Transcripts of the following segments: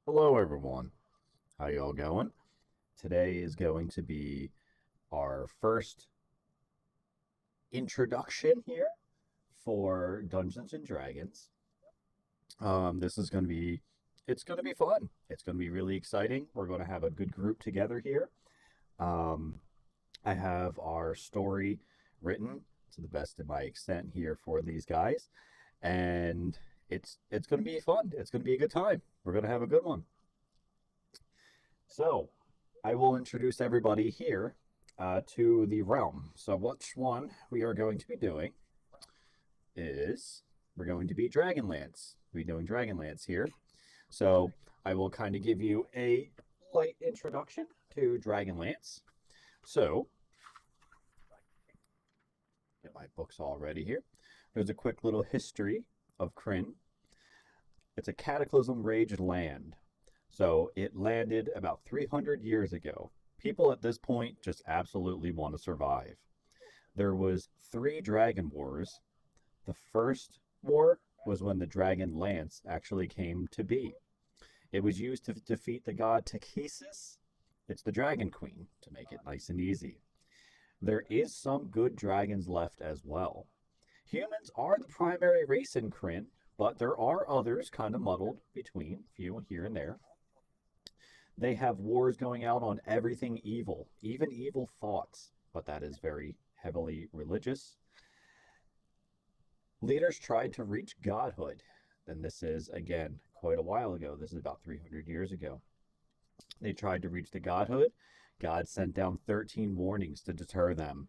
Hello, everyone. How y'all going? Today is going to be our first introduction here for Dungeons and Dragons. This is going to be it's going to be fun. It's going to be really exciting. We're going to have a good group together here. Um, I have our story written to the best of my extent here for these guys, and it's going to be fun. It's going to be a good time. We're going to have a good one. So, I will introduce everybody here to the realm. So, which one we are going to be doing is we're going to be Dragonlance. We'll be doing Dragonlance here. So, I will kind of give you a light introduction to Dragonlance. So, get my books all ready here. There's a quick little history of Kryn. It's a cataclysm raged land. So it landed about 300 years ago. People at this point just absolutely want to survive. There was three dragon wars. The first war was when the dragon lance actually came to be. It was used to defeat the god Takesis. It's the dragon queen to make it nice and easy. There is some good dragons left as well. Humans are the primary race in Kryn, but there are others kind of muddled between, few here and there. They have wars going out on everything evil, even evil thoughts, but that is very heavily religious. Leaders tried to reach godhood. And this is, again, quite a while ago. This is about 300 years ago. They tried to reach the godhood. God sent down 13 warnings to deter them.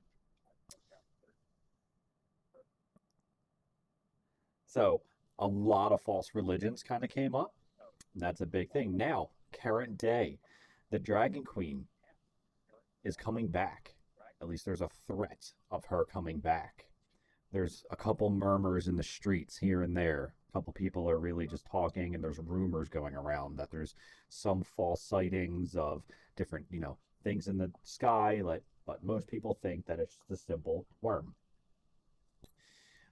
So, a lot of false religions kind of came up. That's a big thing. Now, current day, the Dragon Queen is coming back. At least there's a threat of her coming back. There's a couple murmurs in the streets here and there. A couple people are really just talking, and there's rumors going around that there's some false sightings of different, things in the sky. But most people think that it's just a simple worm.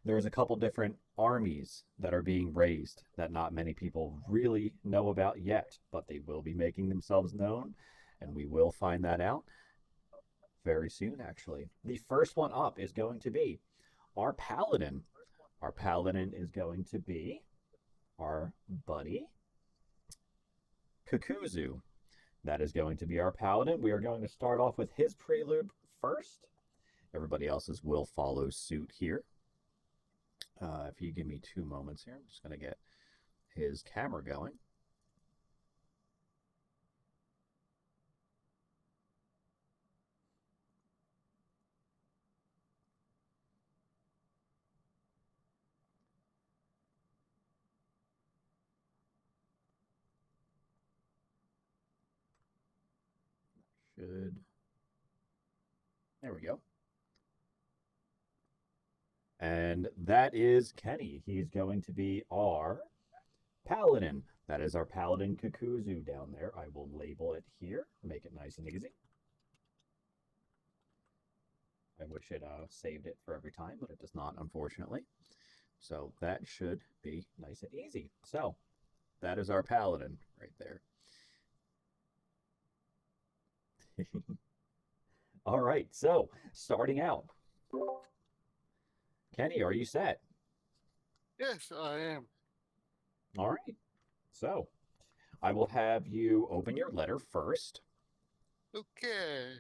There's a couple different armies that are being raised that not many people really know about yet, but they will be making themselves known, and we will find that out very soon, actually. The first one up is going to be our paladin. Our paladin is going to be our buddy Kakuzu. That is going to be our paladin. We are going to start off with his prelude first. Everybody else's will follow suit here. If you give me 2 moments here, I'm just going to get his camera going. Should. There we go. And that is Kenny. He's going to be our paladin. That is our paladin Kakuzu down there. I will label it here, make it nice and easy. I wish it saved it for every time, but it does not, unfortunately. So that should be nice and easy. So that is our paladin right there. All right, so starting out. Kenny, are you set? Yes, I am. All right. So I will have you open your letter first. Okay.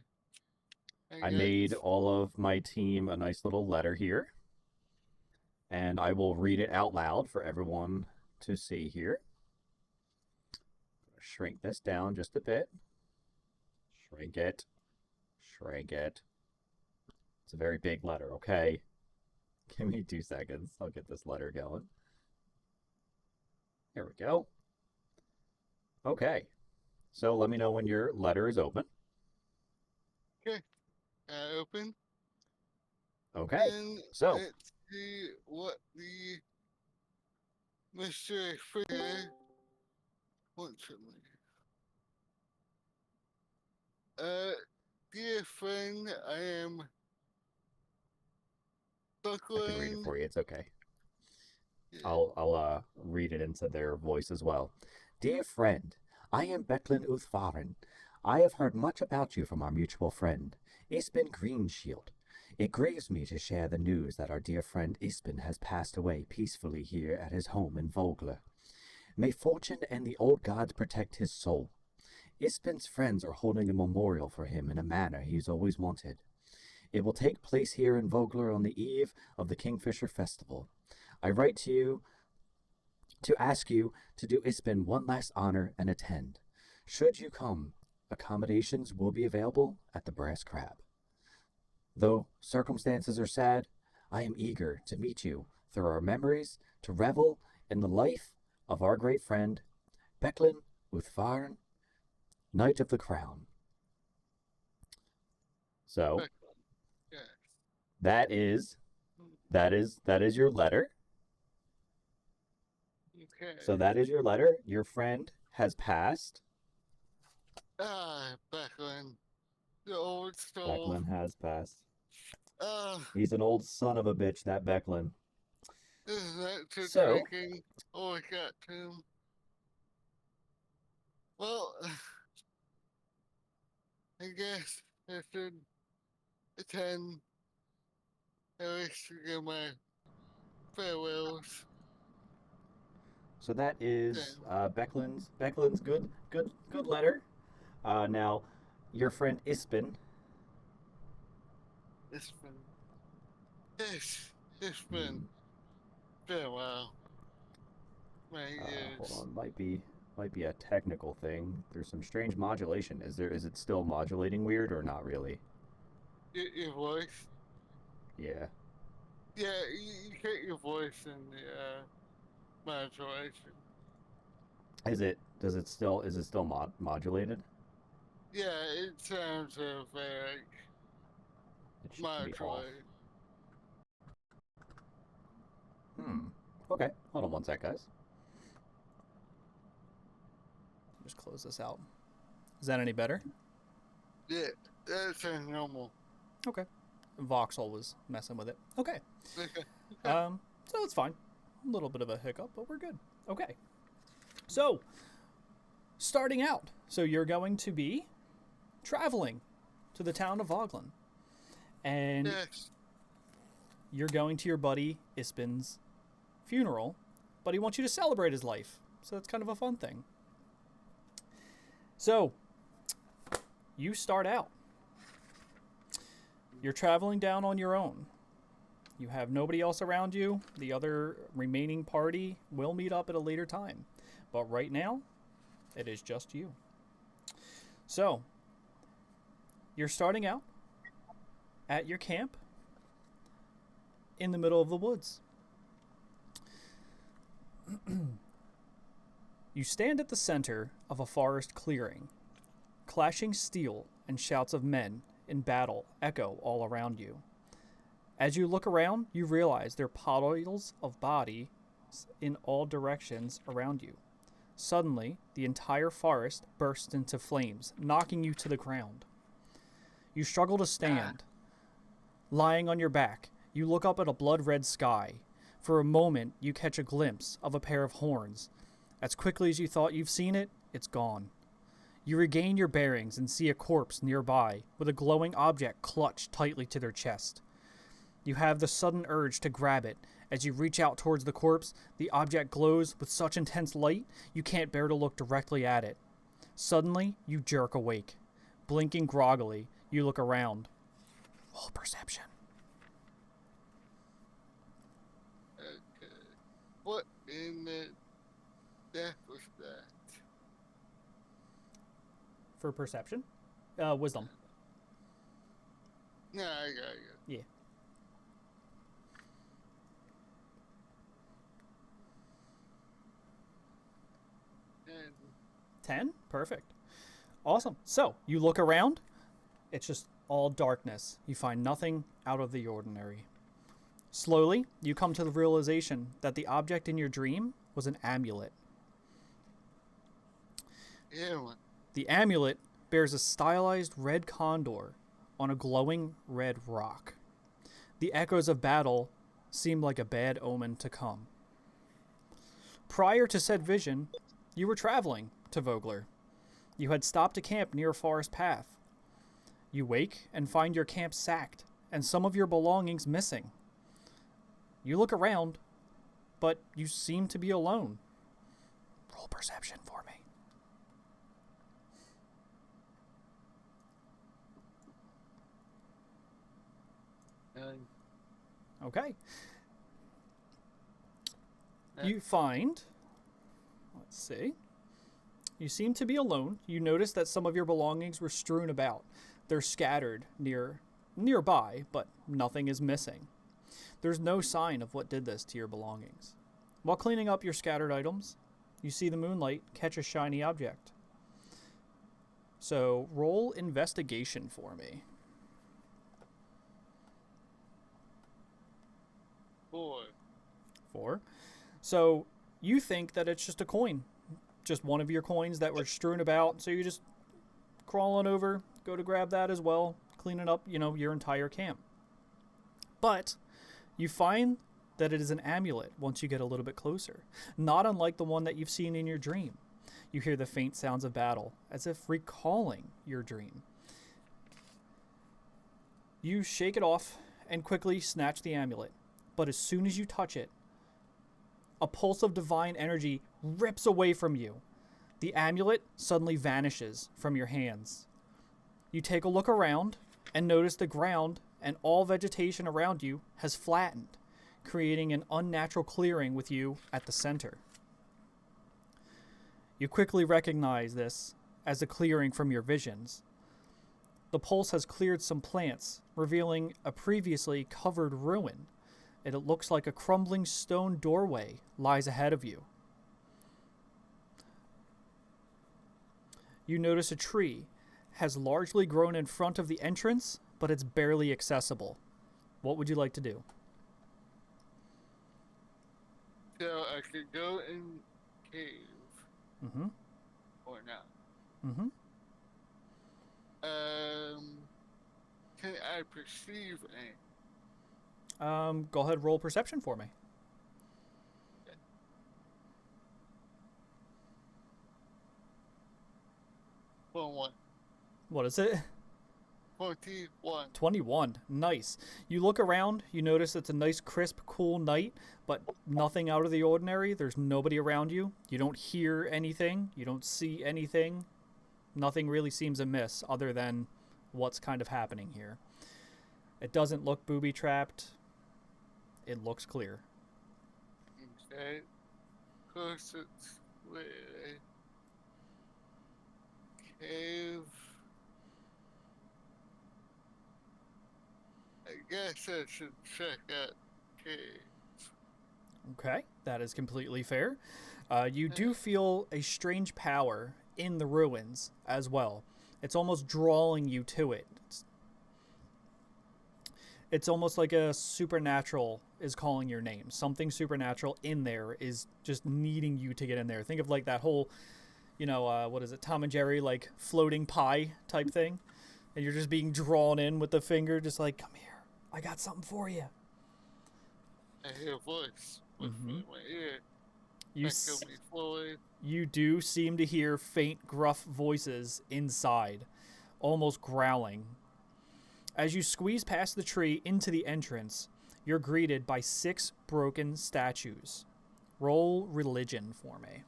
I I got made all of my team a nice little letter here, and I will read it out loud for everyone to see here. Shrink this down just a bit. Shrink it. Shrink it. It's a very big letter, okay? Give me 2 seconds. I'll get this letter going. Here we go. Okay. So let me know when your letter is open. okay. I open Okay. and So let's see what the Mr. Fair wants from me. Uh, Dear friend, I am I can read it buckling. for you. It's okay. Yeah. I'll read it into their voice as well. Dear friend, I am Becklin Uthfarin. I have heard much about you from our mutual friend, Isbin Greenshield. It grieves me to share the news that our dear friend Isbin has passed away peacefully here at his home in Vogler. May fortune and the old gods protect his soul. Isbin's friends are holding a memorial for him in a manner he's always wanted. It will take place here in Vogler on the eve of the Kingfisher Festival. I write to you to ask you to do Isbin one last honor and attend. Should you come, accommodations will be available at the Brass Crab. Though circumstances are sad, I am eager to meet you through our memories, to revel in the life of our great friend, Becklin Uthfarn, Knight of the Crown. So But, yeah. that is your letter. Okay. So that is your letter. Your friend has passed. Becklin. The old soul. Becklin has passed. Uh, He's an old son of a bitch, that Becklin. is that to So- drinking? Oh, I got to. Well, I guess I should attend at least to get my farewells. So that is Becklin's good letter. Now, your friend Isbin. It's been a while. Many years. Hold on, might be a technical thing. There's some strange modulation. Is it still modulating weird or not really? Your voice? Yeah. Yeah, you get your voice in the modulation. Is it still modulated? Yeah, it sounds very It should be off. modulated. Okay. Hold on one sec, guys. Just close this out. Is that any better? Yeah, that sounds normal. Okay. Voxel was messing with it. Okay. Okay. So it's fine. A little bit of a hiccup, but we're good. Okay. So, starting out. So you're going to be traveling to the town of Voglin. And Yes. you're going to your buddy Isbin's funeral, but he wants you to celebrate his life. So that's kind of a fun thing. So, you start out. You're traveling down on your own. You have nobody else around you. The other remaining party will meet up at a later time. But right now, it is just you. So, you're starting out at your camp in the middle of the woods. You stand at the center of a forest clearing. Clashing steel and shouts of men in battle echo all around you. As you look around, you realize there are piles of bodies in all directions around you. Suddenly, the entire forest bursts into flames, knocking you to the ground. You struggle to stand. Lying on your back, you look up at a blood-red sky. For a moment, you catch a glimpse of a pair of horns. As quickly as you thought you've seen it, it's gone. You regain your bearings and see a corpse nearby with a glowing object clutched tightly to their chest. You have the sudden urge to grab it. As you reach out towards the corpse, the object glows with such intense light you can't bear to look directly at it. Suddenly, you jerk awake. Blinking groggily, you look around. Roll perception. Okay. What in the death was that? For perception? Wisdom. Nah, I got you. Yeah. And 10? Perfect. Awesome. So, you look around. It's just all darkness. You find nothing out of the ordinary. Slowly, you come to the realization that the object in your dream was an amulet. yeah, one. The amulet bears a stylized red condor on a glowing red rock. The echoes of battle seem like a bad omen to come. Prior to said vision, you were traveling to Vogler. You had stopped to camp near a forest path. You wake and find your camp sacked and some of your belongings missing. You look around, but you seem to be alone. Roll perception for me. Okay. You find, let's see, you seem to be alone. You notice that some of your belongings were strewn about. They're scattered nearby, but nothing is missing. There's no sign of what did this to your belongings. While cleaning up your scattered items, you see the moonlight catch a shiny object. So roll investigation for me. 4. So you think that it's just a coin, just one of your coins that were strewn about. So you just crawl on over, go to grab that as well, cleaning up, your entire camp. But you find that it is an amulet once you get a little bit closer, not unlike the one that you've seen in your dream. You hear the faint sounds of battle, as if recalling your dream. You shake it off and quickly snatch the amulet, but as soon as you touch it, a pulse of divine energy rips away from you. The amulet suddenly vanishes from your hands. You take a look around and notice the ground and all vegetation around you has flattened, creating an unnatural clearing with you at the center. You quickly recognize this as a clearing from your visions. The pulse has cleared some plants, revealing a previously covered ruin. It looks like a crumbling stone doorway lies ahead of you. You notice a tree has largely grown in front of the entrance, but it's barely accessible. What would you like to do? So I could go in cave. Mm-hmm. Or not. Mm-hmm. Can I perceive anything? Go ahead, roll perception for me. Okay. 1. What is it? 21. 21. Nice. You look around, you notice it's a nice, crisp, cool night, but nothing out of the ordinary. There's nobody around you. You don't hear anything. You don't see anything. Nothing really seems amiss other than what's kind of happening here. It doesn't look booby-trapped. It looks clear. Okay. Of course, it's cave. I guess I should check out cave. Okay, that is completely fair. You do feel a strange power in the ruins as well. It's almost drawing you to it. It's almost like a supernatural is calling your name. Something supernatural in there is just needing you to get in there. Think of like that whole, what is it, Tom and Jerry, like floating pie type thing. And you're just being drawn in with the finger, just like, come here, I got something for you. I hear a voice with my ear. You do seem to hear faint, gruff voices inside, almost growling. As you squeeze past the tree into the entrance, you're greeted by 6 broken statues. Roll religion for me.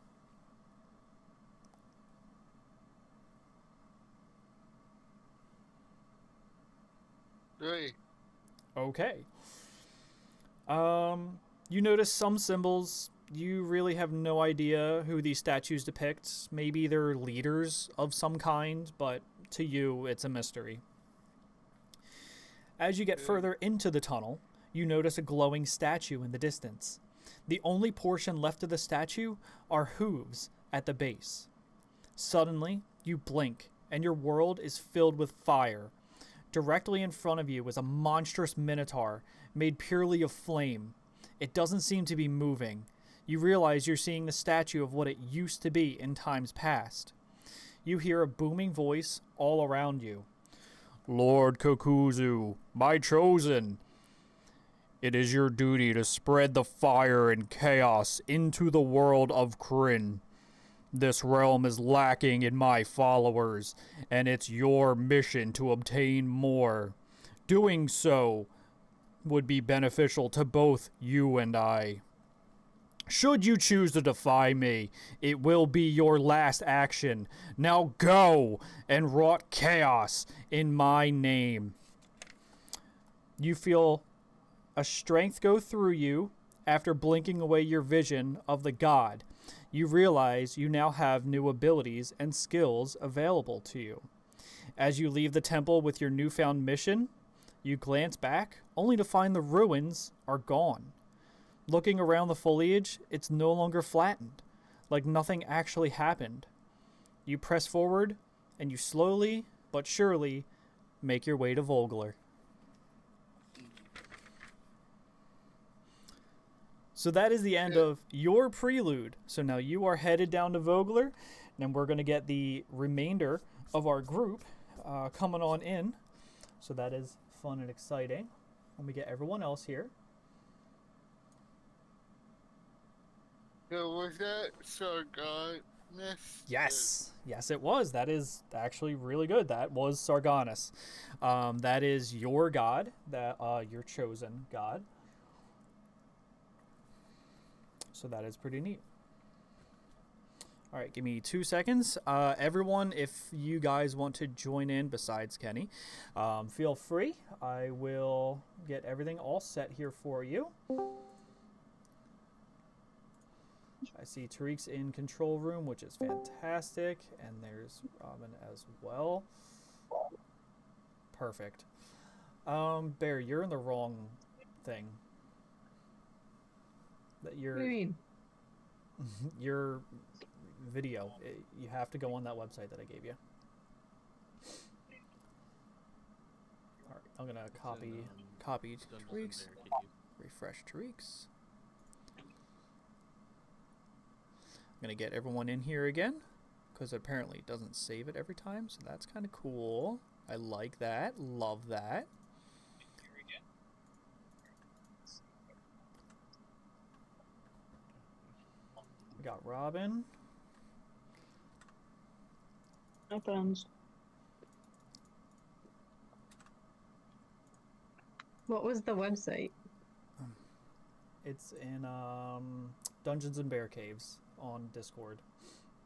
3. Okay. You notice some symbols. You really have no idea who these statues depict. Maybe they're leaders of some kind, but to you, it's a mystery. As you get further into the tunnel, you notice a glowing statue in the distance. The only portion left of the statue are hooves at the base. Suddenly, you blink, and your world is filled with fire. Directly in front of you is a monstrous minotaur made purely of flame. It doesn't seem to be moving. You realize you're seeing the statue of what it used to be in times past. You hear a booming voice all around you. Lord Kokuzu, my chosen. It is your duty to spread the fire and chaos into the world of Kryn. This realm is lacking in my followers, and it's your mission to obtain more. Doing so would be beneficial to both you and I. Should you choose to defy me, it will be your last action. Now go and wrought chaos in my name. You feel a strength go through you after blinking away your vision of the god. You realize you now have new abilities and skills available to you. As you leave the temple with your newfound mission, you glance back, only to find the ruins are gone. Looking around the foliage, it's no longer flattened, like nothing actually happened. You press forward, and you slowly but surely make your way to Vogler. So that is the end of your prelude. So now you are headed down to Vogler, and we're going to get the remainder of our group coming on in. So that is fun and exciting. Let me get everyone else here. So was that Sargonus? Yes. Yes, it was. That is actually really good. That was Sargonus. That is your god, that your chosen god. So that is pretty neat. All right, give me 2 seconds. Everyone, if you guys want to join in besides Kenny, feel free. I will get everything all set here for you. I see Tariq's in control room, which is fantastic, and there's Robin as well. Perfect. Bear, you're in the wrong thing. That you're. What do you mean? Your video. You have to go on that website that I gave you. All right, I'm gonna copy Tariq's. Refresh Tariq's. I'm going to get everyone in here again, because apparently it doesn't save it every time, so that's kind of cool. I like that. Love that. We got Robin. No thumbs. What was the website? It's in Dungeons and Bear Caves on Discord.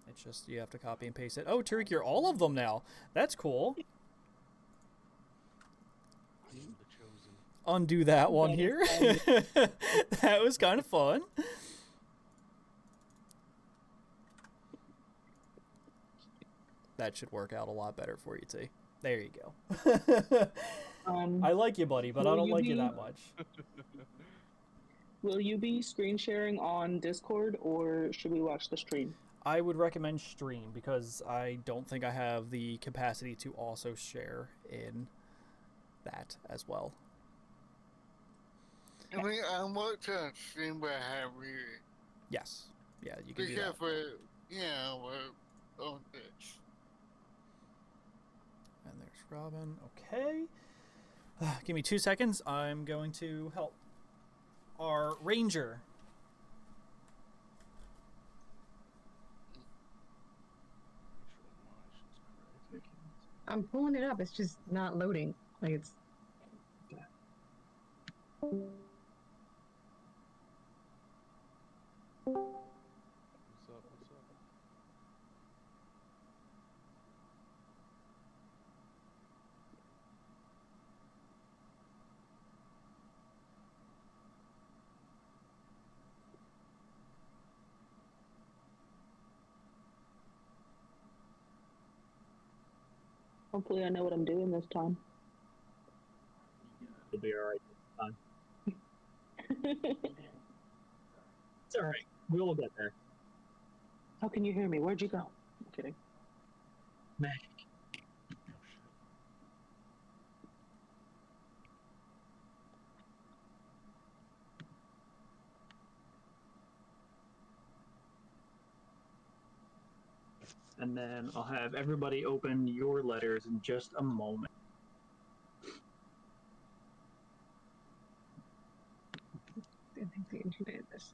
It's just, you have to copy and paste it. Oh, Tariq, you're all of them now. That's cool. Undo that one here. That was kind of fun. That should work out a lot better for you, T. There you go. I like you, buddy, but I don't like you that much. Will you be screen sharing on Discord, or should we watch the stream? I would recommend stream, because I don't think I have the capacity to also share in that as well. I mean, I'm watching on stream, but I have read it. Yes. Yeah, you can do that. Because we're on this. And there's Robin. Okay. Give me 2 seconds. I'm going to help our ranger. I'm pulling it up. It's just not loading. Like it's. What's up? Hopefully, I know what I'm doing this time. It'll be alright this time. It's alright. We'll get there. How can you hear me? Where'd you go? I'm kidding. Magic. And then I'll have everybody open your letters in just a moment. I think the internet in this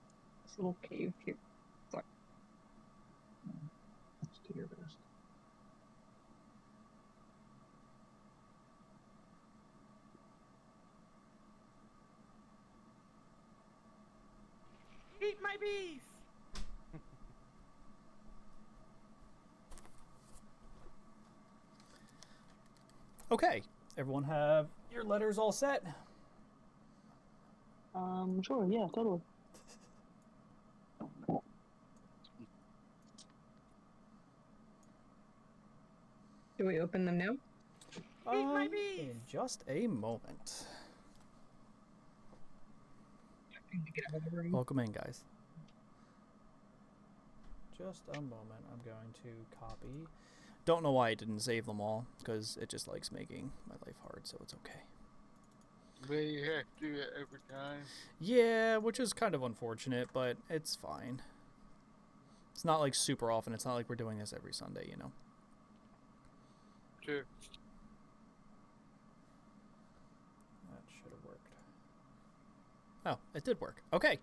little cave here. Sorry. my bees! Okay, everyone have your letters all set? Sure, yeah, totally. Do we open them now? Eat my bees! In just a moment. I need to get out of the room. Welcome in, guys. Just a moment. I'm going to copy. Don't know why I didn't save them all, because it just likes making my life hard, so it's okay. But you have to do it every time. Yeah, which is kind of unfortunate, but it's fine. It's not like super often. It's not like we're doing this every Sunday, you know. Sure. That should have worked. Oh, it did work. Okay.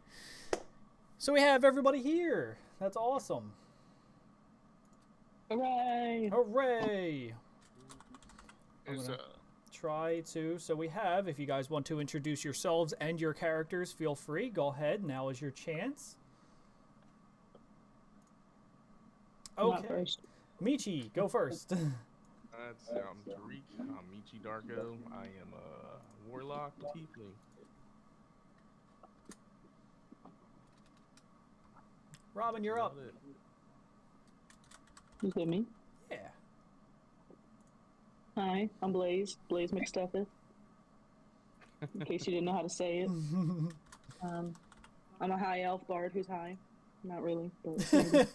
So we have everybody here. That's awesome. Hooray! Hooray! Is gonna- Try to. So we have, if you guys want to introduce yourselves and your characters, feel free. Go ahead. Now is your chance. Not Okay. first. Michi, go first. That's I'm Tariq. I'm Michi Darko. I am a warlock tiefling. Robin, you're up. Love it. You said me? Yeah. Hi, I'm Blaze. Blaze McStuffeth. In case you didn't know how to say it. I'm a high elf bard who's high. Not really, but maybe.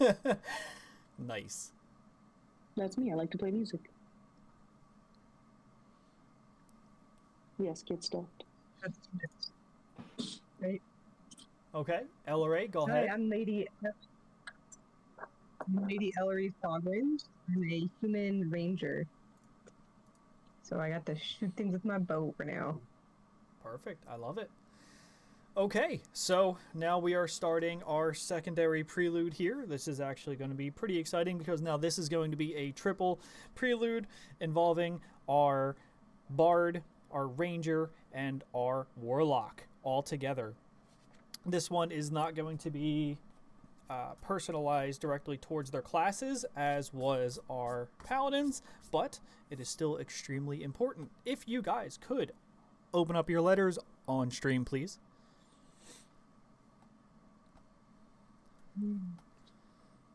Nice. That's me. I like to play music. Yes, get stuffed. Right. Okay. Ellery, go Hi, ahead. I'm Lady Ellery Fogwind. I'm a human ranger. So I got to shoot things with my bow for now. Perfect. I love it. Okay, so now we are starting our secondary prelude here. This is actually going to be pretty exciting because now this is going to be a triple prelude involving our bard, our ranger, and our warlock all together. This one is not going to be personalized directly towards their classes, as was our paladins, but it is still extremely important. If you guys could open up your letters on stream, please.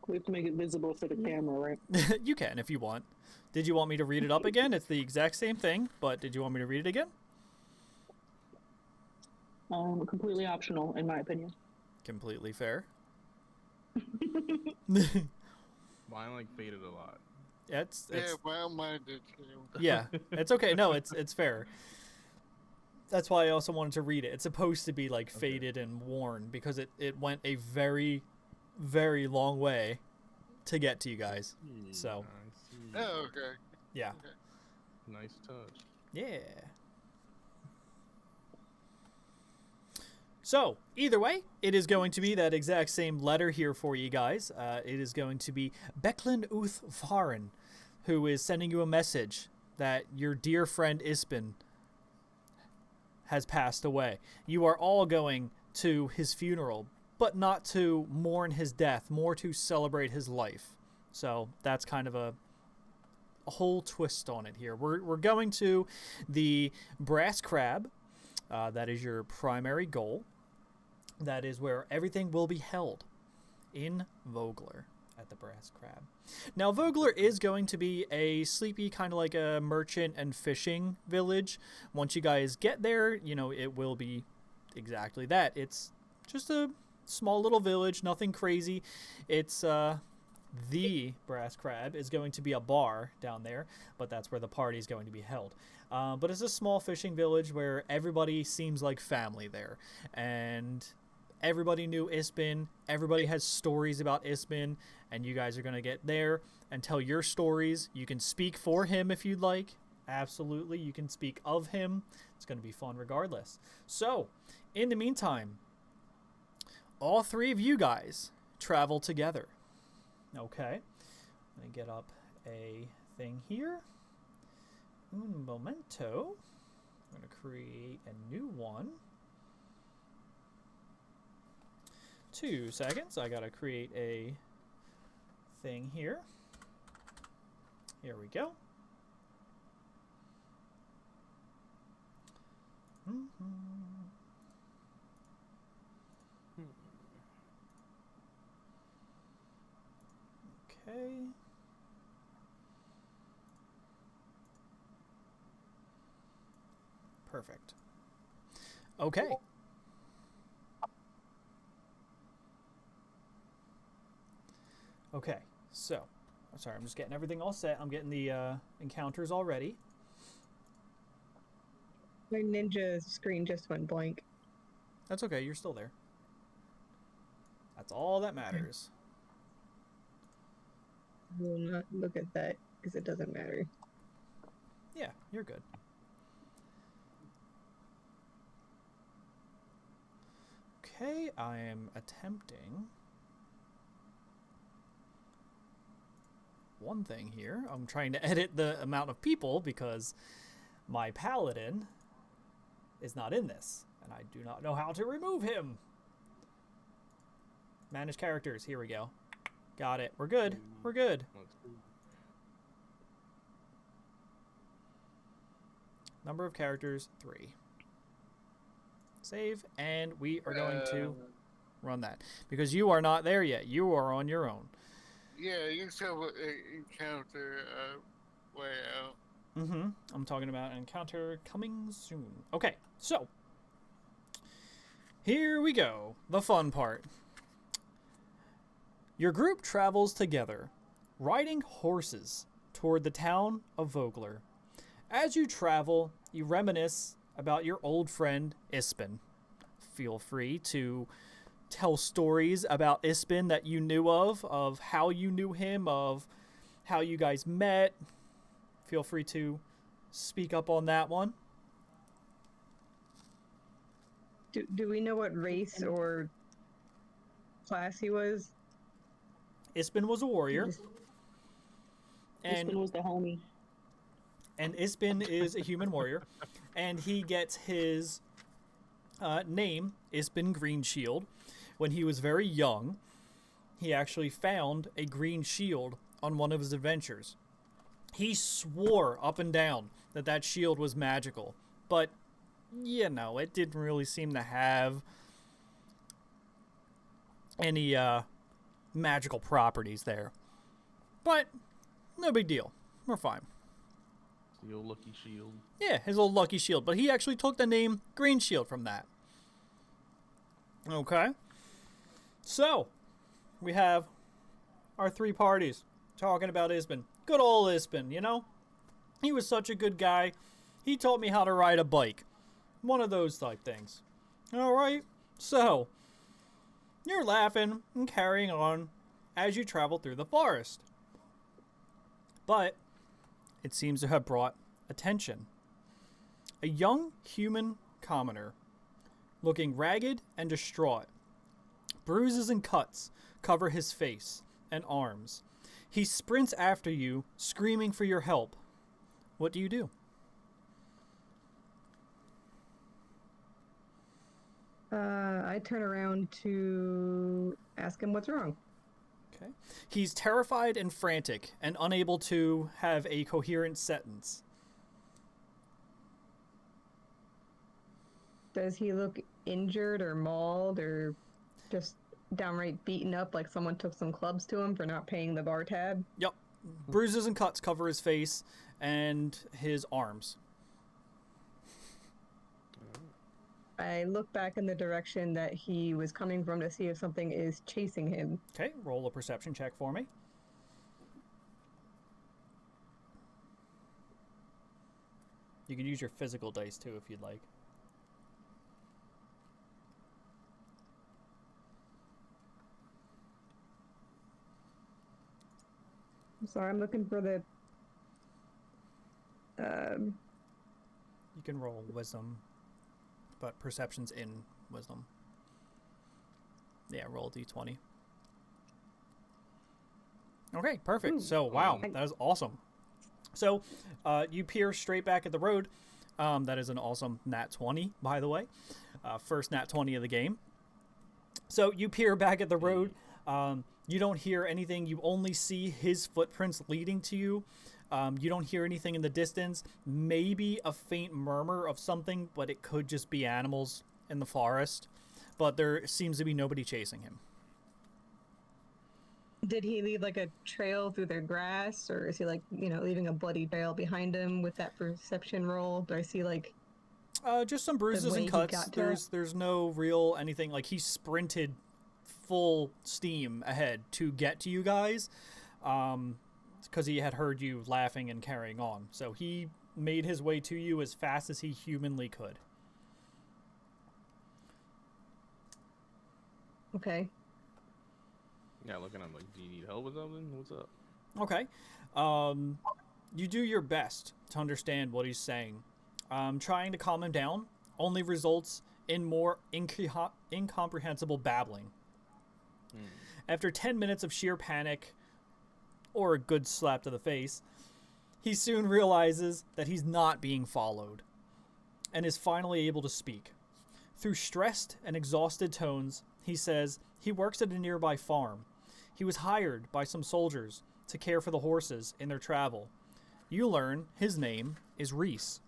We have to make it visible for the camera, right? You can if you want. Did you want me to read it up again? It's the exact same thing, but did you want me to read it again? Completely optional, in my opinion. Completely fair. Mine like faded a lot. It's yeah, well, mine did too. yeah, it's okay. No, it's fair. That's why I also wanted to read it. It's supposed to be like faded and worn because it went a very, very long way to get to you guys. So I see. Oh, okay. yeah, Nice touch. yeah. So, either way, it is going to be that exact same letter here for you guys. It is going to be Becklin Uth Varen, who is sending you a message that your dear friend Ispin has passed away. You are all going to his funeral, but not to mourn his death, more to celebrate his life. So, that's kind of a whole twist on it here. We're going to the Brass Crab. That is your primary goal. That is where everything will be held in Vogler at the Brass Crab. Now, Vogler is going to be a sleepy, kind of like a merchant and fishing village. Once you guys get there, you know, it will be exactly that. It's just a small little village, nothing crazy. It's, the Brass Crab is going to be a bar down there, but that's where the party is going to be held. But it's a small fishing village where everybody seems like family there. And everybody knew Ispin. Everybody has stories about Ispin. And you guys are going to get there and tell your stories. You can speak for him if you'd like. Absolutely. You can speak of him. It's going to be fun regardless. So, in the meantime, all three of you guys travel together. Okay. Let me get up a thing here. Un momento. I'm going to create a new one 2 seconds. I gotta create a thing here. Here we go. Okay. Perfect. Okay. Okay, so, I'm sorry, I'm just getting everything all set. I'm getting the encounters all ready. My ninja screen just went blank. That's okay, you're still there. That's all that matters. I will not look at that because it doesn't matter. Yeah, you're good. Okay, I am attempting one thing here. I'm trying to edit the amount of people because my paladin is not in this, and I do not know how to remove him. Manage characters. Here we go. Got it. We're good. We're good. Number of characters, 3. Save, and we are going to run that. Because you are not there yet. You are on your own. Yeah, you still encounter way out. Mm-hmm. I'm talking about an encounter coming soon. Okay, so. Here we go. The fun part. Your group travels together, riding horses toward the town of Vogler. As you travel, you reminisce about your old friend Ispin. Feel free to tell stories about Ispin that you knew of how you knew him, of how you guys met. Feel free to speak up on that one. Do we know what race or class he was? Ispin was a warrior. Ispin was the homie. And Ispin is a human warrior. And he gets his name, Ispin Greenshield. When he was very young, he actually found a green shield on one of his adventures. He swore up and down that that shield was magical. But, you know, it didn't really seem to have any magical properties there. But, no big deal. We're fine. The old lucky shield. Yeah, his old lucky shield. But he actually took the name Green Shield from that. Okay. So, we have our 3 parties talking about Ispin. Good old Ispin, you know? He was such a good guy. He taught me how to ride a bike. One of those type things. Alright, so, you're laughing and carrying on as you travel through the forest. But it seems to have brought attention. A young human commoner, looking ragged and distraught. Bruises and cuts cover his face and arms. He sprints after you, screaming for your help. What do you do? I turn around to ask him what's wrong. Okay. He's terrified and frantic and unable to have a coherent sentence. Does he look injured or mauled or just downright beaten up like someone took some clubs to him for not paying the bar tab? Yep. Bruises and cuts cover his face and his arms. I look back in the direction that he was coming from to see if something is chasing him. Okay, roll a perception check for me. You can use your physical dice too if you'd like. I'm sorry, I'm looking for the... You can roll wisdom, but perception's in wisdom. Yeah, roll a d20. Okay, perfect. Ooh. So, wow, that is awesome. So, you peer straight back at the road. That is an awesome nat 20, by the way. First nat 20 of the game. So you peer back at the road. You don't hear anything. You only see his footprints leading to you. You don't hear anything in the distance. Maybe a faint murmur of something, but it could just be animals in the forest. But there seems to be nobody chasing him. Did he leave like a trail through their grass, or is he like, leaving a bloody trail behind him with that perception roll? Do I see like Just some bruises way and he cuts. got to There's no real anything. Like, he sprinted full steam ahead to get to you guys, because he had heard you laughing and carrying on. So he made his way to you as fast as he humanly could. okay? Yeah, looking at him like, do you need help with something? What's up? Okay. You do your best to understand what he's saying. Trying to calm him down only results in more incomprehensible babbling. After 10 minutes of sheer panic, or a good slap to the face, he soon realizes that he's not being followed, and is finally able to speak. Through stressed and exhausted tones, he says he works at a nearby farm. He was hired by some soldiers to care for the horses in their travel. You learn his name is Reese.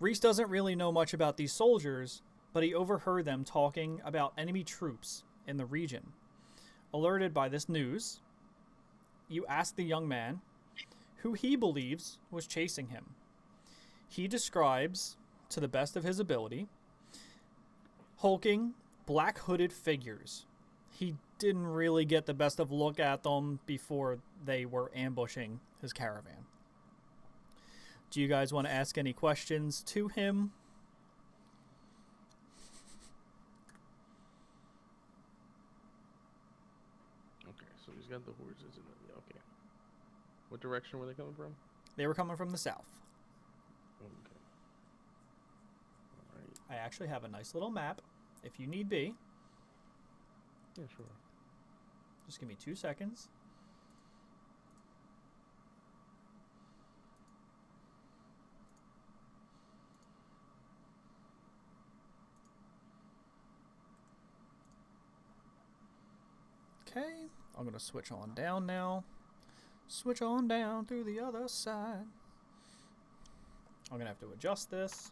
Reese doesn't really know much about these soldiers, but he overheard them talking about enemy troops in the region. Alerted by this news, you ask the young man who he believes was chasing him. He describes, to the best of his ability, hulking, black-hooded figures. He didn't really get the best of look at them before they were ambushing his caravan. Do you guys want to ask any questions to him? Okay, so he's got the horses in it. Okay. What direction were they coming from? They were coming from the south. Okay. Alright. I actually have a nice little map, if you need be. Yeah, sure. Just give me 2 seconds. Okay, I'm going to switch on down now. Switch on down to the other side. I'm going to have to adjust this.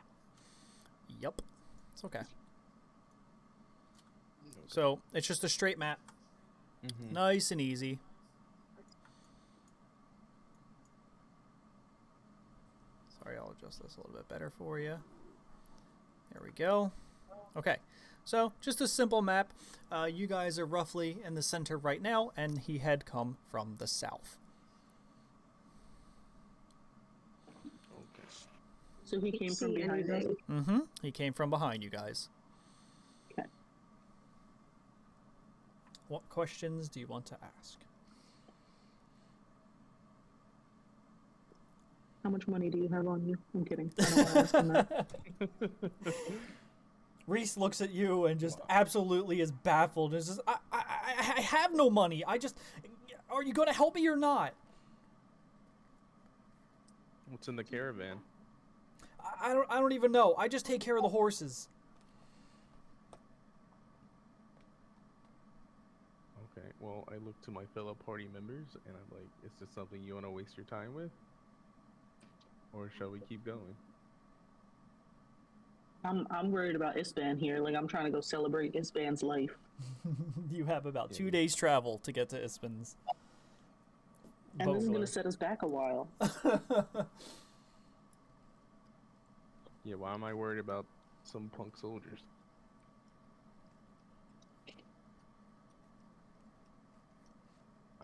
Yup, it's okay. So, it's just a straight map. Nice and easy. Sorry, I'll adjust this a little bit better for you. There we go. Okay, so just a simple map. You guys are roughly in the center right now, and he had come from the south. Okay. So he came from behind us. Mm-hmm. He came from behind you guys. Okay. What questions do you want to ask? How much money do you have on you? I'm kidding. I don't want to ask him that. Reese looks at you and just absolutely is baffled. And says, I have no money. Are you going to help me or not? What's in the caravan? I don't even know. I just take care of the horses. Okay, well, I look to my fellow party members and I'm like, is this something you want to waste your time with? Or shall we keep going? I'm worried about Ispan here. Like, I'm trying to go celebrate Ispan's life. You have about 2 days travel to get to Ispan's. And this is going to set us back a while. Yeah, why am I worried about some punk soldiers?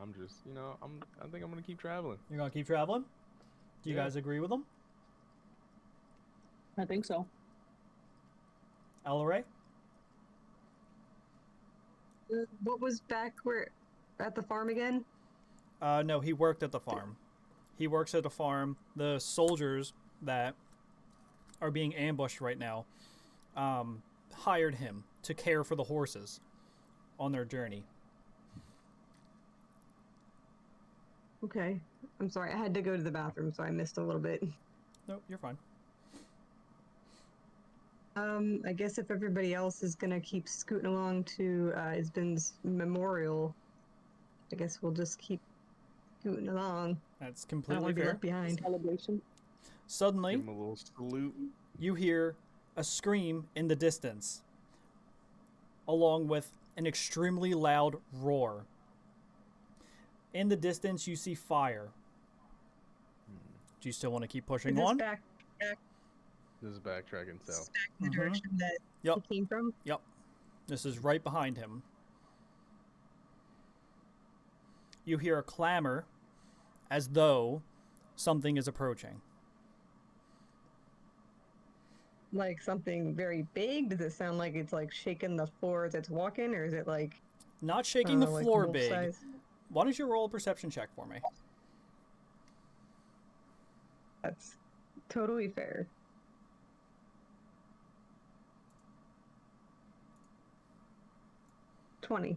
I'm just, I think I'm gonna keep traveling. You're going to keep traveling? Do you guys agree with them? I think so. Elleray? What was back where at the farm again? No, he worked at the farm. He works at the farm. The soldiers that are being ambushed right now hired him to care for the horses on their journey. Okay. I'm sorry, I had to go to the bathroom, so I missed a little bit. Nope, you're fine. I guess if everybody else is gonna keep scooting along to Isbin's memorial, I guess we'll just keep scooting along. That's I don't completely want to be fair. left behind. Celebration. Suddenly, Give him a little salute. you hear a scream in the distance, along with an extremely loud roar. In the distance, you see fire. Do you still want to keep pushing Is this on? back This is backtracking south. in the direction that Yep. he came from? Yep. This is right behind him. You hear a clamor as though something is approaching. Like something very big? Does it sound like it's like shaking the floor as it's walking, or is it like Not shaking the like floor wolf big. size? Why don't you roll a perception check for me? That's totally fair. $20.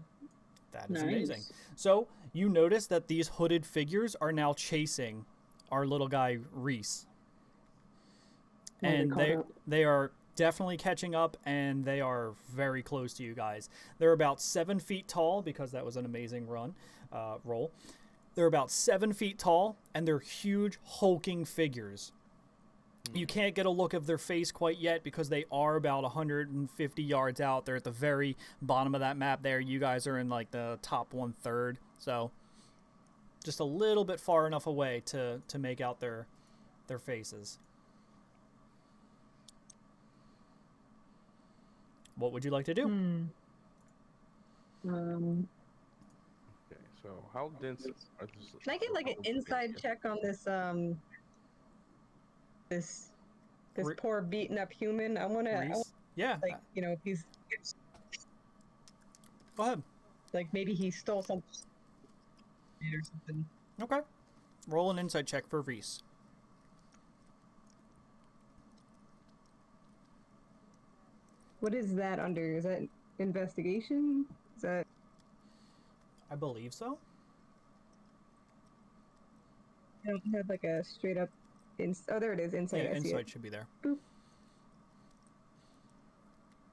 That is Nice. amazing. So you notice that these hooded figures are now chasing our little guy Reese, Oh, they and caught they up. they are definitely catching up, and they are very close to you guys. They're about 7 feet tall because that was an amazing roll. They're about 7 feet tall, and they're huge hulking figures. You can't get a look of their face quite yet because they are about 150 yards out. They're at the very bottom of that map there. You guys are in like the top 1/3. So just a little bit far enough away to make out their faces. What would you like to do? Um, Okay, so how dense are this? Can I get like an inside check on this this Re- poor beaten up human? I wanna Reese? Yeah, like, you know, if he's go ahead. like maybe he stole something or something. Okay. Roll an insight check for Reese. What is that under? Is that investigation? Is that I believe so. I don't have like a straight up oh, there it is, insight. Yeah, I see insight it. should be there. Boop.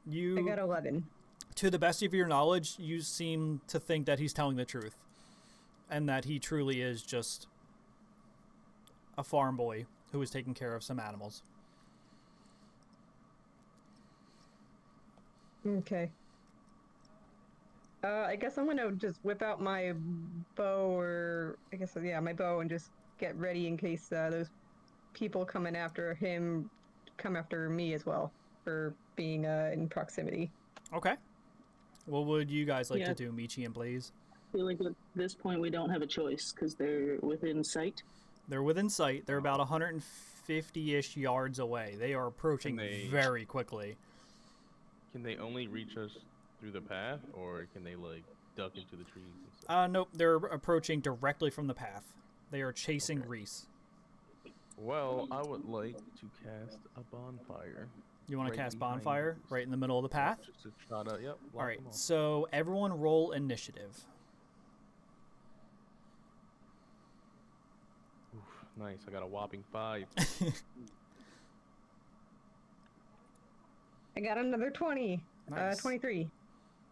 I You, got 11. to the best of your knowledge, you seem to think that he's telling the truth, and that he truly is just a farm boy who is taking care of some animals. Okay. I guess I'm gonna just whip out my bow, or I guess yeah, my bow, and just get ready in case those people coming after him come after me as well for being in proximity. Okay. What would you guys like Yeah. to do, Michi and Blaze? I feel like at this point we don't have a choice because they're within sight. They're within sight. They're about 150-ish yards away. They are approaching they- very quickly. Can they only reach us through the path, or can they like duck into the trees and stuff? Nope, they're approaching directly from the path. They are chasing Okay. Reese. Well, I would like to cast a bonfire. You want Right to cast behind bonfire Reese. right in the middle of the path? Just to try to, yep. All right, so everyone roll initiative. Oof, nice. I got a whopping 5. I got another 20. Nice. 23.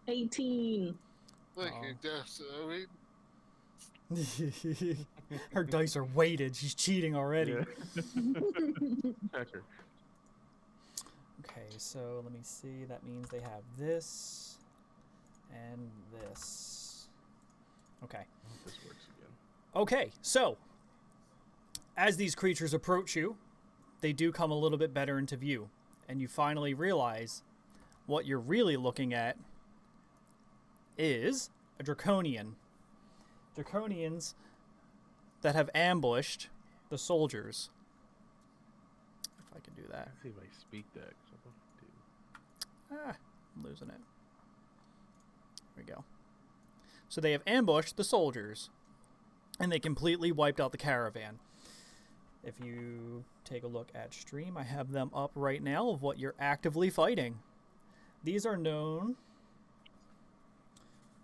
18. Look Oh. at this. I mean, Her dice are weighted. She's cheating already. Checker. Okay, so let me see. That means they have this and this. Okay. I hope this works again. Okay, so as these creatures approach you, they do come a little bit better into view, and you finally realize what you're really looking at is a draconian. Draconians that have ambushed the soldiers. If I can do that. Let's see if I speak that. 'Cause I don't do. I'm losing it. There we go. So they have ambushed the soldiers, and they completely wiped out the caravan. If you take a look at stream, I have them up right now of what you're actively fighting. These are known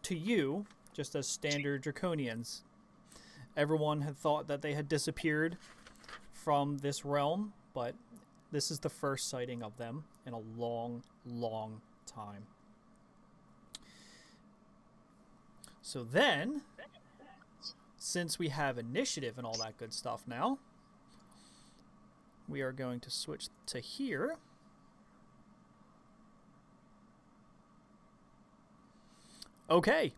to you just as standard draconians. Everyone had thought that they had disappeared from this realm, but This is the first sighting of them in a long, long time. So then, since we have initiative and all that good stuff now, we are going to switch to here. Okay.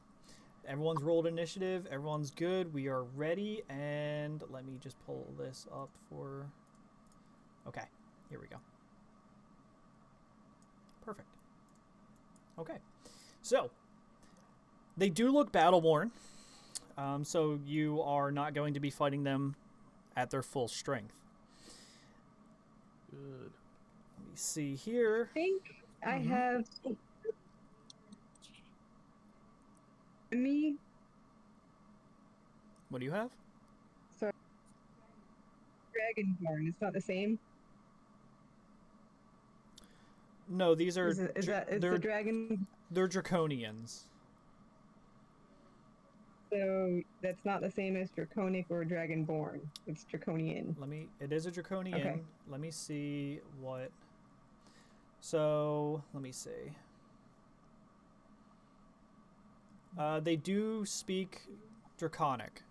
Everyone's rolled initiative. Everyone's good. We are ready. And let me just pull this up for... Okay. Here we go. Perfect. Okay. So, they do look battle-worn. So you are not going to be fighting them at their full strength. Good. Let me see here. I think I have me. What do you have? So Dragonborn. It's not the same. No, these are... Is the dragon? They're Draconians. So that's not the same as Draconic or Dragonborn. It's Draconian. It is a Draconian. Okay. Let me see what... So, let me see. They do speak Draconic.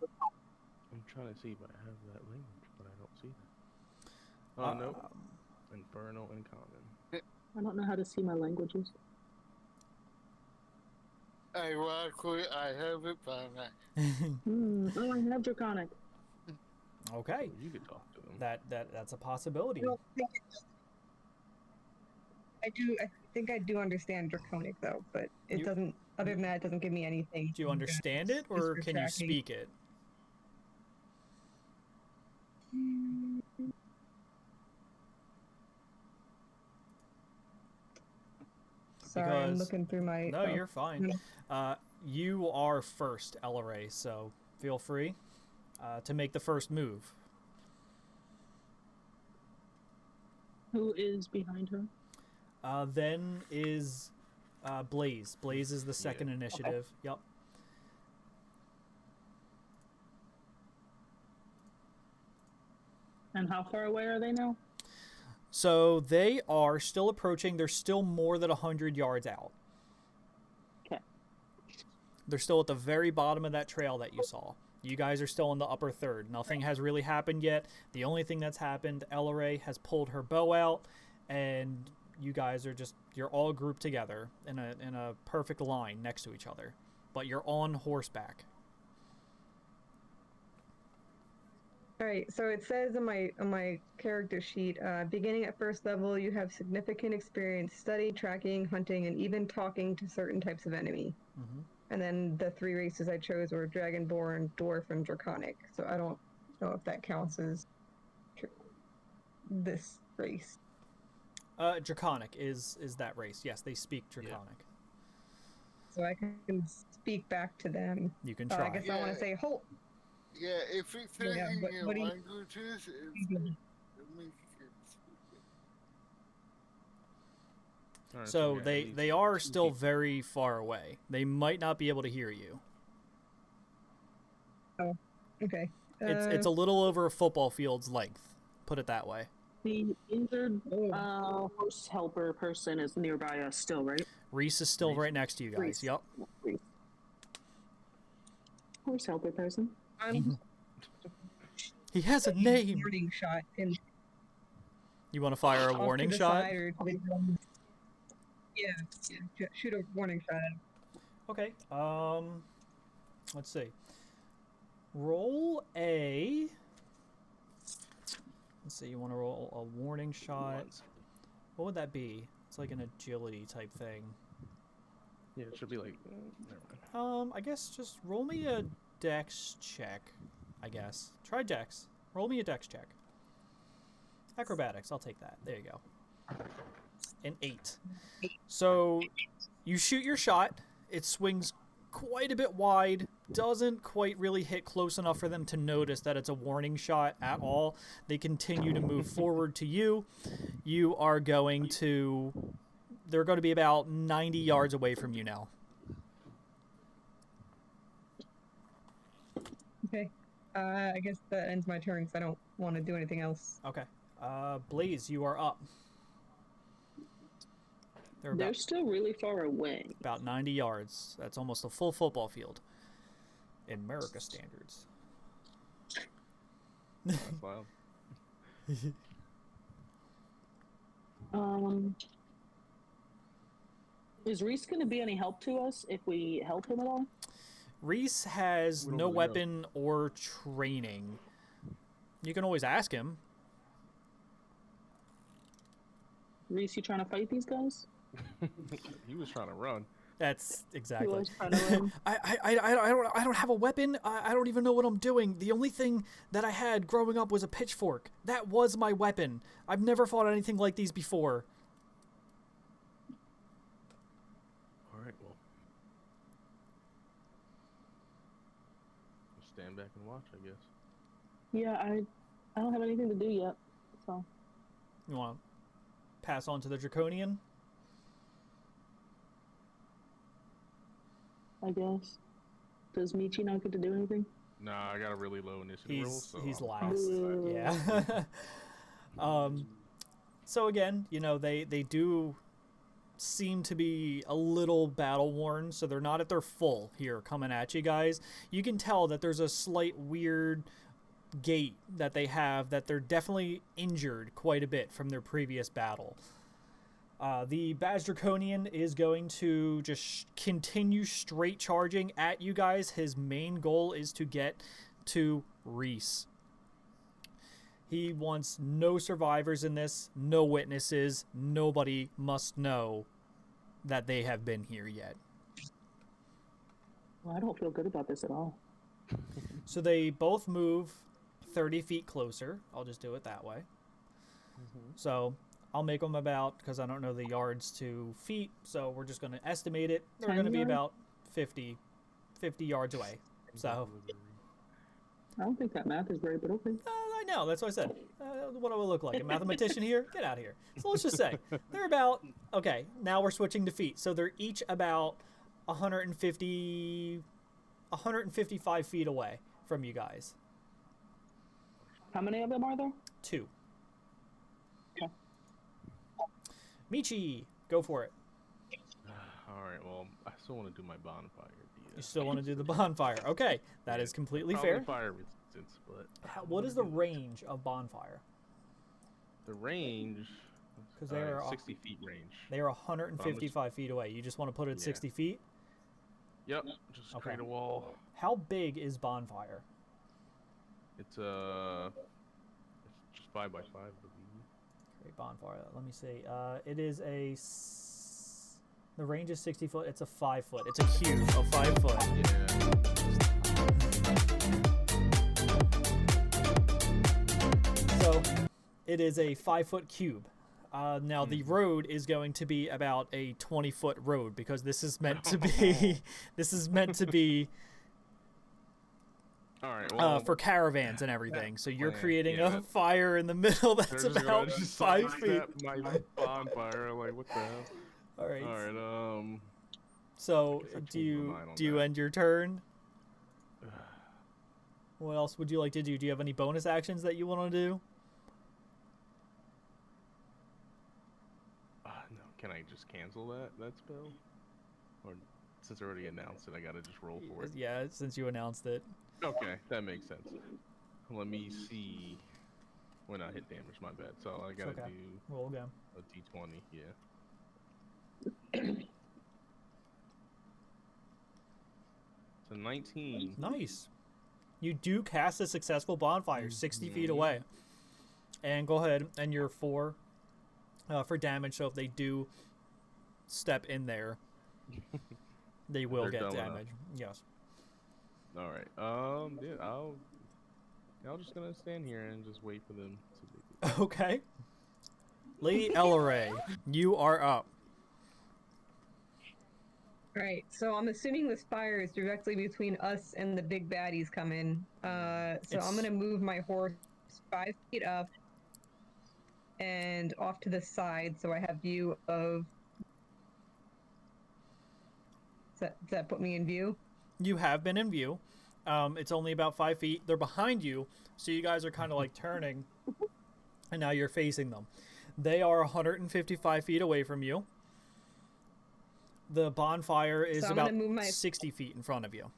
I'm trying to see if I have that language, but I don't see that. Oh, no. Infernal and Common. I don't know how to see my languages. Ironically, I have it, but I'm not. Oh, I have Draconic. Okay. You could talk to them. That's a possibility. I think I do understand Draconic though, but it doesn't. Other than that, it doesn't give me anything. Do you understand it, or for can you tracking. speak it? Sorry, I'm Because- looking through my. No, you're fine. You are first, Elleray, so feel free to make the first move. Who is behind her? Then is Blaze. Blaze is the second initiative. Yep. And how far away are they now? So they are still approaching. They're still more than 100 yards out. Okay. They're still at the very bottom of that trail that you saw. You guys are still in the upper third. Nothing has really happened yet. The only thing that's happened, Elleray has pulled her bow out, and you guys are you're all grouped together in a perfect line next to each other. But you're on horseback. All right, so it says on my character sheet, beginning at first level, you have significant experience studying, tracking, hunting, and even talking to certain types of enemy. Mm-hmm. And then the three races I chose were Dragonborn, Dwarf, and Draconic. So I don't know if that counts as this race. Draconic is that race. Yes, they speak Draconic. So I can speak back to them. You can try. I guess I want to say, halt. Yeah, if it's in but your what do you- languages, it makes it stupid. Alright, So yeah, at they least are two still people. very far away. They might not be able to hear you. Okay. It's a little over a football field's length. Put it that way. The injured Oh. horse helper person is nearby us still, right? Reese is still right next to you guys. Reese. Yep. Reese. Horse helper person. I'm He has a name. warning shot in You want to fire a off to warning the shot? side or yeah, shoot a warning shot. Okay. Let's see. Roll a. Let's see. You want to roll a warning shot? Once. What would that be? It's like an agility type thing. Yeah, it should be like. Never mind. I guess just roll me a dex check. I guess. Try dex. Roll me a dex check. Acrobatics. I'll take that. There you go. An 8. So you shoot your shot. It swings quite a bit wide. Doesn't quite really hit close enough for them to notice that it's a warning shot at all. They continue to move forward to you. You are going to... They're going to be about 90 yards away from you now. Okay. I guess that ends my turn because I don't want to do anything else. Okay. Blaze, you are up. They're They're about, still really far away. about 90 yards. That's almost a full football field in America standards. That's loud. Is Reese going to be any help to us if we help him at all? Reese has We don't no really know. weapon or training. You can always ask him. Reese, you trying to fight these guys? He was trying to run. That's He exactly. was trying to run. I don't have a weapon. I don't even know what I'm doing. The only thing that I had growing up was a pitchfork. That was my weapon. I've never fought anything like these before. All right, well, just stand back and watch, I guess. Yeah, I don't have anything to do yet, so You want to pass on to the Draconian? I guess. Does Michi not get to do anything? Nah, I got a really low initiative roll, so He's I'm- last. Boo. Yeah. So again, you know, they do seem to be a little battle worn, so they're not at their full here coming at you guys. You can tell that there's a slight weird gait that they have, that they're definitely injured quite a bit from their previous battle. The Baz Draconian is going to just continue straight charging at you guys. His main goal is to get to Reese. He wants no survivors in this, no witnesses. Nobody must know that they have been here yet. Well, I don't feel good about this at all. So they both move 30 feet closer. I'll just do it that way. So I'll make them about, because I don't know the yards to feet, so we're just going to estimate it. They're 10 going to be yards? about 50 yards away. So I don't think that math is right, but okay. I know, that's what I said. What do I look like? A mathematician here? Get out of here. So let's just say they're about, okay, now we're switching to feet. So they're each about 155 feet away from you guys. How many of them are there? 2. Okay. Michi, go for it. All right, well, I still want to do my bonfire. You still want to do the bonfire. Okay, that is completely fair. Fire resistance, but What is the range of bonfire? the range? 'Cause they are 60 feet range. They are 155 feet away. You just want to put it at Yeah. 60 feet? Yep, just Okay. create a wall. How big is bonfire? It's just 5 by 5. I believe. Great bonfire. Let me see. It is the range is 60 foot. It's a 5 foot. It's a cube of 5 foot. Yeah. So it is a 5 foot cube. Now the road is going to be about a 20-foot road, because this is meant to be All right. Well, for caravans and everything. So you're plan, creating yeah. a fire in the middle that's they're just about gonna just 5 feet. sidestep my bonfire. Like, what the hell? All right. All right. So guess I do changed my you mind on do you that. end your turn? What else would you like to do? Do you have any bonus actions that you want to do? No. Can I just cancel that spell? Or since I already announced it, I gotta just roll for it. Yeah, since you announced it. Okay, that makes sense. Let me see. When I hit damage, my bad. So I gotta okay. do Roll again. a d20. Yeah. So 19. Nice. You do cast a successful bonfire 60 feet away. And go ahead, and you're 4 for damage, so if they do step in there, they will They're get dumb enough. damage. Yes. All right. Yeah, I'll just gonna stand here and just wait for them to be. Okay. Lady Elleray, you are up. Right, so I'm assuming this fire is directly between us and the big baddies coming. So It's- I'm gonna move my horse 5 feet up and off to the side, so I have view of. Does that put me in view? You have been in view. It's only about 5 feet. They're behind you, so you guys are kind of like turning And now you're facing them. They are 155 feet away from you. The bonfire is So I'm about gonna move my- 60 feet in front of you.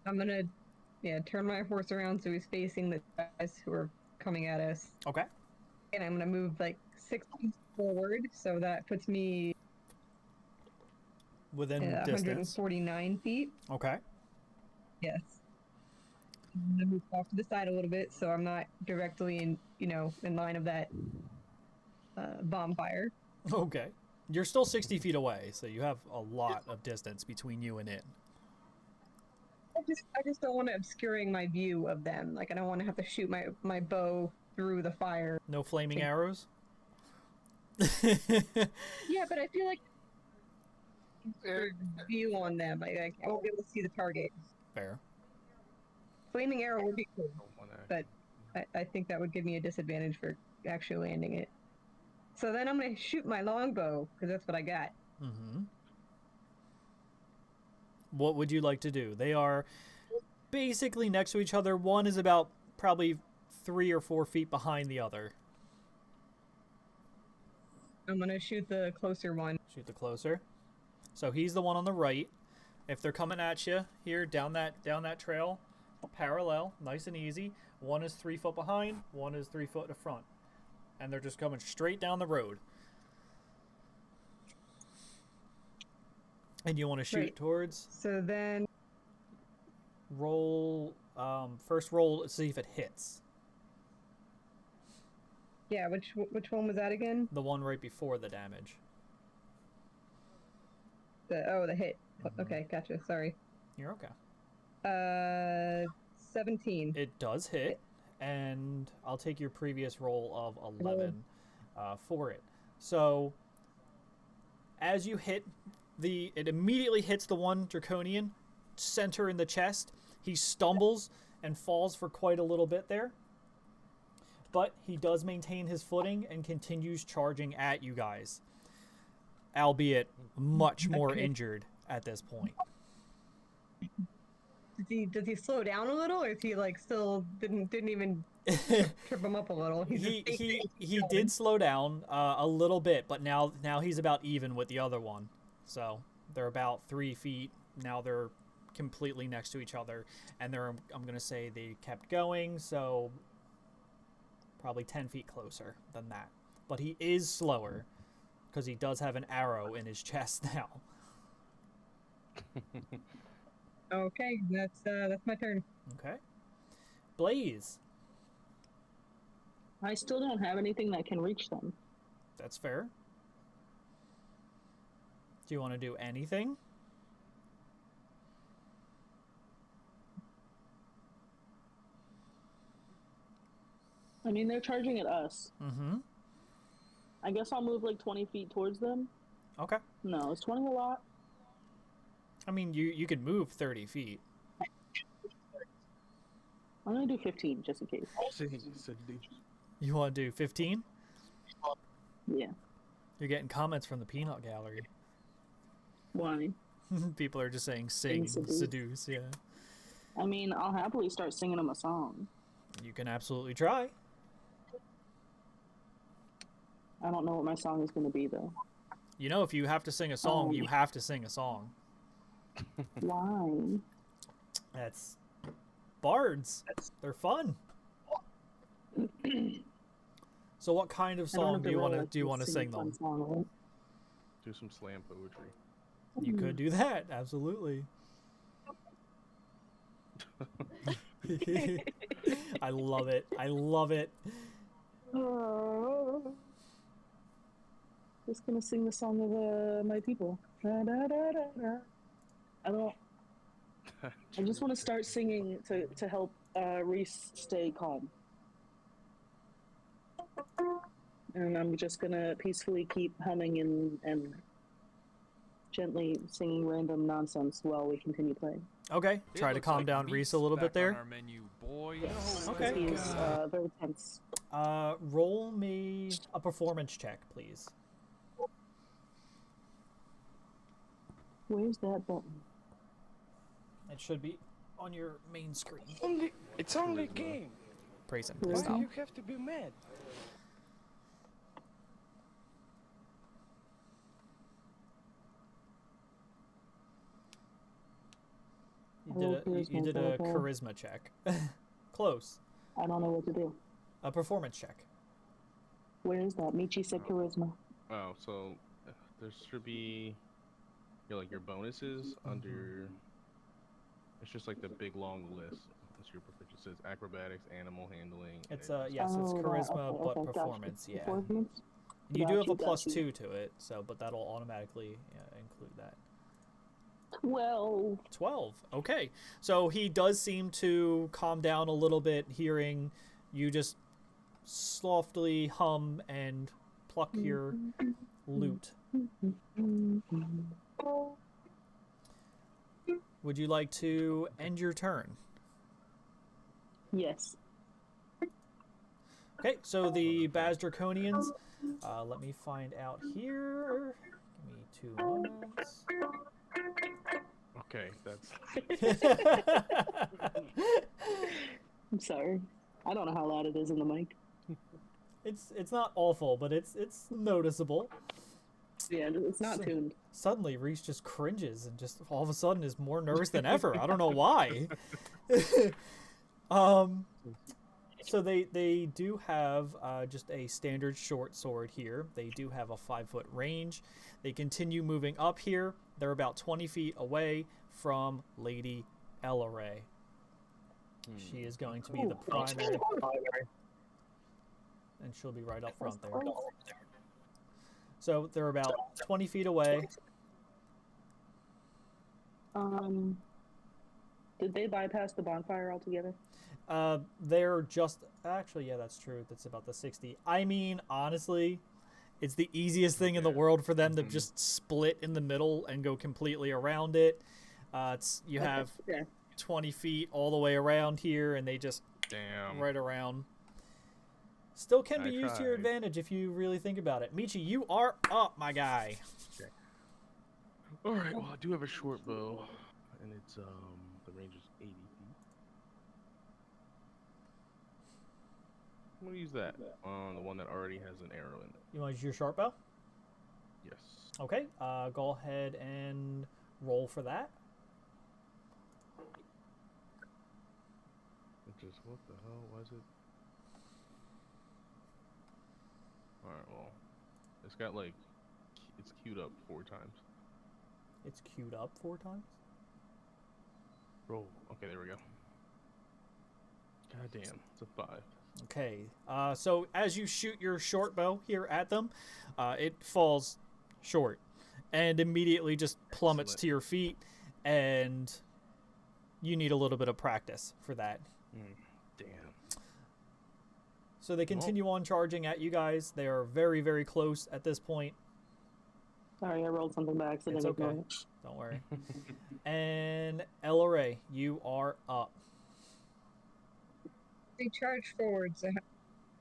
I'm gonna, turn my horse around so he's facing the guys who are coming at us. Okay. And I'm gonna move like 6 feet forward, so that puts me Within at distance. 149 feet. Okay. Yes. I'm gonna move off to the side a little bit, so I'm not directly in line of that bonfire. Okay. You're still 60 feet away, so you have a lot of distance between you and it. I just don't want to obscuring my view of them. Like I don't want to have to shoot my bow through the fire. No flaming arrows? Yeah, but I feel like view on them. I won't be able to see the target. Fair. Flaming arrow would be cool, Don't wanna- but I think that would give me a disadvantage for actually landing it. So then I'm gonna shoot my longbow because that's what I got. Mm-hmm. What would you like to do? They are basically next to each other. One is about probably 3 or 4 feet behind the other. I'm gonna shoot the closer one. Shoot the closer. So he's the one on the right. If they're coming at you here down that trail, parallel, nice and easy. One is 3 foot behind, one is 3 foot in front. And they're just coming straight down the road. And you want to shoot Right. towards. So then Roll. First roll to see if it hits. yeah, which one was that again? The one right before the damage. The hit. Mhm. Okay, gotcha. Sorry. You're okay. 17. It does hit, and I'll take your previous roll of 11 for it. So, as you hit it immediately hits the one draconian center in the chest. He stumbles and falls for quite a little bit there, but he does maintain his footing and continues charging at you guys, albeit much more Okay. injured at this point. Does he slow down a little, or is he like still didn't even trip him up a little? He's he did slow down a little bit, but now he's about even with the other one. So they're about 3 feet. Now they're completely next to each other, and I'm gonna say they kept going, so probably 10 feet closer than that. But he is slower because he does have an arrow in his chest now. Okay, that's my turn. Okay, Blaze. I still don't have anything that can reach them. That's fair. Do you want to do anything? I mean, they're charging at us. Mm-hmm. I guess I'll move like 20 feet towards them. Okay. No, is 20 a lot? I mean, you could move 30 feet. I'm gonna do 15 just in case. You want to do 15? Yeah. You're getting comments from the peanut gallery. Why? People are just saying sing and Seduce. seduce, yeah. I mean, I'll happily start singing them a song. You can absolutely try. I don't know what my song is gonna be though. You know, if you have to sing a song, you have to sing a song. Why? That's bards. They're fun. So what kind of I don't know song if do they you want to realize do you we want to sing sing a fun them? song, right? Do some slam poetry. You could do that, absolutely. I love it. I love it. Just gonna sing the song of my people. Da, da, da, da, da. I don't. I just want to start singing to help Reese stay calm. And I'm just gonna peacefully keep humming and gently singing random nonsense while we continue playing. Okay, try to calm down Reese a little bit there. Okay. He's very tense. Roll me a performance check, please. Where's that button? It should be on your main screen. It's only a game. Praise him. Why Please do stop. You have to be mad. You did a charisma check. Close. I don't know what to do. A performance check. Where is that? Michi said charisma. Oh, so there should be your bonuses under. It's just like the big long list. That's your proficiency. It says acrobatics, animal handling. and It's it yes, it's Oh, charisma, okay, but okay, gotcha. performance. Yeah. Performance? You do have a Got plus you. 2 to it, so but that'll automatically include that. 12. 12. Okay. So he does seem to calm down a little bit, hearing you just softly hum and pluck your lute. Would you like to end your turn? Yes. Okay, so the Baz Draconians, let me find out here. Give me 2 moments. Okay, that's I'm sorry. I don't know how loud it is in the mic. It's not awful, but it's noticeable. Yeah, it's not tuned. Suddenly, Reese just cringes and just all of a sudden is more nervous than ever. I don't know why. So they do have just a standard short sword here. They do have a 5-foot range. They continue moving up here. They're about 20 feet away from Lady Elaray. She is going to be the primary, and she'll be right up front there. So they're about 20 feet away. Did they bypass the bonfire altogether? They're just actually, yeah, that's true. That's about the 60. I mean, honestly, it's the easiest thing in the world for them to just split in the middle and go completely around it. You have 20 feet all the way around here, and they just right around. Still can be used to your advantage if you really think about it. Michi, you are up, my guy. okay. All right. Well, I do have a short bow, and it's the range is 80 feet. I'm gonna use that on the one that already has an arrow in it. You want to use your short bow? Yes. Okay. Go ahead and roll for that. Which is what the hell was it? All right. Well, it's got it's queued up 4 times. It's queued up 4 times. Roll. Okay, there we go. God damn, it's a 5. Okay, so as you shoot your short bow here at them, it falls short and immediately just plummets to your feet, and you need a little bit of practice for that. Damn. So they continue on charging at you guys. They are very, very close at this point. Sorry, I rolled something by accident. It's okay. Don't worry. And Elaray, you are up. They charge forward, so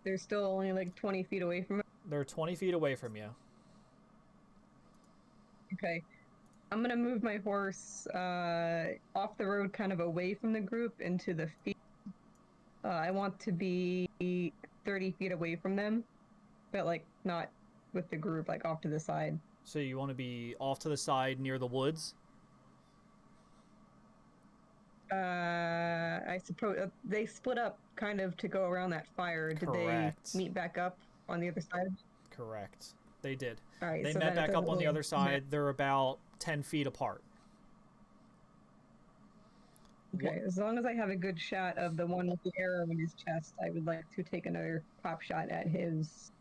they're still only like 20 feet away from it. They're 20 feet away from you. Okay. I'm going to move my horse off the road, kind of away from the group into the field. I want to be 30 feet away from them, but like not with the group, like off to the side. So you want to be off to the side near the woods? I suppose they split up kind of to go around that fire. Did Correct. they meet back up on the other side? Correct. They did. All right, They so met then it back up doesn't on the really other side. They're about 10 feet apart. Okay, as long as I have a good shot of the one with the arrow in his chest, I would like to take another pop shot at his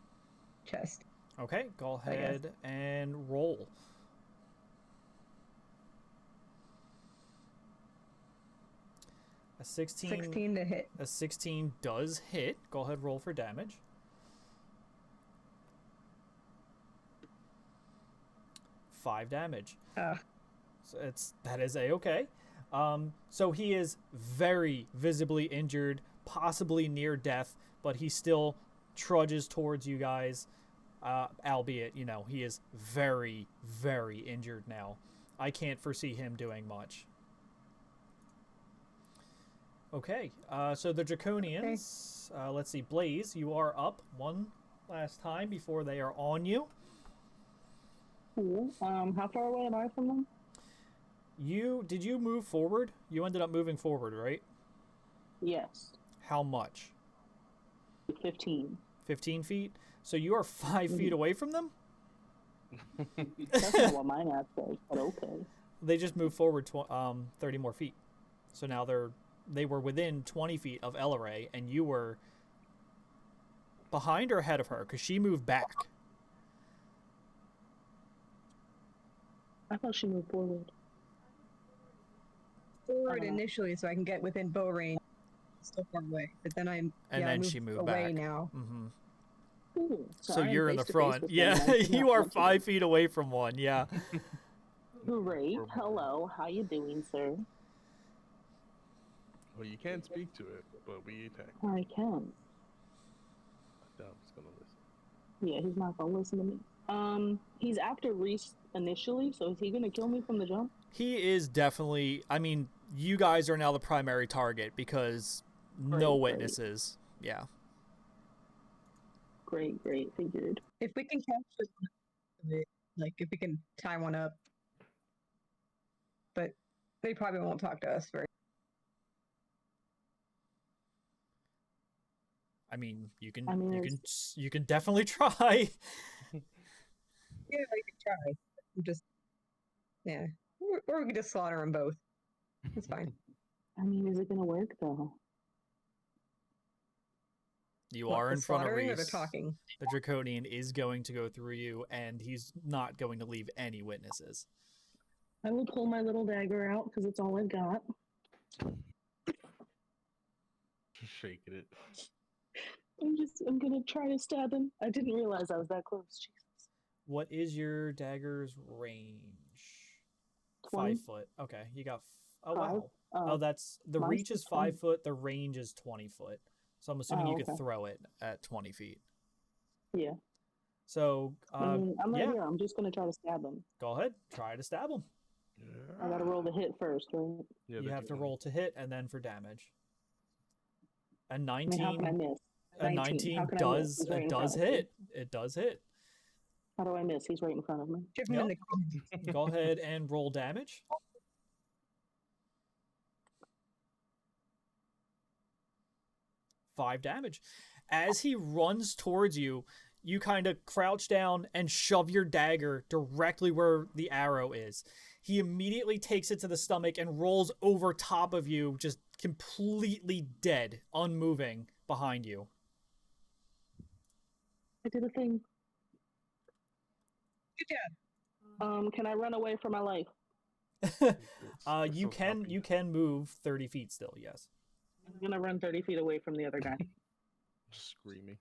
chest. Okay, go ahead and roll. A 16 to hit. A 16 does hit. Go ahead, roll for damage. Five damage. So that is a-okay. So he is very visibly injured, possibly near death, but he still trudges towards you guys, albeit, he is very, very injured now. I can't foresee him doing much. Okay, so the Draconians, let's see, Blaze, you are up one last time before they are on you. Cool. How far away am I from them? Did you move forward? You ended up moving forward, right? Yes. How much? 15. 15 feet? So you are 5 feet away from them? That's not what my map says, but okay. They just moved forward 30 more feet. So now they were within 20 feet of Elaray, and you were behind or ahead of her, because she moved back. I thought she moved forward. Forward initially, so I can get within bow range. Still far away, but then I moved she moved away back. now. Mm-hmm. Ooh, So I am you're in the face to face front. with Yeah, them, and I do you not are want to 5 feet away from one. Yeah. Great. Hello. How you doing, sir? Well, you can't speak to it, but we attack. I can. I doubt it's gonna listen. Yeah, he's not gonna listen to me. He's after Reese initially, so is he gonna kill me from the jump? He is definitely. I mean, you guys are now the primary target because no Great. witnesses. Yeah. Great, figured. If we can capture it, like if we can tie one up, but they probably won't talk to us very. I mean, you can I mean, you can definitely try. Yeah, we can try. Just yeah, or we can just slaughter them both. It's fine. I mean, is it gonna work though? You What, are the in front of slaughtering or Reese. the talking? The Draconian is going to go through you, and he's not going to leave any witnesses. I will pull my little dagger out because it's all I've got. Just shaking it. I'm gonna try to stab him. I didn't realize I was that close. Jesus. What is your dagger's range? 20? 5 foot. Okay, you got. Oh Five? wow. Oh, that's the mine's reach is 20. 5 foot. The range is 20 foot. So I'm assuming Oh, you could okay. throw it at 20 feet. Yeah. So I'm right yeah, here. I'm just gonna try to stab him. go ahead, try to stab him. I gotta roll the hit first, right? Yeah, You the have to 20. roll to hit and then for damage. A I mean, how can I 19. miss? A 19. 19 How can I miss? does He's right it in does front of me. hit. It does hit. How do I miss? He's right in front of me. Give him in the Go ahead and roll damage. 5 damage. As he runs towards you, you kind of crouch down and shove your dagger directly where the arrow is. He immediately takes it to the stomach and rolls over top of you, just completely dead, unmoving behind you. I did a thing. Good job. Can I run away for my life? It's You so choppy. can move 30 feet still, yes. I'm gonna run 30 feet away from the other guy. Just screaming.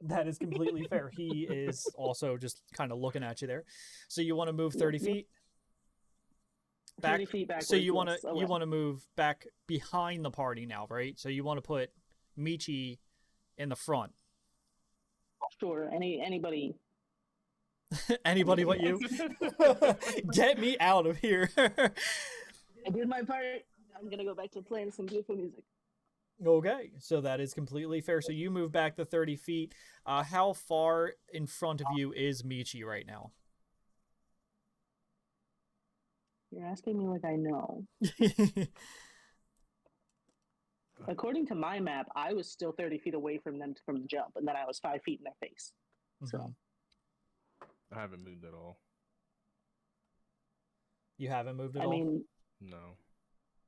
That is completely fair. He is also just kind of looking at you there. So you want to move 30 Yep. feet? Back, 30 feet backwards. so you want yes, to away. move back behind the party now, right? So you want to put Michi in the front. Sure. Anybody. Anybody but you? Get me out of here. I did my part. I'm gonna go back to playing some beautiful music. Okay, so that is completely fair. So you move back the 30 feet. How far in front of you is Michi right now? You're asking me like I know. According to my map, I was still 30 feet away from them from the jump, and then I was 5 feet in their face. So Mhm. I haven't moved at all. You haven't moved at I all? mean, No.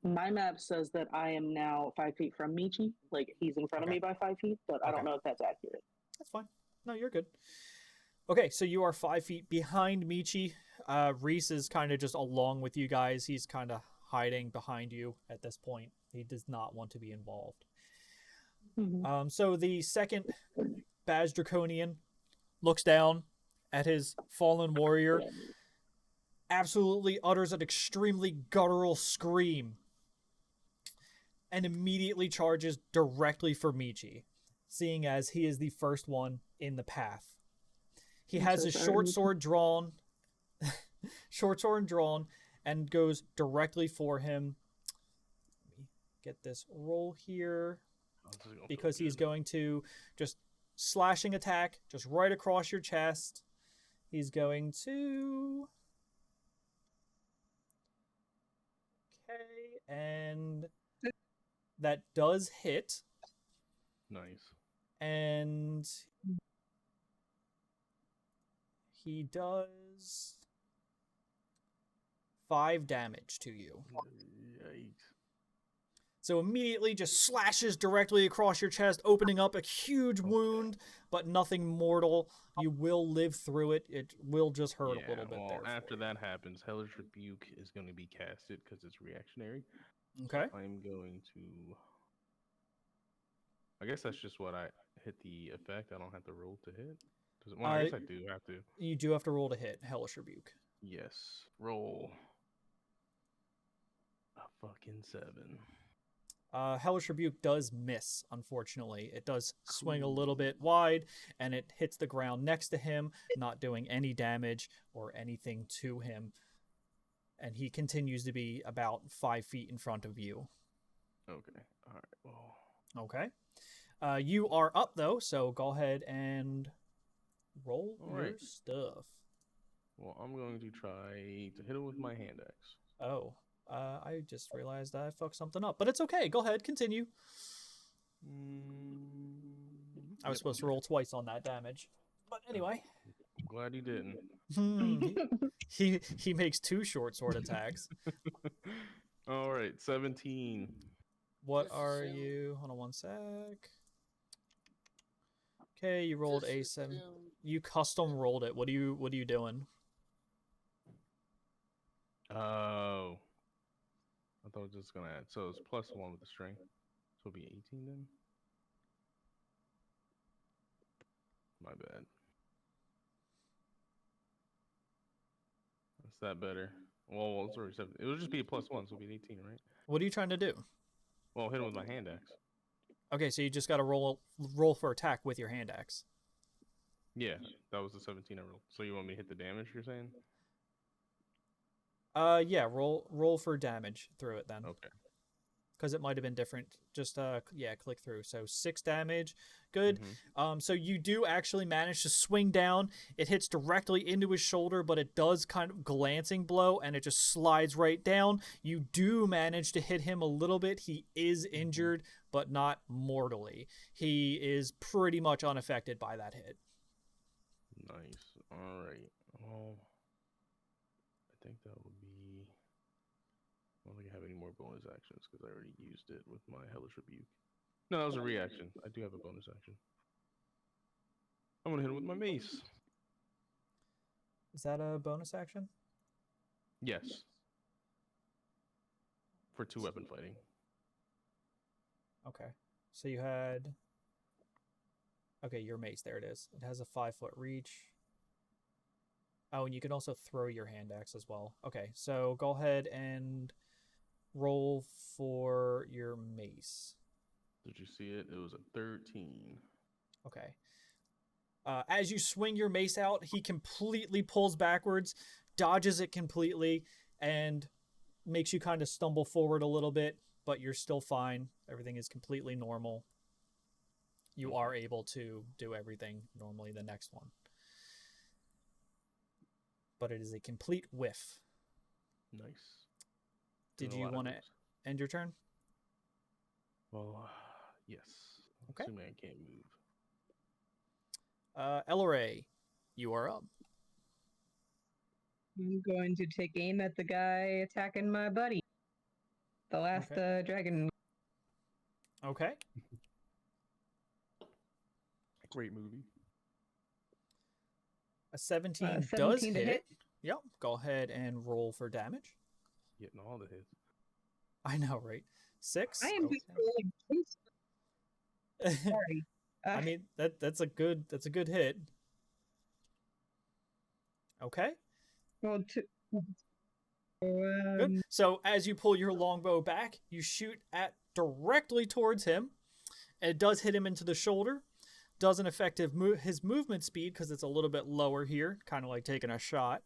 my map says that I am now 5 feet from Michi. Like he's in front of Okay. me by 5 feet, but I don't Okay. know if that's accurate. That's fine. No, you're good. Okay, so you are 5 feet behind Michi. Reese is kind of just along with you guys. He's kind of hiding behind you at this point. He does not want to be involved. Mhm. So the second Baz Draconian looks down at his fallen warrior, absolutely utters an extremely guttural scream, and immediately charges directly for Michi, seeing as he is the first one in the path. He I'm has so his sorry, short Michi. sword drawn, and goes directly for him. Let me get this roll here Feel because he's good. going to just slashing attack just right across your chest. He's going to... Okay, and that does hit. Nice. And he does 5 damage to you. Yikes. So immediately just slashes directly across your chest, opening up a huge wound, but nothing mortal. You will live through it. It will just hurt a little bit well, there. after that happens, Hellish Rebuke is going to be casted because it's reactionary. Okay. So I'm going to... I guess that's just what I hit the effect. I don't have to roll to hit. Well, I guess I do have to. You do have to roll to hit Hellish Rebuke. Yes. Roll. A fucking 7. Hellish Rebuke does miss, unfortunately. It does swing a little bit wide, and it hits the ground next to him, not doing any damage or anything to him. And he continues to be about 5 feet in front of you. Okay. All right. Well. Okay. You are up, though, so go ahead and roll All your right. stuff. Well, I'm going to try to hit him with my hand axe. Oh. I just realized I fucked something up. But it's okay. Go ahead. Continue. I was supposed to roll twice on that damage. But anyway. I'm glad you didn't. He makes 2 short sword attacks. All right. 17. What Just are assume- you? Hold on one sec. Okay, you rolled Just A7. assume- You custom rolled it. What are you doing? Oh. I thought I was just going to add. So it's +1 with the strength. So it'll be 18 then? My bad. Is that better? Well, it's already 7. It'll just be a +1, so it'll be an 18, right? What are you trying to do? Well, I'll hit him with my hand axe. Okay, so you just got to roll for attack with your hand axe. Yeah, that was the 17 I rolled. So you want me to hit the damage, you're saying? Yeah, roll for damage through it then. Okay. Because it might have been different. Just yeah, click through. So 6 damage. Good. So you do actually manage to swing down. It hits directly into his shoulder, but it does kind of glancing blow, and it just slides right down. You do manage to hit him a little bit. He is injured, but not mortally. He is pretty much unaffected by that hit. Nice. All right. Well, I think that would be... I don't think I have any more bonus actions because I already used it with my Hellish Rebuke. No, that was a reaction. I do have a bonus action. I'm going to hit him with my mace. Is that a bonus action? Yes. For 2-weapon fighting. Okay. So you had... Okay, your mace. There it is. It has a 5-foot reach. Oh, and you can also throw your hand axe as well. Okay, so go ahead and roll for your mace. Did you see it? It was a 13. Okay. As you swing your mace out, he completely pulls backwards, dodges it completely, and makes you kind of stumble forward a little bit, but you're still fine. Everything is completely normal. You are able to do everything normally the next one. But it is a complete whiff. Nice. Did Doing a you lot of want to things. end your turn? Well, yes. Okay. Assuming I can't move. Elleray, you are up. I'm going to take aim at the guy attacking my buddy. The last dragon. Okay. Great movie. A 17 does 17 to hit. hit. Yep. Go ahead and roll for damage. Getting all the hits. I know, right? 6. I am just rolling. Sorry. I mean that's a good hit. Okay. Well, Good. So as you pull your longbow back, you shoot at directly towards him. And it does hit him into the shoulder. Doesn't affect his movement speed because it's a little bit lower here, kind of like taking a shot.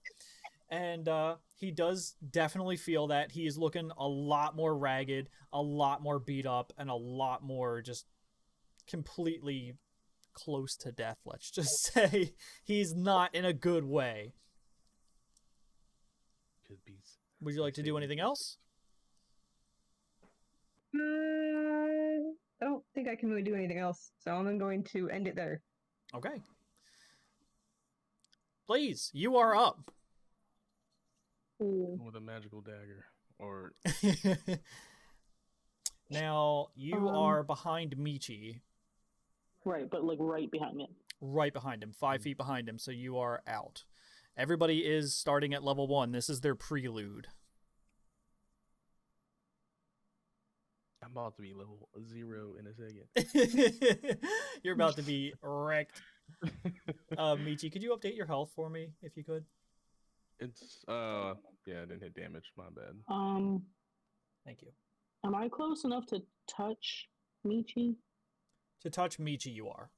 And he does definitely feel that he is looking a lot more ragged, a lot more beat up, and a lot more just completely close to death, let's just say. He's not in a good way. Could be. Would you like to do anything else? I don't think I can really do anything else, so I'm going to end it there. Okay. Please, you are up. Ooh. With a magical dagger, or Now, you are behind Michi. Right, but like right behind it. Right behind him, 5 feet behind him, so you are out. Everybody is starting at level 1. This is their prelude. I'm about to be level 0 in a second. You're about to be wrecked. Michi, could you update your health for me, if you could? It's yeah, I didn't hit damage. My bad. Thank you. Am I close enough to touch Michi? To touch Michi, you are.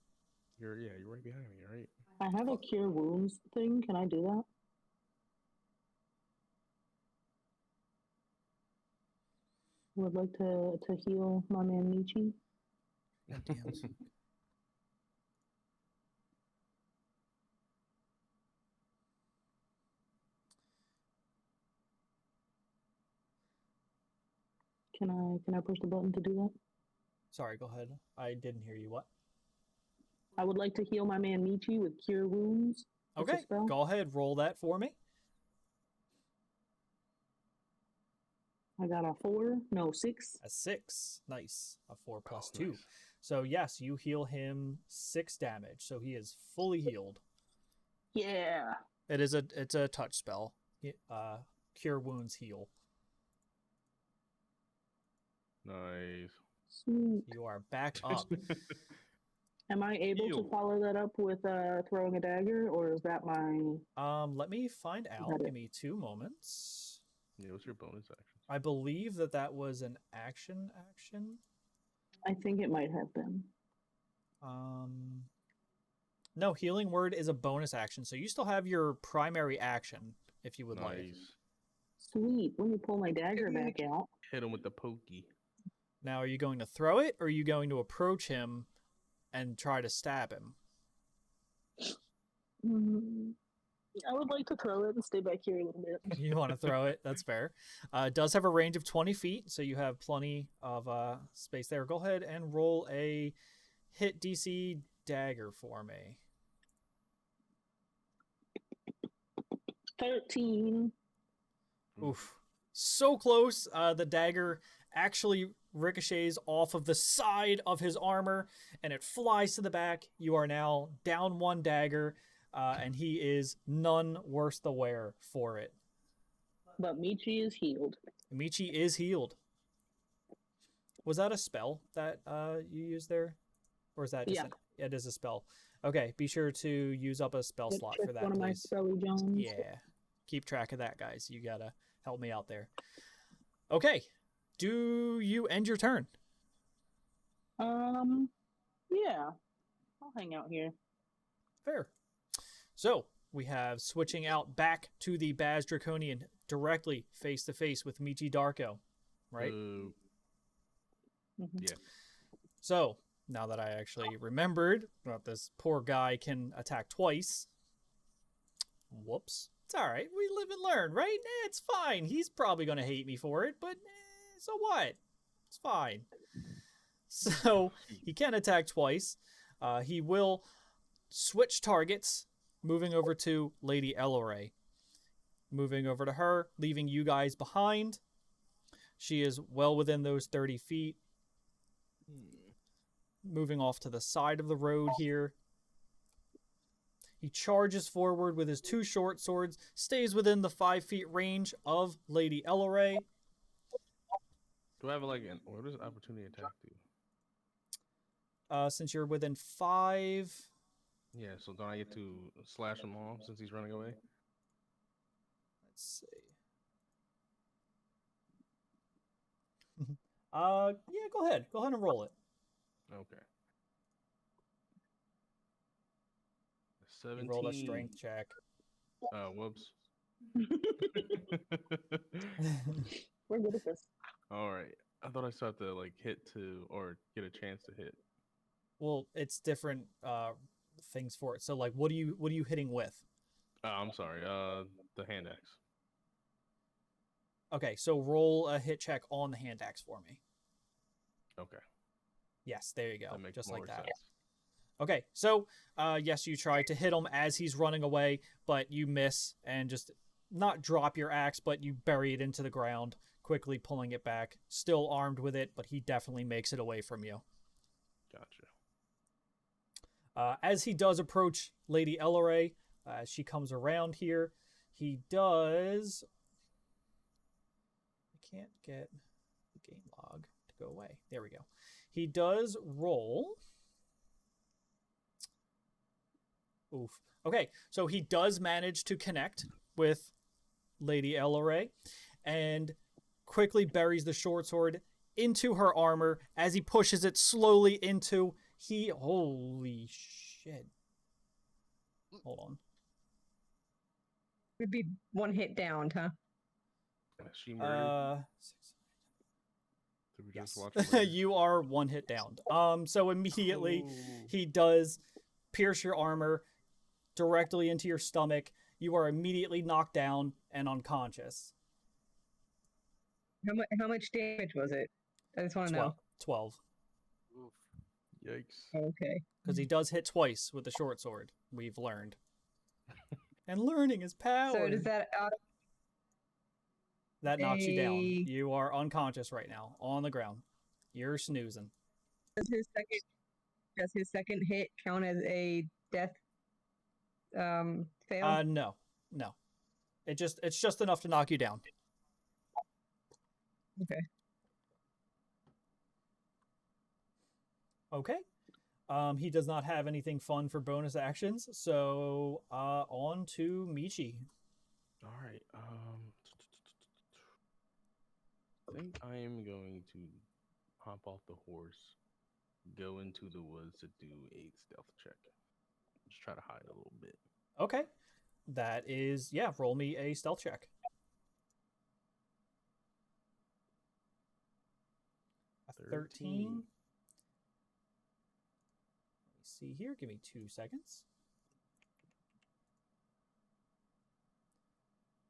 You're right behind me, right? I have a cure wounds thing. Can I do that? Would like to heal my man Michi. God damn. Can I push the button to do that? Sorry, go ahead. I didn't hear you. What? I would like to heal my man Michi with cure wounds. It's a Okay, spell. go ahead. Roll that for me. I got a 6. A 6. Nice. A 4 plus Oh, 2. nice. So, yes, you heal him 6 damage. So he is fully healed. Yeah. It's a touch spell. Cure wounds heal. Nice. Sweet. You are back up. Am I able to Heal. follow that up with throwing a dagger, or is that my? Let me find out. Got it. Give me 2 moments. Yeah, what's your bonus action? I believe that was an action. I think it might have been. No, healing word is a bonus action, so you still have your primary action if you would like. Nice. Sweet. Let me pull my dagger back out. Hit him with the pokey. Now, are you going to throw it, or are you going to approach him and try to stab him? I would like to throw it and stay back here a little bit. You want to throw it? That's fair. It does have a range of 20 feet, so you have plenty of space there. Go ahead and roll a hit DC dagger for me. 13. Oof. So close. The dagger actually ricochets off of the side of his armor, and it flies to the back. You are now down 1 dagger, and he is none worse the wear for it. But Michi is healed. Michi is healed. Was that a spell that you used there? Or is that just Yeah. It is a spell. Okay, be sure to use up a spell slot for Check that, one of my please. spelly Jones. Yeah. Keep track of that, guys. You gotta help me out there. Okay. Do you end your turn? Yeah. I'll hang out here. Fair. So, we have switching out back to the Baz Draconian directly face to face with Michi Darko. Right? Mhm. Yeah. So, now that I actually remembered that this poor guy can attack twice. Whoops. It's alright. We live and learn, right? It's fine. He's probably going to hate me for it, but so what? It's fine. So, he can attack twice. He will switch targets, moving over to Lady Elleray. Moving over to her, leaving you guys behind. She is well within those 30 feet. Moving off to the side of the road here. He charges forward with his 2 short swords, stays within the 5 feet range of Lady Elleray. Do I have what does opportunity attack do? Since you're within 5... Yeah, so don't I get to slash him off since he's running away? Let's see. Yeah, go ahead. Go ahead and roll it. Okay. You 17. rolled a strength check. Whoops. We're good at this. All right. I thought I still have to like hit to or get a chance to hit. Well, it's different things for it. So like, what are you hitting with? I'm sorry. The hand axe. Okay, so roll a hit check on the hand axe for me. Okay. Yes, there you go. That makes Just more like that. sense. Okay, so yes, you try to hit him as he's running away, but you miss and just not drop your axe, but you bury it into the ground, quickly pulling it back. Still armed with it, but he definitely makes it away from you. Gotcha. As he does approach Lady Elleray, as she comes around here, he does. I can't get the game log to go away. There we go. He does roll. Oof. Okay, so he does manage to connect with Lady Elleray and quickly buries the short sword into her armor as he pushes it slowly into holy shit. Hold on. Would be one hit down, huh? She murdered. Did we Yes. just watch her? You are one hit down. So immediately Oh. he does pierce your armor directly into your stomach. You are immediately knocked down and unconscious. How much damage was it? I just want to know. 12. Oof. Yikes. Okay. Because he does hit twice with the short sword, we've learned. And learning is power. So does that That knocks you down. a- You are unconscious right now, on the ground. You're snoozing. does his second hit count as a death fail? No. It's just enough to knock you down. Okay. Okay. He does not have anything fun for bonus actions, so on to Michi. All right. I think I am going to hop off the horse, go into the woods to do a stealth check. Just try to hide a little bit. Okay. That is, yeah, roll me a stealth check. A 13. 13. Let me see here. Give me 2 seconds.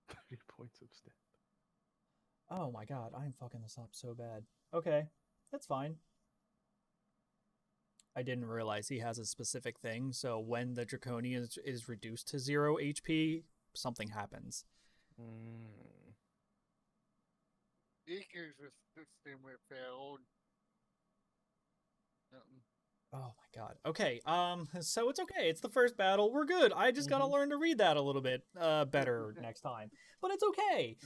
30 points of stealth. Oh my god, I'm fucking this up so bad. Okay, that's fine. I didn't realize he has a specific thing, so when the Draconian is reduced to 0 HP, something happens. Eaker's system were failed. Oh my god. Okay, so it's okay. It's the first battle. We're good. I just gotta learn to read that a little bit better next time. But it's okay.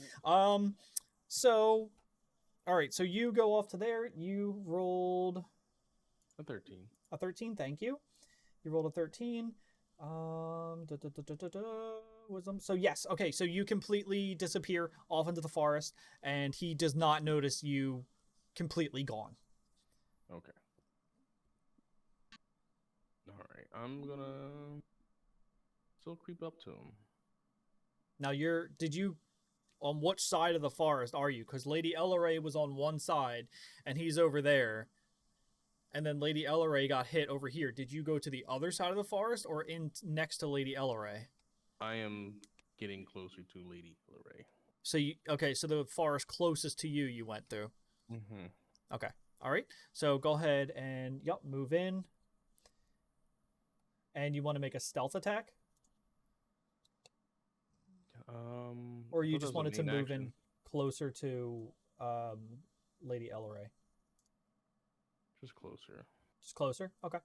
So, all right, so you go off to there. You rolled A 13. a 13, thank you. You rolled a 13. Wisdom. So yes, okay, so you completely disappear off into the forest, and he does not notice you completely gone. Okay. All right. I'm gonna still creep up to him. Now on which side of the forest are you? Because Lady Elleray was on one side, and he's over there. And then Lady Elleray got hit over here. Did you go to the other side of the forest or in next to Lady Elleray? I am getting closer to Lady Lorray. So so the forest closest to you went through. Mm-hmm. Okay. All right. So go ahead and move in. And you want to make a stealth attack? Or you just wanted to move in closer to Lady Elleray? Just closer. Just closer? Okay.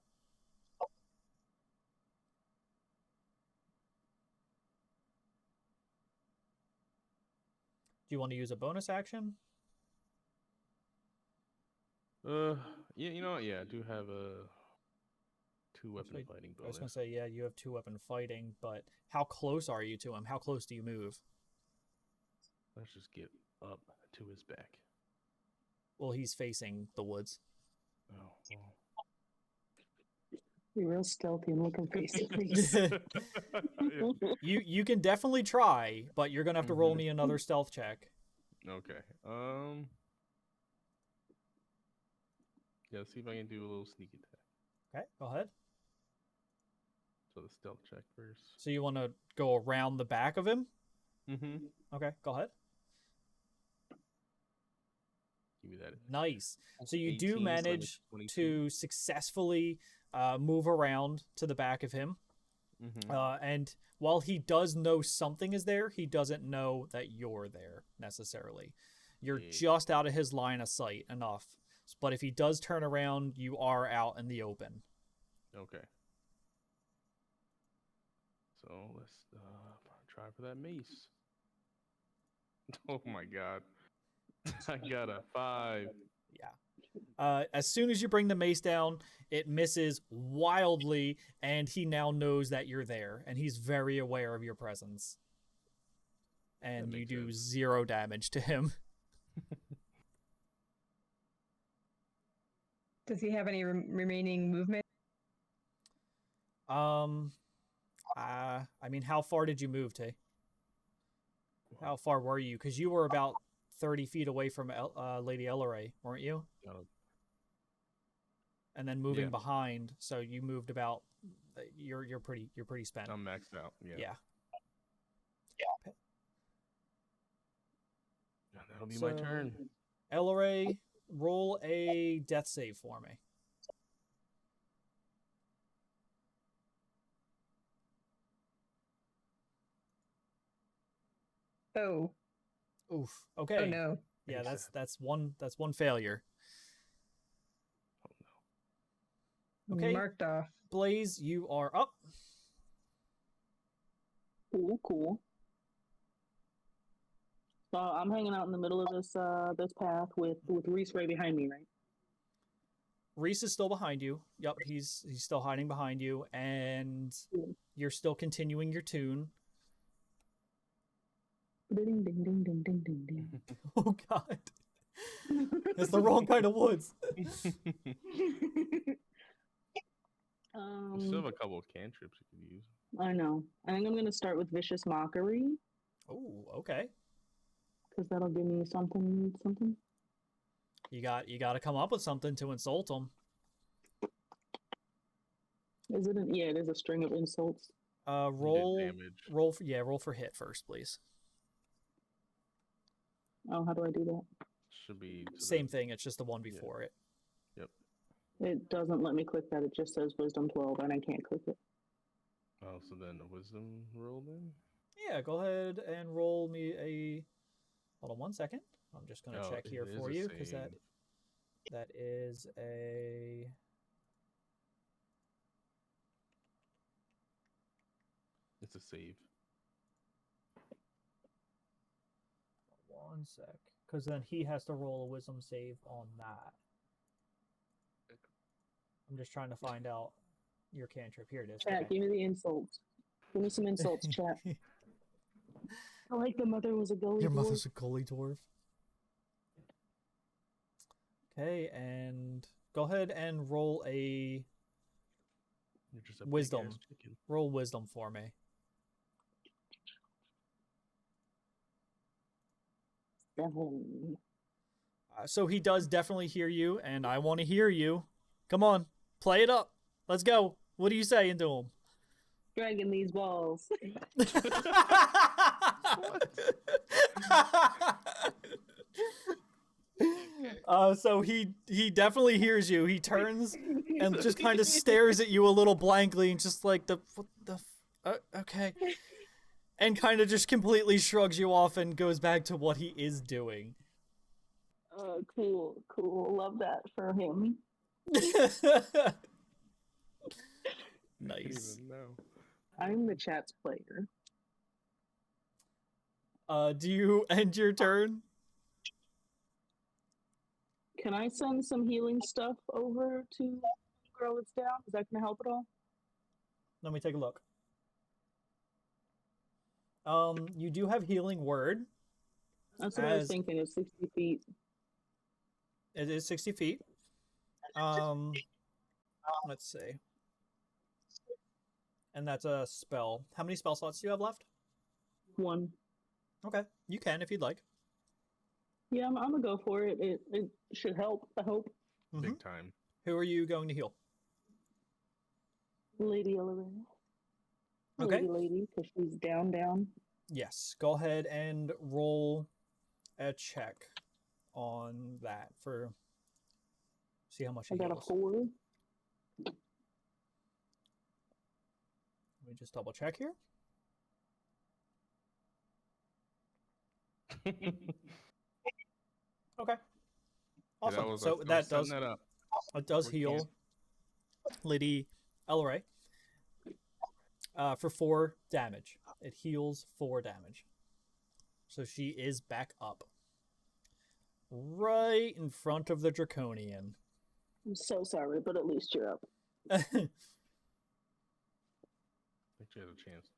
Do you want to use a bonus action? Yeah, you know what? Yeah, I do have a 2-weapon fighting I was bonus. going to say, yeah, you have 2-weapon fighting, but how close are you to him? How close do you move? Let's just get up to his back. Well, he's facing the woods. Oh, well. Be real stealthy and looking face to face. You can definitely try, but you're gonna have to roll me another stealth check. Okay. Yeah, let's see if I can do a little sneak attack. Okay, go ahead. So the stealth check first. So you want to go around the back of him? Mm-hmm. Okay, go ahead. Give me that. Nice. So you 18, do so I'm at manage 22. to successfully move around to the back of him. And while he does know something is there, he doesn't know that you're there necessarily. You're just out of his line of sight enough. But if he does turn around, you are out in the open. Okay. So let's try for that mace. Oh my god. I got a 5. Yeah. As soon as you bring the mace down, it misses wildly, and he now knows that you're there, and he's very aware of your presence. And you do 0 damage to him. Does he have any remaining movement? I mean, how far did you move, Tay? How far were you? Because you were about 30 feet away from Lady Elleray, weren't you? And then moving behind, so you moved about. You're pretty spent. I'm maxed out. Yeah. That'll be my turn. Elleray, roll a death save for me. Oh. Oof. Okay. Oh no. Yeah, that's one failure. Oh no. Okay. Marked off. Blaze, you are up. Cool. So I'm hanging out in the middle of this path with Reese right behind me, right? Reese is still behind you. Yep, he's still hiding behind you, and you're still continuing your tune. Ding ding ding ding ding ding ding. Oh god. It's the wrong kind of woods. You still have a couple of cantrips you could use. I know. I think I'm gonna start with Vicious Mockery. Oh, okay. Because that'll give me something. You got to come up with something to insult him. Is it? It is a string of insults. Roll for hit first, please. Oh, how do I do that? Should be same thing. It's just the one before it. Yep. It doesn't let me click that. It just says Wisdom 12, and I can't click it. Oh, so then a Wisdom roll then? Yeah, go ahead and roll me a. Hold on 1 second. I'm just gonna check here for you because that is a. It's a save. 1 sec, because then he has to roll a wisdom save on that. I'm just trying to find out your cantrip. Here it is. Chat, give me the insults. Give me some insults, chat. I like the mother was a gully Your dwarf. mother's a gully dwarf. Okay, and go ahead and roll a wisdom. Roll wisdom for me. 7. So he does definitely hear you, and I want to hear you. Come on, play it up. Let's go. What are you saying to him? Dragging these balls. So he definitely hears you. He turns and just kind of stares at you a little blankly and just like okay, and kind of just completely shrugs you off and goes back to what he is doing. Cool. Love that for him. Nice. I'm the chat's player. Do you end your turn? Can I send some healing stuff over to girl that's down? Is that gonna help at all? Let me take a look. You do have healing word. That's what I was thinking. It's 60 feet. It is 60 feet. Let's see. And that's a spell. How many spell slots do you have left? 1. Okay, you can if you'd like. Yeah, I'm gonna go for it. It should help. I hope. Big time. Who are you going to heal? Lady Elevator. Okay. Lady, because she's down. Yes. Go ahead and roll a check on that for see how much I it got a heals. 4. Let me just double check here. Okay. Awesome. So that does that up. it does We're heal Lady Elray for 4 damage. It heals 4 damage. So she is back up. Right in front of the Draconian. I'm so sorry, but at least you're up. I think she has a chance.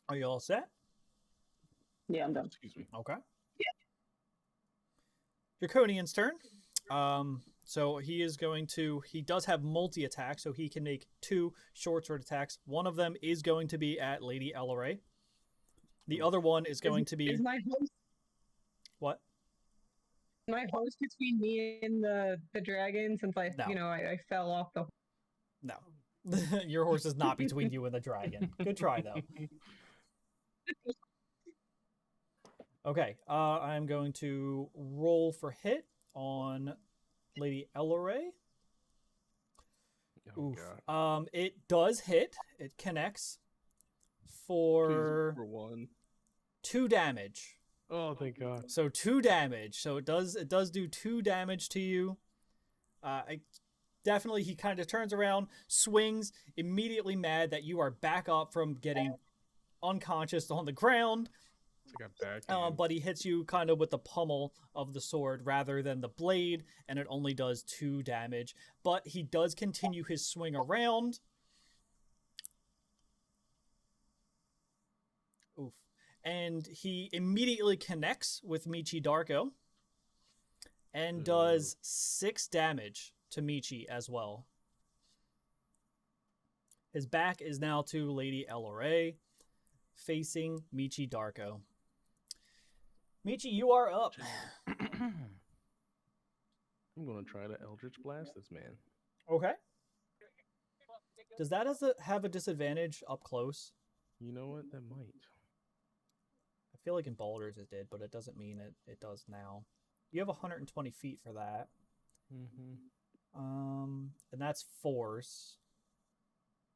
Are you all set? Yeah, I'm done. Excuse me. Okay. Draconian's turn. So he does have multi-attack, so he can make 2 short sword attacks. One of them is going to be at Lady Elray. The other one is going to be... Is my host, What? my host between me and the dragon since I, No. I fell off the... No. Your horse is not between you and the dragon. Good try, though. Okay, I'm going to roll for hit on Lady Elray. Oh, Oof. God. It does hit. It connects for Please, for 1. 2 damage. Oh, thank God. So 2 damage. So it does do 2 damage to you. Definitely, he kind of turns around, swings, immediately mad that you are back up from getting unconscious on the ground. It's like a backhand. But he hits you kind of with the pommel of the sword rather than the blade, and it only does 2 damage. But he does continue his swing around. Oof. And he immediately connects with Michi Darko and does 6 damage to Michi as well. His back is now to Lady Elray, facing Michi Darko. Michi, you are up. I'm going to try to Eldritch Blast this man. Okay. Does that have a disadvantage up close? You know what? That might. I feel like in Baldur's it did, but it doesn't mean it does now. You have 120 feet for that. Mm-hmm. And that's force.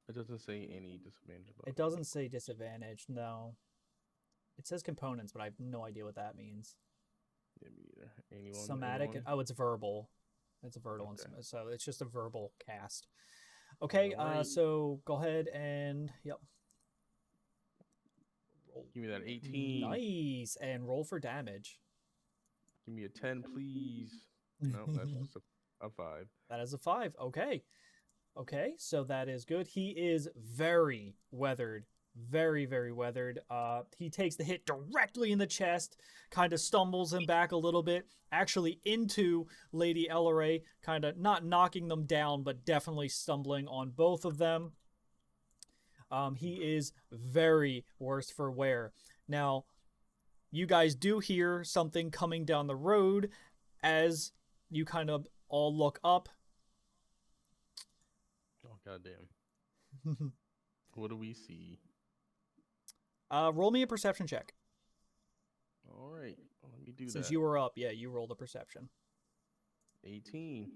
It doesn't say any disadvantage about It doesn't say disadvantage, no. It says components, but I have no idea what that means. Yeah, me either. Anyone? Somatic. Anyone? Oh, it's verbal. It's a verbal, Okay. so it's just a verbal cast. Okay, Alright. so go ahead and roll. Give me that 18. Nice, and roll for damage. Give me a 10, please. No, that's just a 5. That is a 5. Okay. Okay, so that is good. He is very weathered. Very, very weathered. He takes the hit directly in the chest, kind of stumbles him back a little bit, actually into Lady Elray, kind of not knocking them down, but definitely stumbling on both of them. He is very worse for wear. Now, you guys do hear something coming down the road as you kind of all look up. Oh, goddamn. What do we see? Roll me a perception check. All right. Well, let me do Since that. you were up, yeah, you rolled a perception. 18.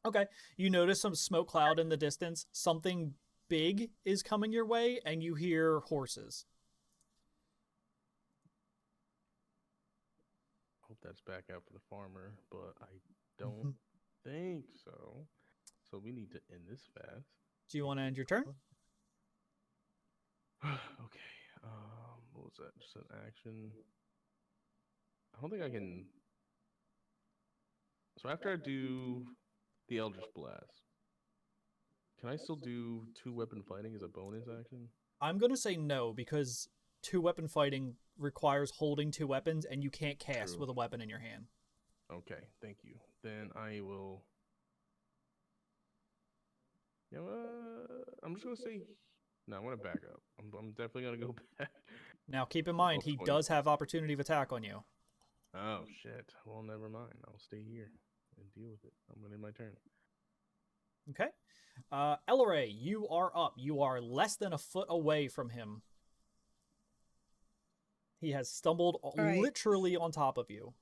Okay. You notice some smoke cloud in the distance. Something big is coming your way, and you hear horses. Hope that's back out for the farmer, but I don't think so. So we need to end this fast. Do you want to end your turn? Okay. What was that? Just an action. I don't think I can. So after I do the Eldritch Blast, can I still do 2-weapon fighting as a bonus action? I'm going to say no, because 2-weapon fighting requires holding 2 weapons, and you can't cast True. with a weapon in your hand. Okay, thank you. Then I will You know, I'm just gonna say. No, I'm gonna back up. I'm definitely gonna go back. Now, keep in mind, he 20. does have opportunity of attack on you. Oh shit. Well, never mind. I'll stay here and deal with it. I'm gonna end my turn. Okay. Elleray, you are up. You are less than a foot away from him. He has stumbled right. literally on top of you.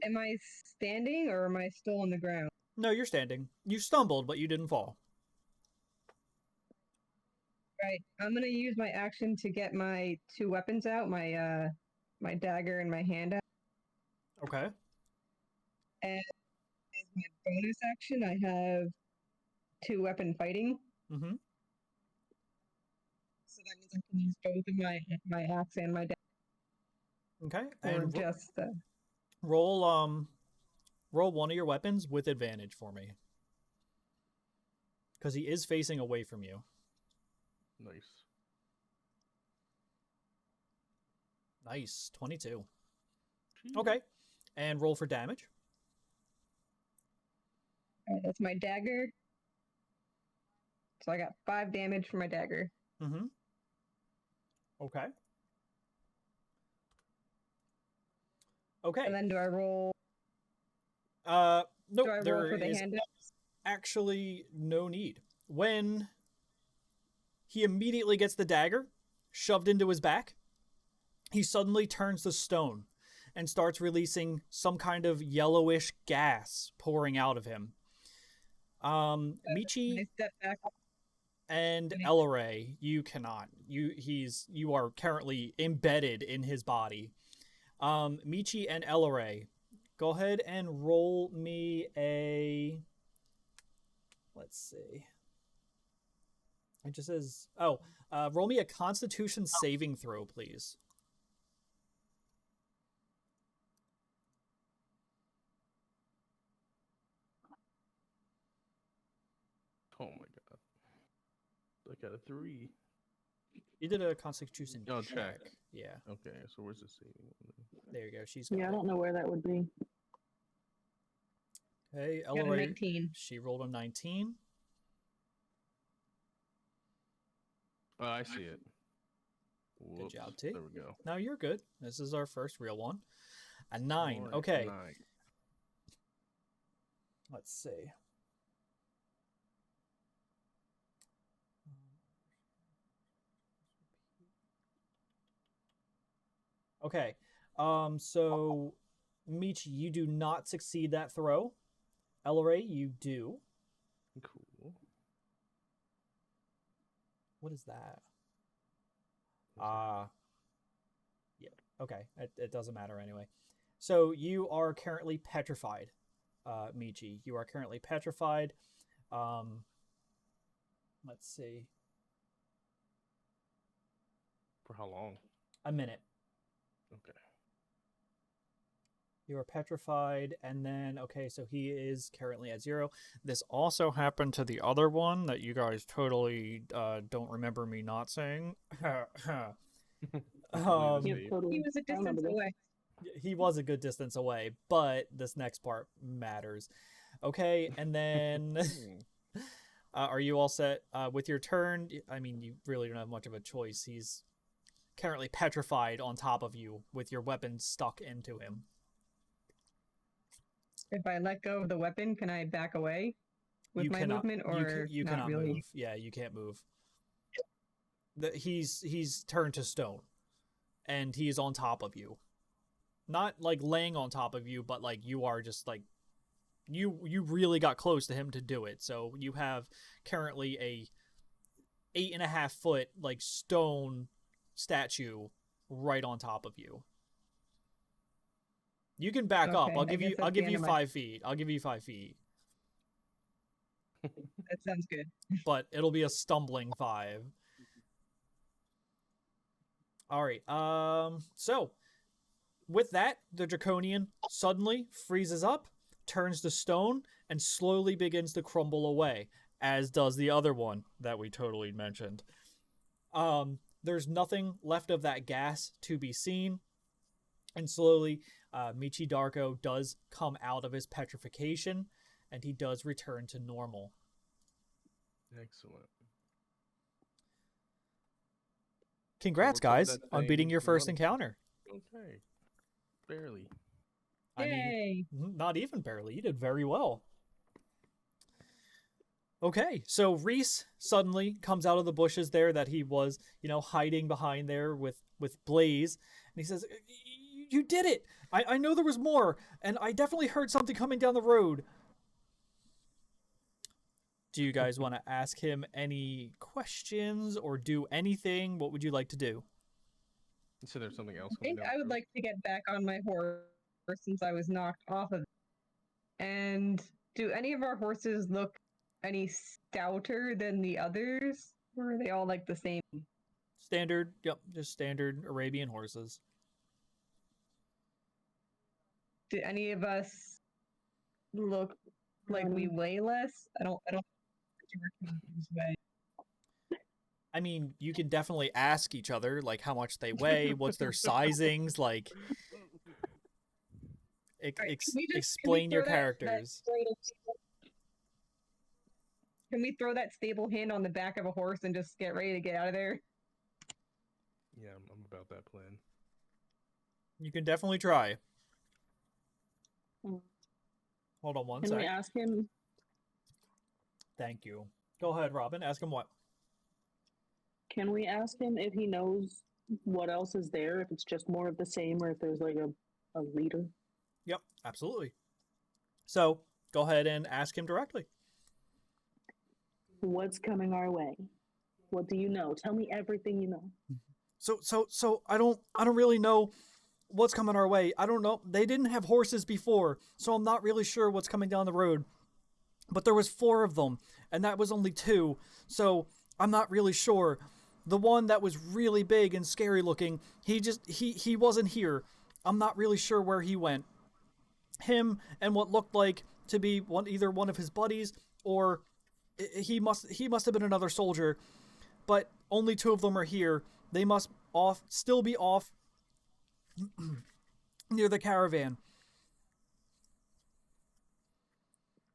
Am I standing or am I still on the ground? No, you're standing. You stumbled, but you didn't fall. Right. I'm gonna use my action to get my 2 weapons out, my my dagger and my hand out. Okay. And as my bonus action, I have 2 weapon fighting. Mm-hmm. So that means I can use both of my axe and my dagger. Okay. Or And just roll one of your weapons with advantage for me. Because he is facing away from you. Nice. Nice. 22. Jeez. Okay. And roll for damage. Alright, that's my dagger. So I got 5 damage for my dagger. Mm-hmm. Okay. Okay. And then do I roll? Nope. Do I roll There for the is hand? actually no need. When he immediately gets the dagger shoved into his back, he suddenly turns to stone and starts releasing some kind of yellowish gas pouring out of him. Michi I step back. and Elleray, you cannot. You are currently embedded in his body. Michi and Elleray, go ahead and roll me a. Let's see. It just says, roll me a Constitution saving throw, please. Oh my god. I got a 3. You did a Constitution Oh, check. check. Yeah. Okay, so where's the saving? There you go. She's got Yeah, I it. don't know where that would be. Hey, Got a Elleray. 19. She rolled a 19. Oh, I see it. Whoops. Good job, T. There we go. Now you're good. This is our first real one. A 9. Alright, Okay. 9. Let's see. Okay. So Michi, you do not succeed that throw. Elleray, you do. Cool. What is that? What's that? Yeah. Okay. It doesn't matter anyway. So you are currently petrified, Michi. You are currently petrified. Let's see. For how long? A minute. Okay. You are petrified, and then, okay, so he is currently at 0. This also happened to the other one that you guys totally don't remember me not saying. Yeah, totally. He was a I remember distance this. away. He was a good distance away, but this next part matters. Okay, and then are you all set with your turn? I mean, you really don't have much of a choice. He's currently petrified on top of you with your weapon stuck into him. If I let go of the weapon, can I back away with You my cannot, movement, or you not cannot really? move. Yeah, you can't move. He's turned to stone, and he is on top of you. Not like laying on top of you, but like you are just like you really got close to him to do it. So you have currently a 8.5 foot like stone statue right on top of you. You can back up. Okay, I'll I give guess you that's the end of my- 5 feet. I'll give you 5 feet. That sounds good. But it'll be a stumbling 5. All right. So with that, the Draconian suddenly freezes up, turns to stone, and slowly begins to crumble away, as does the other one that we totally mentioned. There's nothing left of that gas to be seen, and slowly Michi Darko does come out of his petrification and he does return to normal. Excellent. Congrats, what's up with guys, that on beating thing your first running? encounter. Okay. Barely. I mean, Yay! not even barely. You did very well. Okay, so Reese suddenly comes out of the bushes there that he was, hiding behind there with Blaze, and he says, "You did it! I know there was more, and I definitely heard something coming down the road." Do you guys want to ask him any questions or do anything? What would you like to do? You said there's something else I coming think down I the would road? like to get back on my horse since I was knocked off of it. And do any of our horses look any stouter than the others? Or are they all like the same? Standard, yep, just standard Arabian horses. Do any of us look like we weigh less? I don't think we're this way. I mean, you can definitely ask each other, like, how much they weigh, what's their sizings, like, Right, can we explain your throw characters. Can we throw that stable hand on the back of a horse and just get ready to get out of there? Yeah, I'm about that plan. You can definitely try. Mm. Hold on one Can we sec. ask him? Thank you. Go ahead, Robin. Ask him what? Can we ask him if he knows what else is there? If it's just more of the same, or if there's like a leader? Yep, absolutely. So go ahead and ask him directly. What's coming our way? What do you know? Tell me everything you know. So I don't really know what's coming our way. I don't know. They didn't have horses before, so I'm not really sure what's coming down the road. But there was 4 of them, and that was only 2. So I'm not really sure. The one that was really big and scary looking, he wasn't here. I'm not really sure where he went. Him and what looked like to be either one of his buddies, or he must have been another soldier. But only 2 of them are here. They must still be off near the caravan.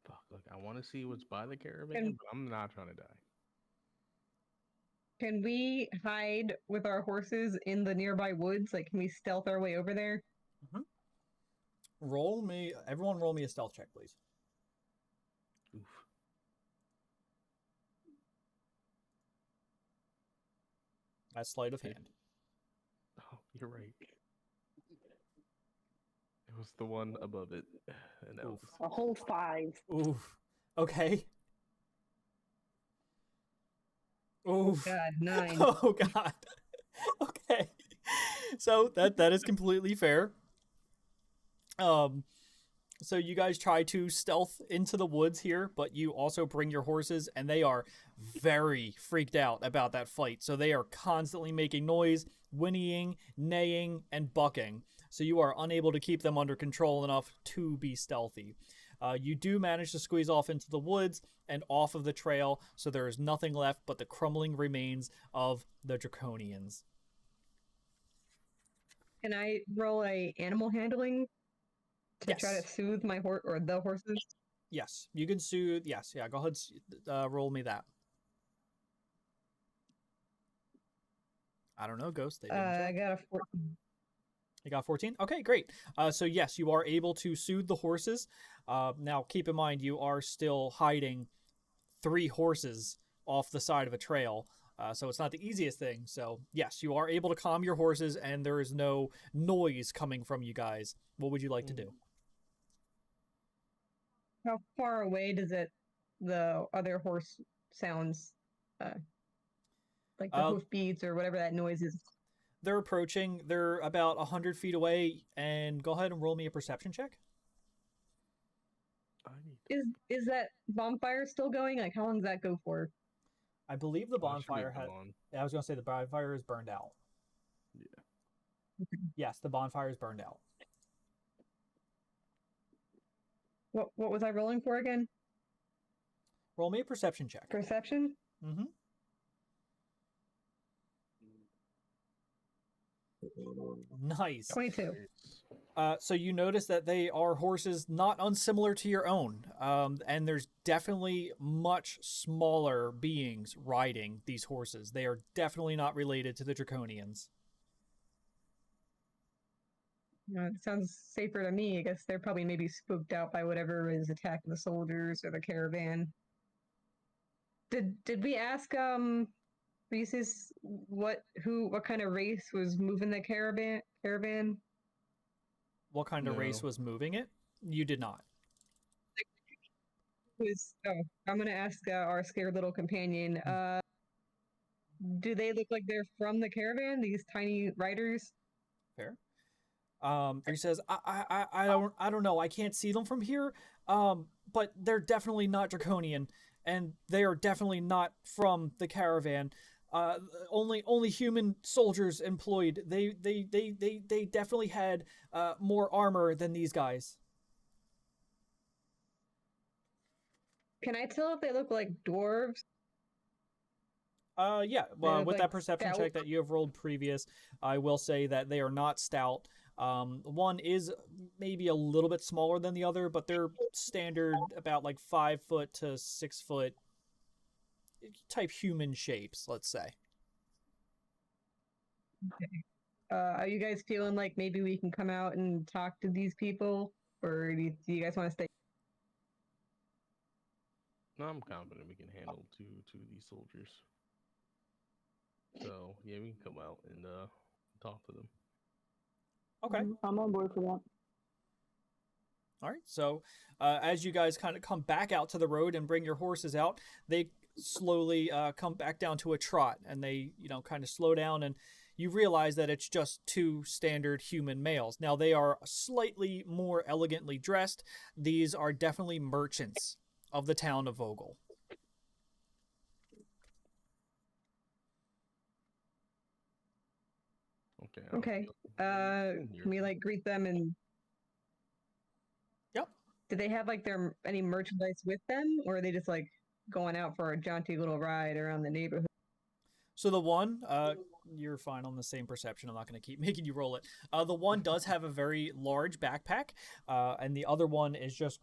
Fuck, look, I want to see what's by the caravan, but I'm not trying to die. Can we hide with our horses in the nearby woods? Like, can we stealth our way over there? Everyone roll me a stealth check, please. Oof. That's sleight of hand. Oh, you're right. It was the one above it. And Oof. A whole 5. Oof. Okay. Oof. God, 9. Oh God. Okay. So that is completely fair. So you guys try to stealth into the woods here, but you also bring your horses, and they are very freaked out about that fight. So they are constantly making noise, whinnying, neighing, and bucking. So you are unable to keep them under control enough to be stealthy. You do manage to squeeze off into the woods and off of the trail, so there is nothing left but the crumbling remains of the Draconians. Can I roll a animal handling to try to soothe my horse or the horses? Yes, you can soothe. Yes, yeah. Go ahead, roll me that. I don't know, Ghost. They didn't I check. got a 14. You got 14? Okay, great. So yes, you are able to soothe the horses. Now, keep in mind, you are still hiding 3 horses off the side of a trail. So it's not the easiest thing. So yes, you are able to calm your horses, and there is no noise coming from you guys. What would you like to do? How far away does the other horse sounds, like the hoof beats or whatever that noise is? They're approaching. They're about 100 feet away. And go ahead and roll me a perception check. Is that bonfire still going? Like, how long does that go for? I believe the bonfire had. I was going to say the bonfire is burned out. Yeah. Yes, the bonfire is burned out. What was I rolling for again? Roll me a perception check. Perception? Mm-hmm. Nice. 22. So you notice that they are horses not unsimilar to your own, and there's definitely much smaller beings riding these horses. They are definitely not related to the Draconians. It sounds safer to me. I guess they're probably maybe spooked out by whatever is attacking the soldiers or the caravan. Did we ask Reese's what kind of race was moving the caravan? What kind of race No. was moving it? You did not. I'm gonna ask our scared little companion. Do they look like they're from the caravan? These tiny riders? Fair. He says, I don't know. I can't see them from here. But they're definitely not draconian, and they are definitely not from the caravan. Only human soldiers employed. They definitely had more armor than these guys. Can I tell if they look like dwarves? Yeah. They Well, look with like that perception stout. check that you have rolled previous, I will say that they are not stout. One is maybe a little bit smaller than the other, but they're standard about like 5 foot to 6 foot type human shapes, let's say. Are you guys feeling like maybe we can come out and talk to these people, or do you guys want to stay? No, I'm confident we can handle two of these soldiers. So yeah, we can come out and talk to them. Okay. I'm on board for that. All right. So, as you guys kind of come back out to the road and bring your horses out, they slowly come back down to a trot, and they, kind of slow down, and you realize that it's just two standard human males. Now, they are slightly more elegantly dressed. These are definitely merchants of the town of Vogel. Okay. Can we like greet them and? Yep. Do they have like any merchandise with them, or are they just like going out for a jaunty little ride around the neighborhood? So the one, you're fine on the same perception. I'm not going to keep making you roll it. The one does have a very large backpack, and the other one is just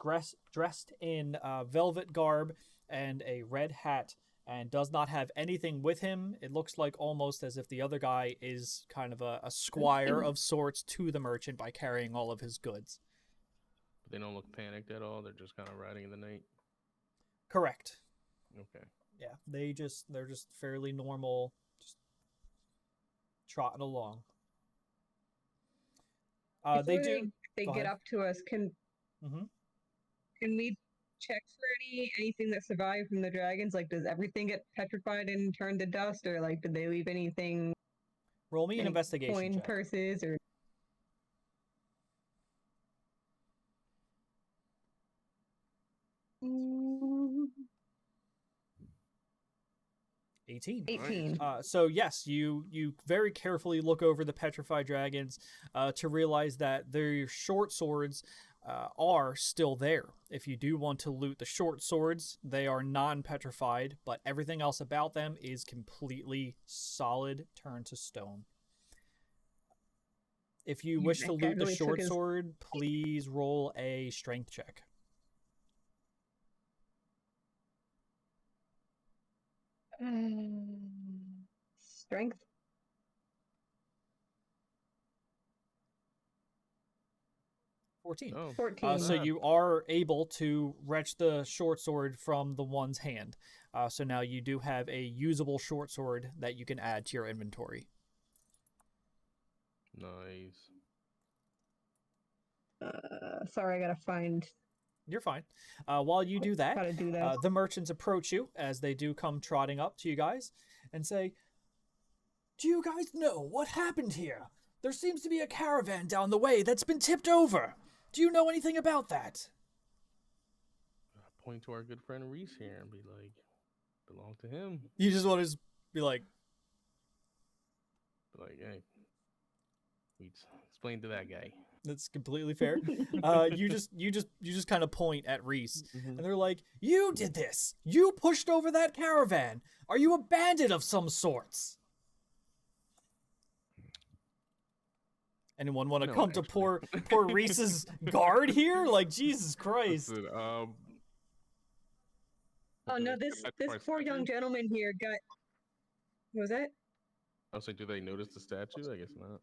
dressed in velvet garb and a red hat, and does not have anything with him. It looks like almost as if the other guy is kind of a squire of sorts to the merchant by carrying all of his goods. But they don't look panicked at all. They're just kind of riding in the night. Correct. Okay. Yeah, they're just fairly normal, just trotting along. They do. They Go get ahead. up to us. Can we check for anything that survived from the dragons? Like, does everything get petrified and turned to dust, or like, did they leave anything? Roll me an any investigation coin check. purses or? 18. So yes, you very carefully look over the petrified dragons to realize that their short swords are still there. If you do want to loot the short swords, they are non-petrified, but everything else about them is completely solid, turned to stone. If you wish to loot the short sword, please roll a strength check. Strength. 14. Oh. 14. So you are able to wrench the short sword from the one's hand. So now you do have a usable short sword that you can add to your inventory. Nice. Sorry, I gotta find. You're fine. While you do that, Gotta do that. the merchants approach you as they do come trotting up to you guys and say, "Do you guys know what happened here? There seems to be a caravan down the way that's been tipped over. Do you know anything about that?" Point to our good friend Reese here and be like, belong to him. You just want to be like, Hey, we explain to that guy. that's completely fair. You just kind of point at Reese, Mm-hmm. and they're like, "You did this. You pushed over that caravan. Are you a bandit of some sorts?" Anyone want to No, come to poor Reese's guard here? Like, Jesus Christ. Listen, Oh do no, they this sacrifice poor young statues? gentleman here got. What was that? I was like, do they notice the statue? I guess not.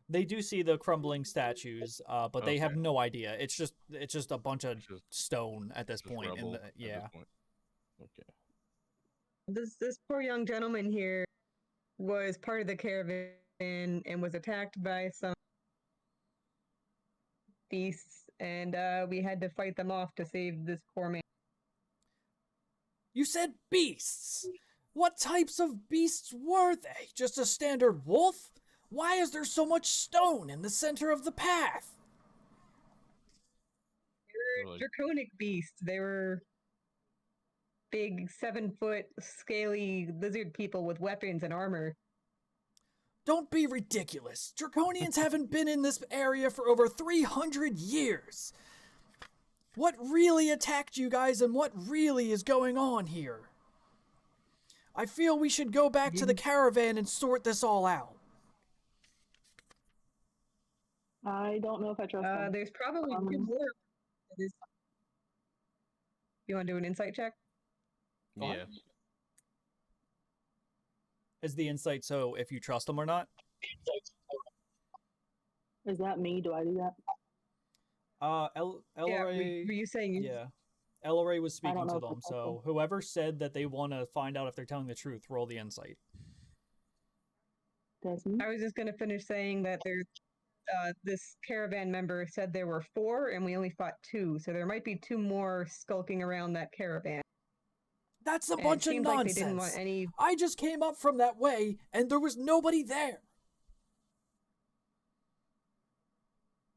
They do see the crumbling statues, but they have Okay. no idea. It's just a bunch of It's just, stone at this just point. rubble And at yeah, this point. Okay. This poor young gentleman here was part of the caravan and was attacked by some beasts, and we had to fight them off to save this poor man. you said beasts. What types of beasts were they? Just a standard wolf? Why is there so much stone in the center of the path? They were Like- draconic beasts. They were big 7-foot scaly lizard people with weapons and armor. Don't be ridiculous. Draconians haven't been in this area for over 300 years. What really attacked you guys and what really is going on here? I feel we should go back to the caravan and sort this all out. I don't know if I trust them. There's probably two more. You want to do an insight check? Go Yeah. ahead. Is the insight so if you trust them or not? Is that me? Do I do that? Yeah, were Ellery, you saying you yeah. Ellery was I speaking don't know to if I them, trust so whoever said that they want to find out if they're telling the truth, roll the insight. Desmond? I was just going to finish saying that there's this caravan member said there were 4 and we only fought 2, so there might be 2 more skulking around that caravan. That's a And bunch it of seemed nonsense. like they didn't want any. I just came up from that way and there was nobody there.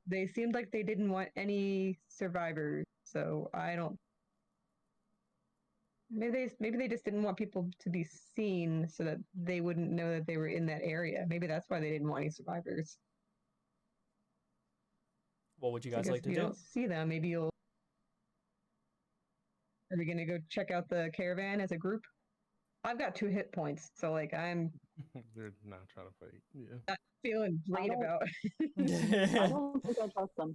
They seemed like they didn't want any survivors, so I don't. Maybe they just didn't want people to be seen so that they wouldn't know that they were in that area. Maybe that's why they didn't want any survivors. What would you So I guys guess like if to you do? don't see them, maybe you'll. Are we gonna go check out the caravan as a group? I've got 2 hit points, so like I'm They're not trying to fight. Yeah. feeling great don't- about. I don't think I trust them.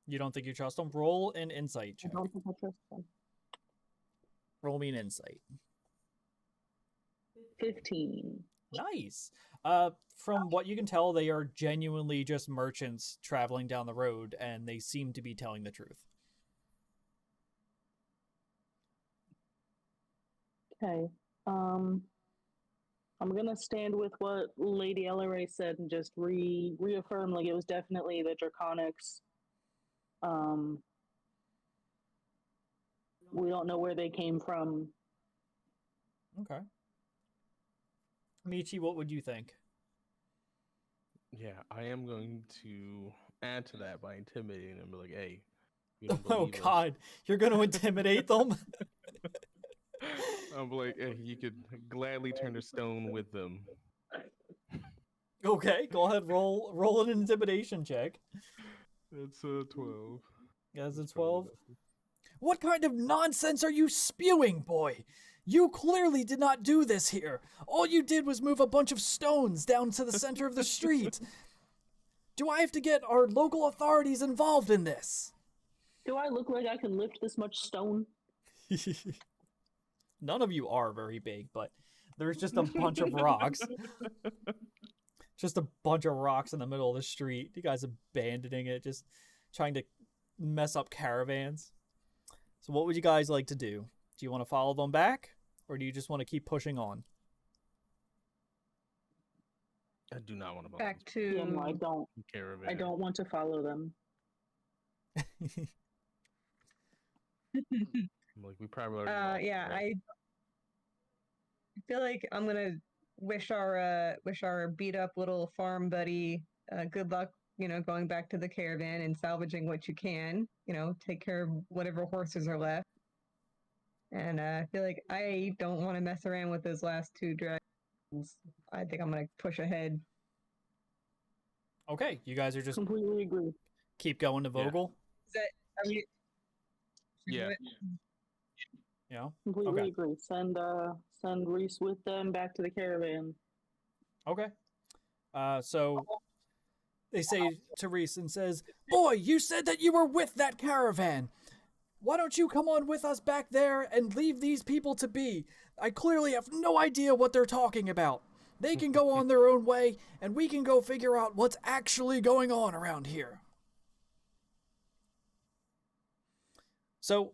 You don't think you trust them? Roll an insight I check. don't think I trust them. Roll me an insight. 15. Nice. From what you can tell, they are genuinely just merchants traveling down the road, and they seem to be telling the truth. Okay. I'm gonna stand with what Lady Ellery said and just reaffirm like it was definitely the Draconics. We don't know where they came from. Okay. Michi, what would you think? Yeah, I am going to add to that by intimidating them. Be like, hey, you don't Oh believe us. God, you're going to intimidate them? I'm like, hey, you could gladly turn to stone with them. Okay, go ahead. Roll an intimidation check. It's 12. As a 12. What kind of nonsense are you spewing, boy? You clearly did not do this here. All you did was move a bunch of stones down to the center of the street. Do I have to get our local authorities involved in this? Do I look like I can lift this much stone? None of you are very big, but there's just a bunch of rocks. Just a bunch of rocks in the middle of the street. You guys abandoning it, just trying to mess up caravans. So what would you guys like to do? Do you want to follow them back, or do you just want to keep pushing on? I do not want to Back to. Yeah, no, I don't. caravan. I don't want to follow them. I'm like, we probably already Yeah, lost, right? I feel like I'm gonna wish our beat up little farm buddy good luck. Going back to the caravan and salvaging what you can. Take care of whatever horses are left. And I feel like I don't want to mess around with those last 2 dragons. I think I'm gonna push ahead. Okay, you guys are just Completely agree. keep going to Yeah. Vogel. Are we? Yeah. You know? Completely Okay. agree. Send Reese with them back to the caravan. Okay. So they say to Reese and says, "Boy, you said that you were with that caravan. Why don't you come on with us back there and leave these people to be? I clearly have no idea what they're talking about. They can go on their own way, and we can go figure out what's actually going on around here." So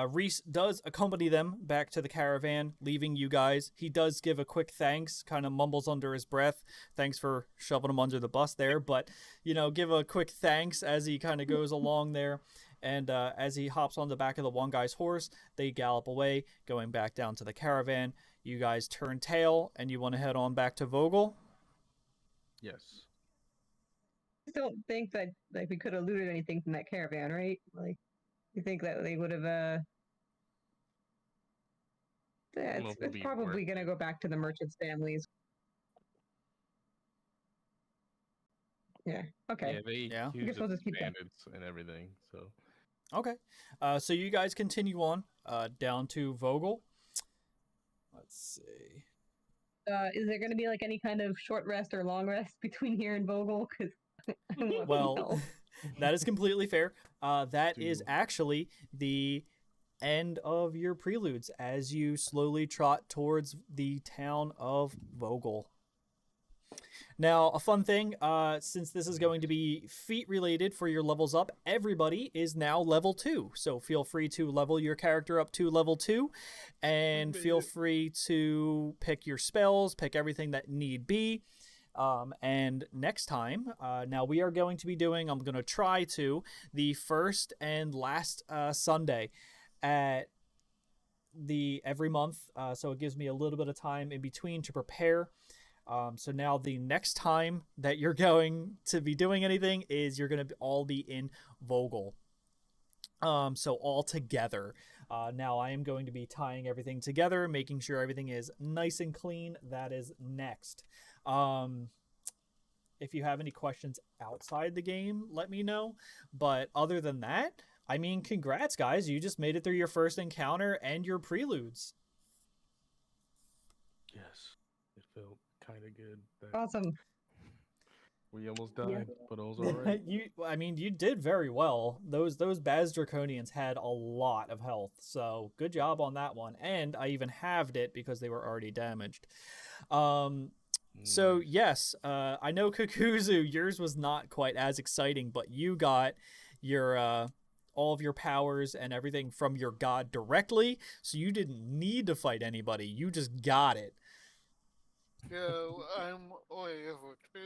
Reese does accompany them back to the caravan, leaving you guys. He does give a quick thanks, kind of mumbles under his breath. Thanks for shoving him under the bus there, but, give a quick thanks as he kind of goes along there. And as he hops on the back of the one guy's horse, they gallop away, going back down to the caravan. You guys turn tail, and you want to head on back to Vogel? Yes. I don't think that we could have looted anything from that caravan, right? You think that they would have it's probably gonna go back to the merchants' families. Yeah. Okay. Yeah, they Yeah. use guess we'll just keep that. bandits and everything. So Okay. So you guys continue on down to Vogel. Let's see. Is there going to be any kind of short rest or long rest between here and Vogel? Because Well, that is completely fair. That is actually the end of your preludes as you slowly trot towards the town of Vogel. Now, a fun thing, since this is going to be feat related for your levels up, everybody is now level 2. So feel free to level your character up to level 2, and feel free to pick your spells, pick everything that need be. And next time, now we are going to be doing, I'm going to try to, the first and last Sunday at every month. So it gives me a little bit of time in between to prepare. So now the next time that you're going to be doing anything is you're going to all be in Vogel. So all together. Now I am going to be tying everything together, making sure everything is nice and clean. That is next. If you have any questions outside the game, let me know. But other than that, I mean, congrats, guys. You just made it through your first encounter and your preludes. yes, it felt kind of good. Awesome. We almost died, but it was all right. You did very well. Those Baz Draconians had a lot of health, so good job on that one. And I even halved it because they were already damaged. So yes, I know Kukuzu, yours was not quite as exciting, but you got your all of your powers and everything from your god directly, so you didn't need to fight anybody. You just got it. So I'm level 2.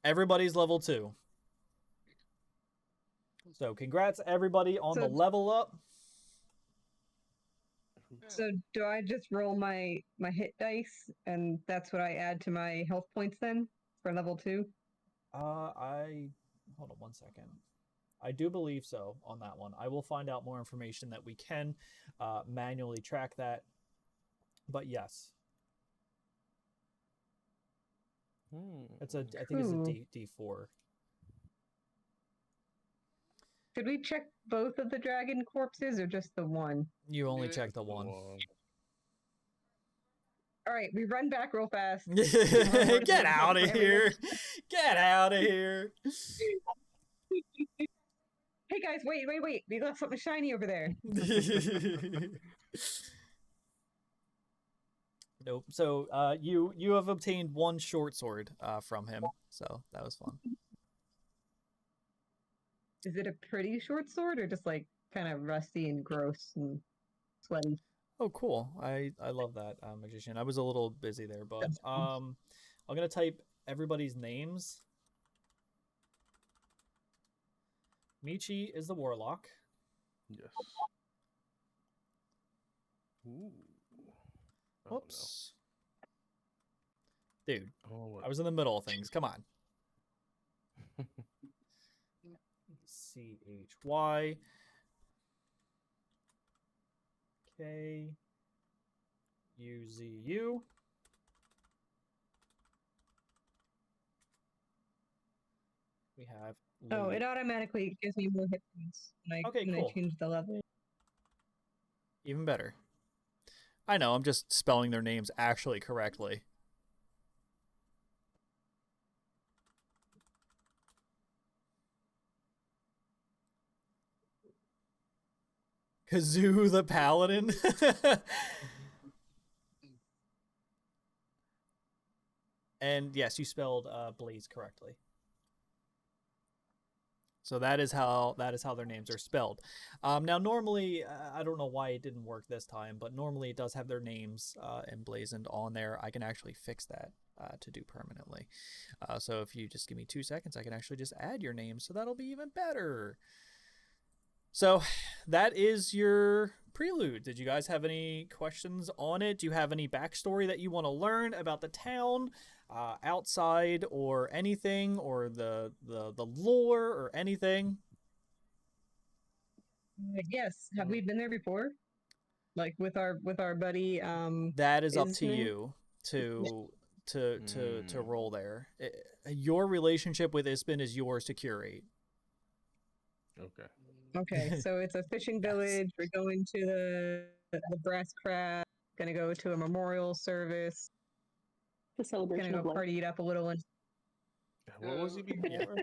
Everybody's level 2. So congrats everybody on the level up. So do I just roll my hit dice, and that's what I add to my health points then for level 2? Hold on one second. I do believe so on that one. I will find out more information that we can manually track that. But yes. I think it's a D4. Should we check both of the dragon corpses or just the one? You only check the one. All right, we run back real fast. Get out of here. Get out of here. Hey guys, wait. We got something shiny over there. Nope. So you have obtained one short sword from him. So that was fun. Is it a pretty short sword or just kind of rusty and gross and sweaty? Oh, cool. I love that, magician. I was a little busy there, but I'm gonna type everybody's names. Michi is the warlock. Yes. Ooh. Whoops. No. Dude, I was in the middle of things. Come on. CHY KUZU. We have Oh, it automatically gives me more hit points when I change the level. Even better. I know, I'm just spelling their names actually correctly. Kazoo the Paladin. And yes, you spelled Blaze correctly. So that is how their names are spelled. Now, normally, I don't know why it didn't work this time, but normally it does have their names emblazoned on there. I can actually fix that to do permanently. So if you just give me 2 seconds, I can actually just add your name, so that'll be even better. So that is your prelude. Did you guys have any questions on it? Do you have any backstory that you want to learn about the town, outside, or anything, or the lore, or anything? Yes. Have we been there before? Like with our buddy? That is up to Isn't- you to roll there. Your relationship with Ispin is yours to curate. Okay. Okay, so it's a fishing village. We're going to the brass crab. Gonna go to a memorial service. The celebration Gonna of go life. party it up a little. And What was he before?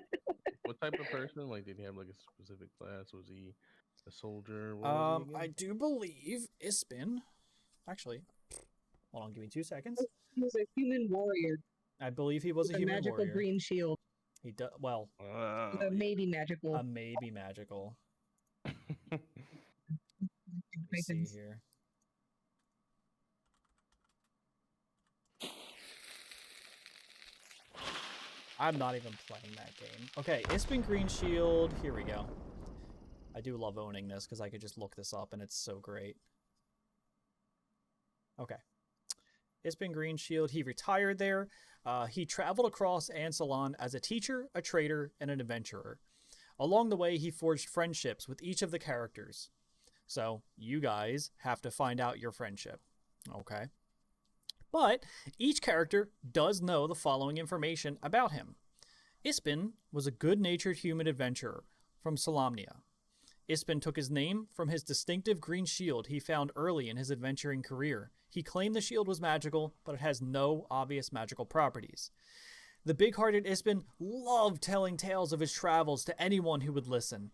What type of person? Like, did he have like a specific class? Was he a soldier? What was he I again? do believe Ispin. Actually, hold on, give me 2 seconds. he was a human warrior I believe he was with a a human magical warrior. green shield. He does well. Maybe magical. Maybe magical. Let me see here. I'm not even playing that game. Okay, Ispin Green Shield. Here we go. I do love owning this because I could just look this up and it's so great. Okay. Ispin Green Shield. He retired there. He traveled across Ansalon as a teacher, a trader, and an adventurer. Along the way, he forged friendships with each of the characters. So, you guys have to find out your friendship. Okay? But each character does know the following information about him. Ispin was a good-natured human adventurer from Solamnia. Ispin took his name from his distinctive green shield he found early in his adventuring career. He claimed the shield was magical, but it has no obvious magical properties. The big-hearted Ispin loved telling tales of his travels to anyone who would listen.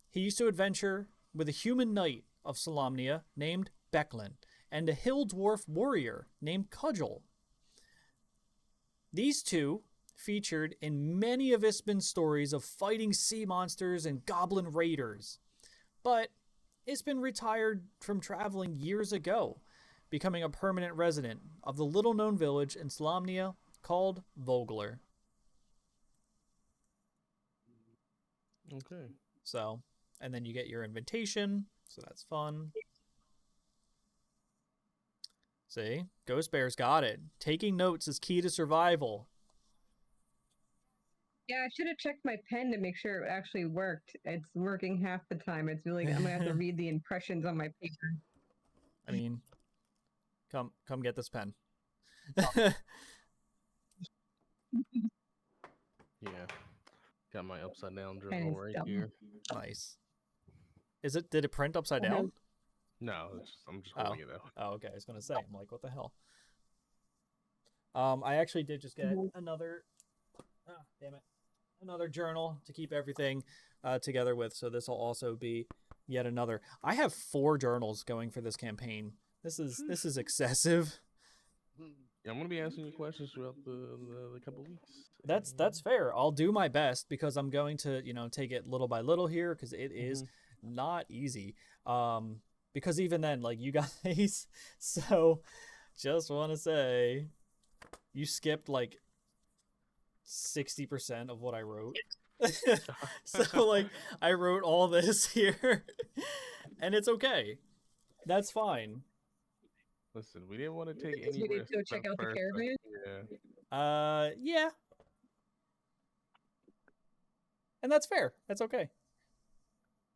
He used to adventure with a human knight of Solamnia named Becklin and a hill dwarf warrior named Cudgel. These two featured in many of Ispin's stories of fighting sea monsters and goblin raiders. But Ispin retired from traveling years ago, becoming a permanent resident of the little-known village in Solamnia called Vogler. Okay. So, and then you get your invitation, so that's fun. See? Ghost Bear's got it. Taking notes is key to survival. Yeah, I should have checked my pen to make sure it actually worked. It's working half the time. It's really I'm gonna have to read the impressions on my paper. I mean, come get this pen. Yeah. Got my upside down Pen journal is right dumb. here. Nice. Did it print upside Uh-huh. down? No, I'm just holding it out. Oh, okay. I was gonna say, I'm like, what the hell? I actually did just get another. Damn it! Another journal to keep everything together with. So this will also be yet another. I have 4 journals going for this campaign. This is excessive. Yeah, I'm gonna be asking you questions throughout the couple weeks. That's fair. I'll do my best because I'm going to take it little by little here because it is not easy. Because even then, like you guys, so just want to say, you skipped like 60% of what I wrote. So like I wrote all this here, and it's okay. That's fine. Listen, we didn't want to take any We need risks. to go check at out the first, caravan. Yeah. Yeah. And that's fair. That's okay.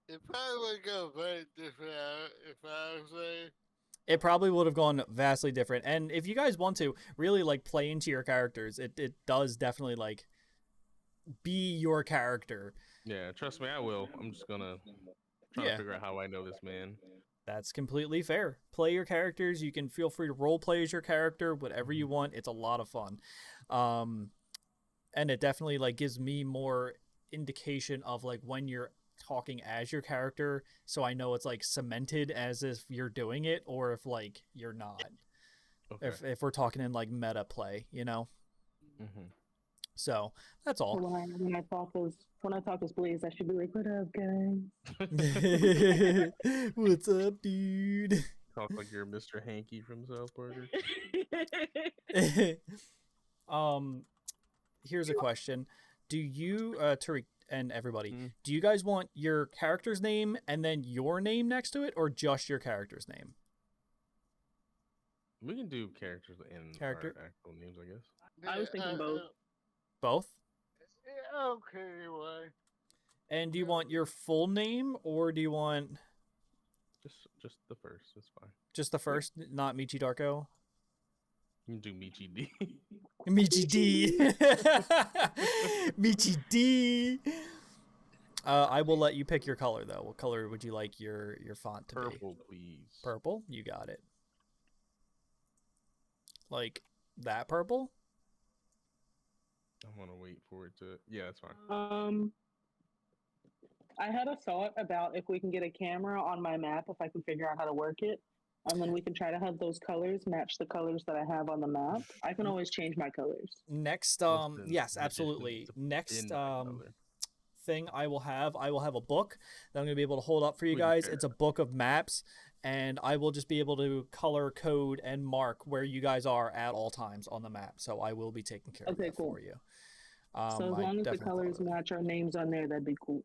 It probably would go very different if I was there. It probably would have gone vastly different. And if you guys want to really like play into your characters, it does definitely like be your character. Yeah, trust me, I will. I'm just gonna try to figure out how I know this man. That's completely fair. Play your characters. You can feel free to role play as your character, whatever you want. It's a lot of fun. And it definitely like gives me more indication of like when you're talking as your character, so I know it's like cemented as if you're doing it, or if like you're not. Okay. If we're talking in like meta play, you know. Mm-hmm. So that's So all. when I talk as Blaze, I should be like, "What up, guys?" What's up, dude? Talk like you're Mr. Hanky from South Park. Here's a question: do you, Tariq and everybody, Mm. do you guys want your character's name and then your name next to it, or just your character's name? We can do characters in Character? our actual names, I guess. I was thinking both. Both. Yeah, okay, why? And do you want your full name, or do you want Just the first. That's fine. just the first, not Michi Darko? You can do Michi D. Michi D. Michi D. I will let you pick your color though. What color would you like your font to be? Purple, please. Purple. You got it. Like that purple? I'm gonna wait for it to. Yeah, that's fine. I had a thought about if we can get a camera on my map, if I can figure out how to work it, and then we can try to have those colors match the colors that I have on the map. I can always change my colors. Next, Listen, yes, magician, absolutely. it's a Next, in color. thing I will have a book that I'm gonna be able to hold up for you Wouldn't guys. care. It's a book of maps, and I will just be able to color code and mark where you guys are at all times on the map. So I will be taking care of Okay, that cool. for you. So as I long as the definitely thought colors of it. match our names on there, that'd be cool.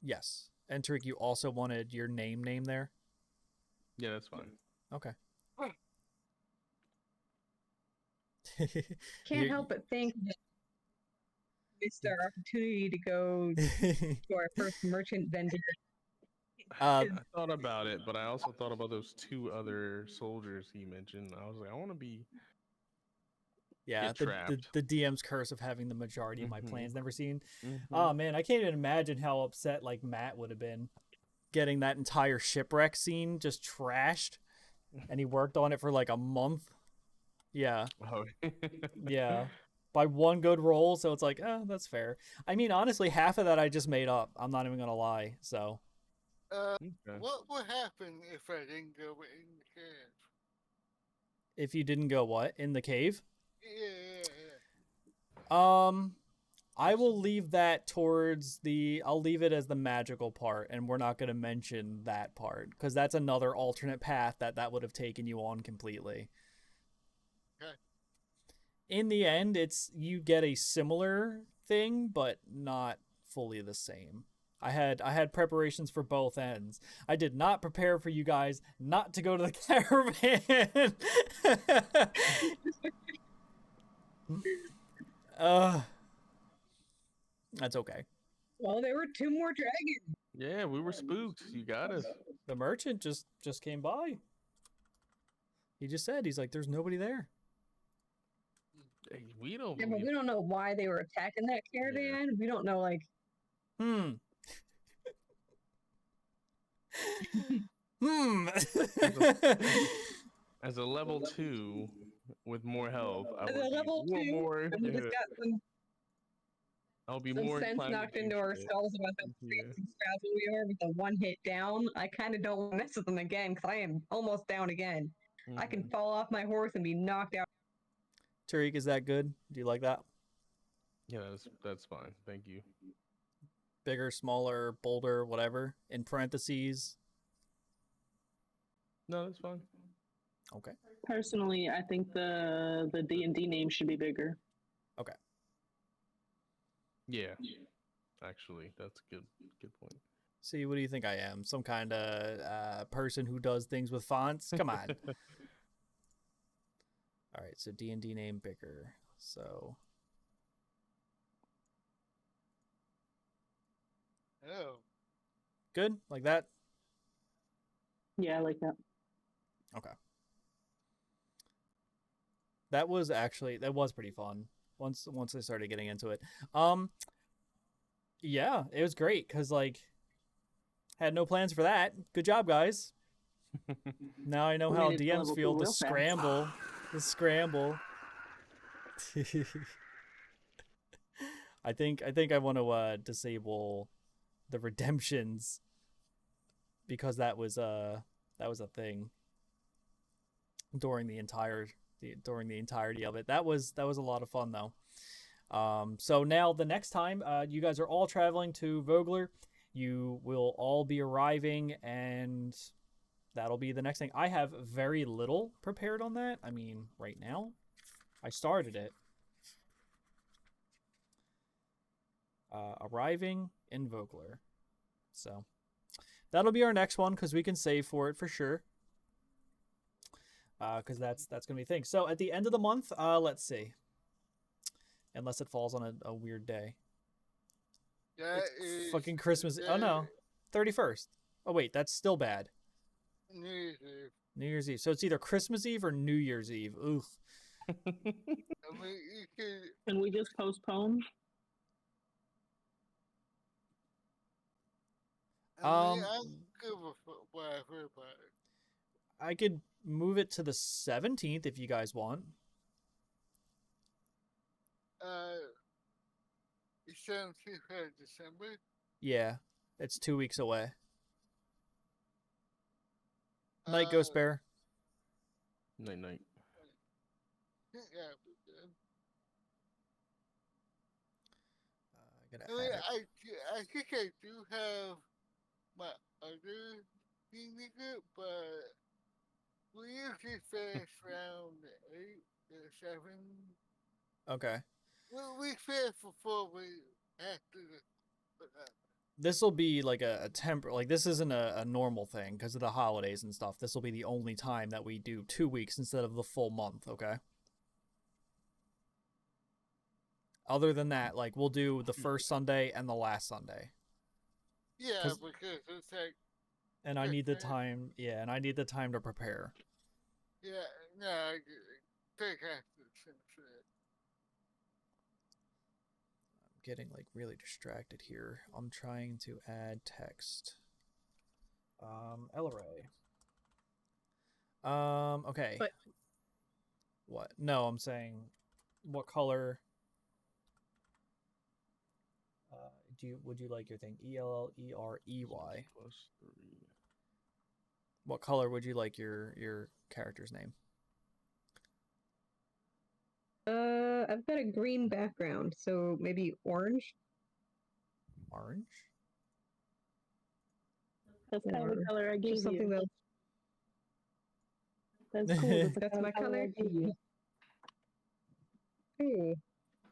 Yes. And Tariq, you also wanted your name there? Yeah, that's fine. Okay. Can't help but think that missed our opportunity to go to our first merchant vendor. I thought about it, but I also thought about those two other soldiers he mentioned. I was like, I want to be. yeah, Get the trapped. DM's curse of having the majority of my Mhm. plans never seen. Mhm. Oh man, I can't even imagine how upset like Matt would have been getting that entire shipwreck scene just trashed, and he worked on it for like a month. Yeah, Oh. yeah. By one good roll, so it's like, oh, that's fair. I mean, honestly, half of that I just made up. I'm not even gonna lie. So Okay. What would happen if I didn't go in the cave? if you didn't go what in the cave, Yeah. I will leave that towards the. I'll leave it as the magical part, and we're not gonna mention that part because that's another alternate path that would have taken you on completely. Okay. In the end, it's you get a similar thing, but not fully the same. I had preparations for both ends. I did not prepare for you guys not to go to the caravan. That's okay. Well, there were 2 more dragons. Yeah, we were spooked. You got us. The merchant just came by. He just said he's like, there's nobody there. Hey, we don't. Yeah, but we don't know why they were attacking that caravan. We don't know, like. As a level 2 with more health, I As would a be level 2, more. and we just got I'll be some more sense inclined to knocked do into shit. ourselves about how Yeah. fast and frazzled we are with the 1 hit down. I kind of don't want to mess with them again because I am almost down again. I can Mhm. fall off my horse and be knocked out. Tariq, is that good? Do you like that? Yeah, that's fine. Thank you. Bigger, smaller, bolder, whatever. In parentheses. No, that's fine. Okay. Personally, I think the D&D name should be bigger. Okay. Yeah. Actually, that's a good point. See, what do you think I am? Some kind of person who does things with fonts? Come on. All right, so D&D name bigger. So Oh. good, like that. Yeah, I like that. Okay. That was pretty fun. Once I started getting into it. Yeah, it was great because like had no plans for that. Good job, guys. Now I know We how made it to DMs level feel 2 to real fast. scramble. The scramble. I think I want to disable the redemptions, because that was a thing during the entirety of it. That was a lot of fun though. So now the next time you guys are all traveling to Vogler, you will all be arriving, and that'll be the next thing. I have very little prepared on that. I mean, right now, I started it. Arriving in Vogler. So that'll be our next one, because we can save for it for sure. Because that's gonna be a thing. So at the end of the month, let's see. Unless it falls on a weird day. That It's is fucking Christmas. Oh no, 31st. Oh wait, that's still bad. New Year's Eve. New Year's Eve. So it's either Christmas Eve or New Year's Eve. Ooh. I mean, you could. Can we just postpone? I mean, I'm good with whatever, but I could move it to the 17th if you guys want. the 17th of December. Yeah, it's 2 weeks away. Night, Ghost Bear. Night. Yeah, we good. Gonna I mean, add it. I think I do have my other thing group, but we usually finish around 8 or 7. Okay. We finish before we after the. This will be like a like this isn't a normal thing because of the holidays and stuff. This will be the only time that we do 2 weeks instead of the full month, okay? Other than that, like we'll do the first Sunday and the last Sunday. Yeah, 'Cause- because it's like. And I need the Okay. time, and I need the time to prepare. Yeah, no, I take after since I'm getting like really distracted here. I'm trying to add text. Elleray. Okay. But- What? No, I'm saying what color would you like your thing? ELLEREY. +3. What color would you like your character's name? I've got a green background, so maybe orange. Orange? That's kind of the Or color I gave Just something you. that That's cool. That's, the that's kind my of color color. I gave you. Ooh,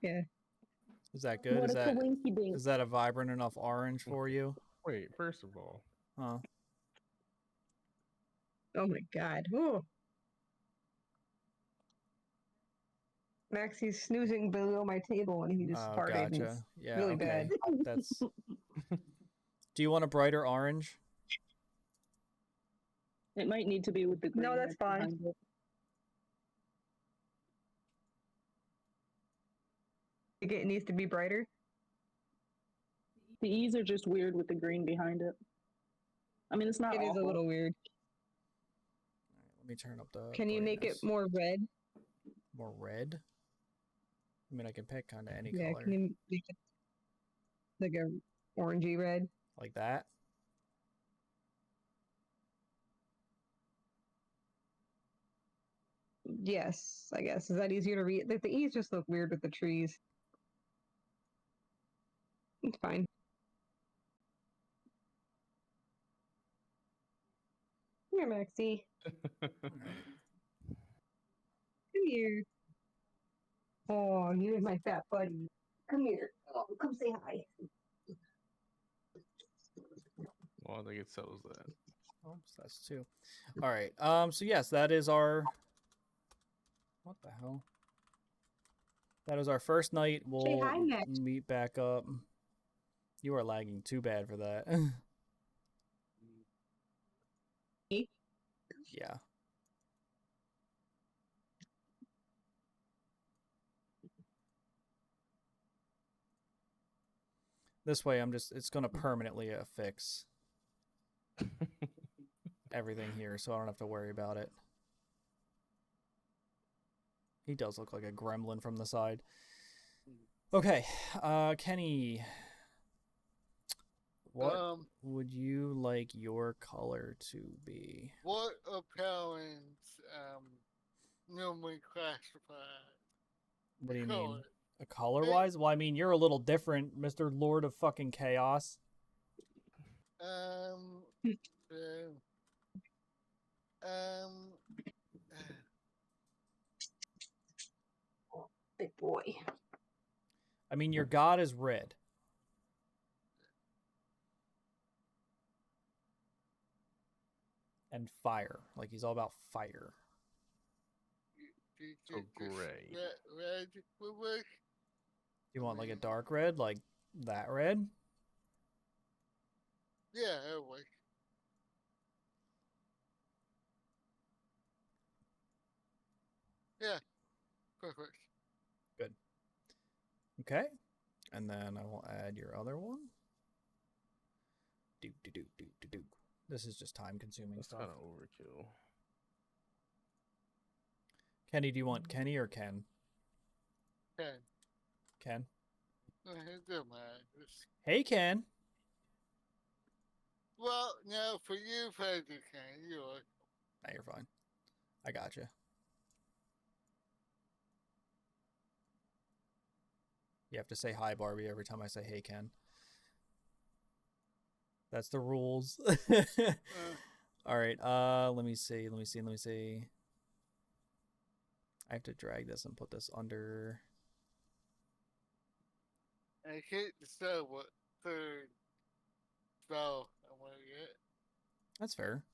yeah. Is that good? What Is a that coinky dink. is that a vibrant enough orange for you? Wait, first of all, Huh? Oh my god. Ooh. Maxie's snoozing below my table and he just Oh, farted. And it's gotcha. Yeah, really okay. bad. That's. Do you want a brighter orange? It might need to be with the green. No, that's fine. behind it. It needs to be brighter. The E's are just weird with the green behind it. I mean, it's not It is a awful. little weird. All right, let me turn up the. Can you make it brightness. more red? More red? I mean, I can pick kind of any Yeah, color. can you make it like a orangey red? Like that? Yes, I guess. Is that easier to read? Like the E's just look weird with the trees. It's fine. Come here, Maxie. All right. Come here. Oh, you're my fat buddy. Come here. Oh, come say hi. well, I think it settles that. Oops, that's 2. All right. So yes, that is our. What the hell? That is our first night. We'll hi, Max. meet back up. You are lagging too bad for that. Me? Yeah. This way, it's going to permanently affix everything here, so I don't have to worry about it. He does look like a gremlin from the side. Okay, Kenny. What Um, would you like your color to be? what appellants normally classified? What do you Color. mean? Color wise? Well, I mean, you're a little different, Mr. Lord of fucking Chaos. Um, um, Big boy. I mean, your god is red. And fire. Like, he's all about fire. So gray. Red would work. You want, like, a dark red? Like, that red? Yeah, that would work. Yeah, perfect. Good. Okay. And then I will add your other one. Do. This is just time consuming That's stuff. kind of overkill. Kenny, do you want Kenny or Ken? Ken. Ken? It don't matter. Hey, Ken. Well, no, for you, President Ken, you're Nah, you're fine. I gotcha. You have to say hi, Barbie, every time I say hey, Ken. That's the rules. All right. Let me see. I have to drag this and put this under. I can't decide what third spell I want to get. That's fair.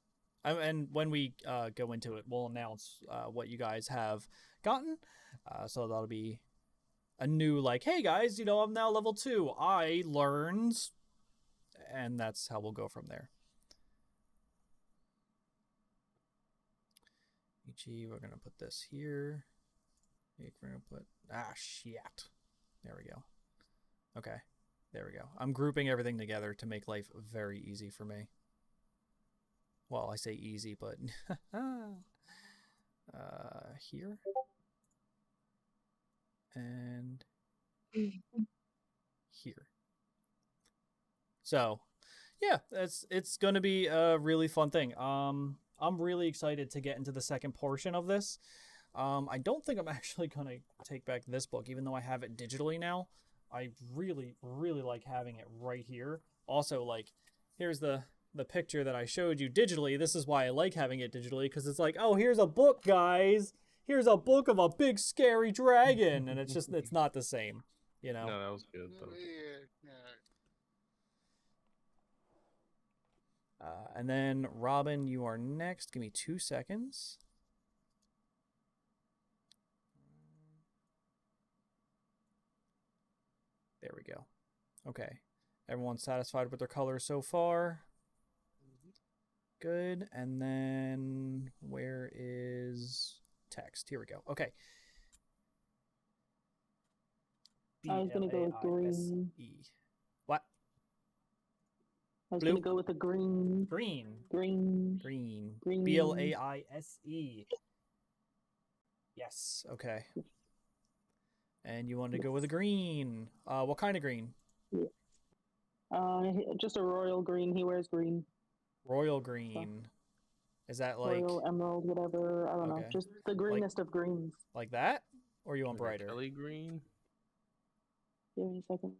And when we go into it, we'll announce what you guys have gotten. So that'll be a new, like, hey guys, I'm now level 2. I learned. And that's how we'll go from there. Ichi, we're going to put this here. We're going to put... shit. There we go. Okay. There we go. I'm grouping everything together to make life very easy for me. Well, I say easy, but... here. And... here. So, yeah, it's going to be a really fun thing. I'm really excited to get into the second portion of this. I don't think I'm actually going to take back this book, even though I have it digitally now. I really, really like having it right here. Also, like, here's the picture that I showed you digitally. This is why I like having it digitally, because it's like, oh, here's a book, guys. Here's a book of a big, scary dragon. And it's not the same, No, that was good. That was good. Yeah. And then, Robin, you are next. Give me 2 seconds. There we go. Okay. Everyone's satisfied with their colors so far? Good. And then, where is text? Here we go. Okay. I was going to go with green. What? I was Blue? going to go with a green. Green. Green. Green. Green. Blaise. Yes. Okay. And you wanted to go with a green. What kind of green? Just a royal green. He wears green. Royal green. So, is that like royal, emerald, whatever? I don't know. Just the greenest of greens. Like that? Or you want brighter? Kelly green? Give me a second.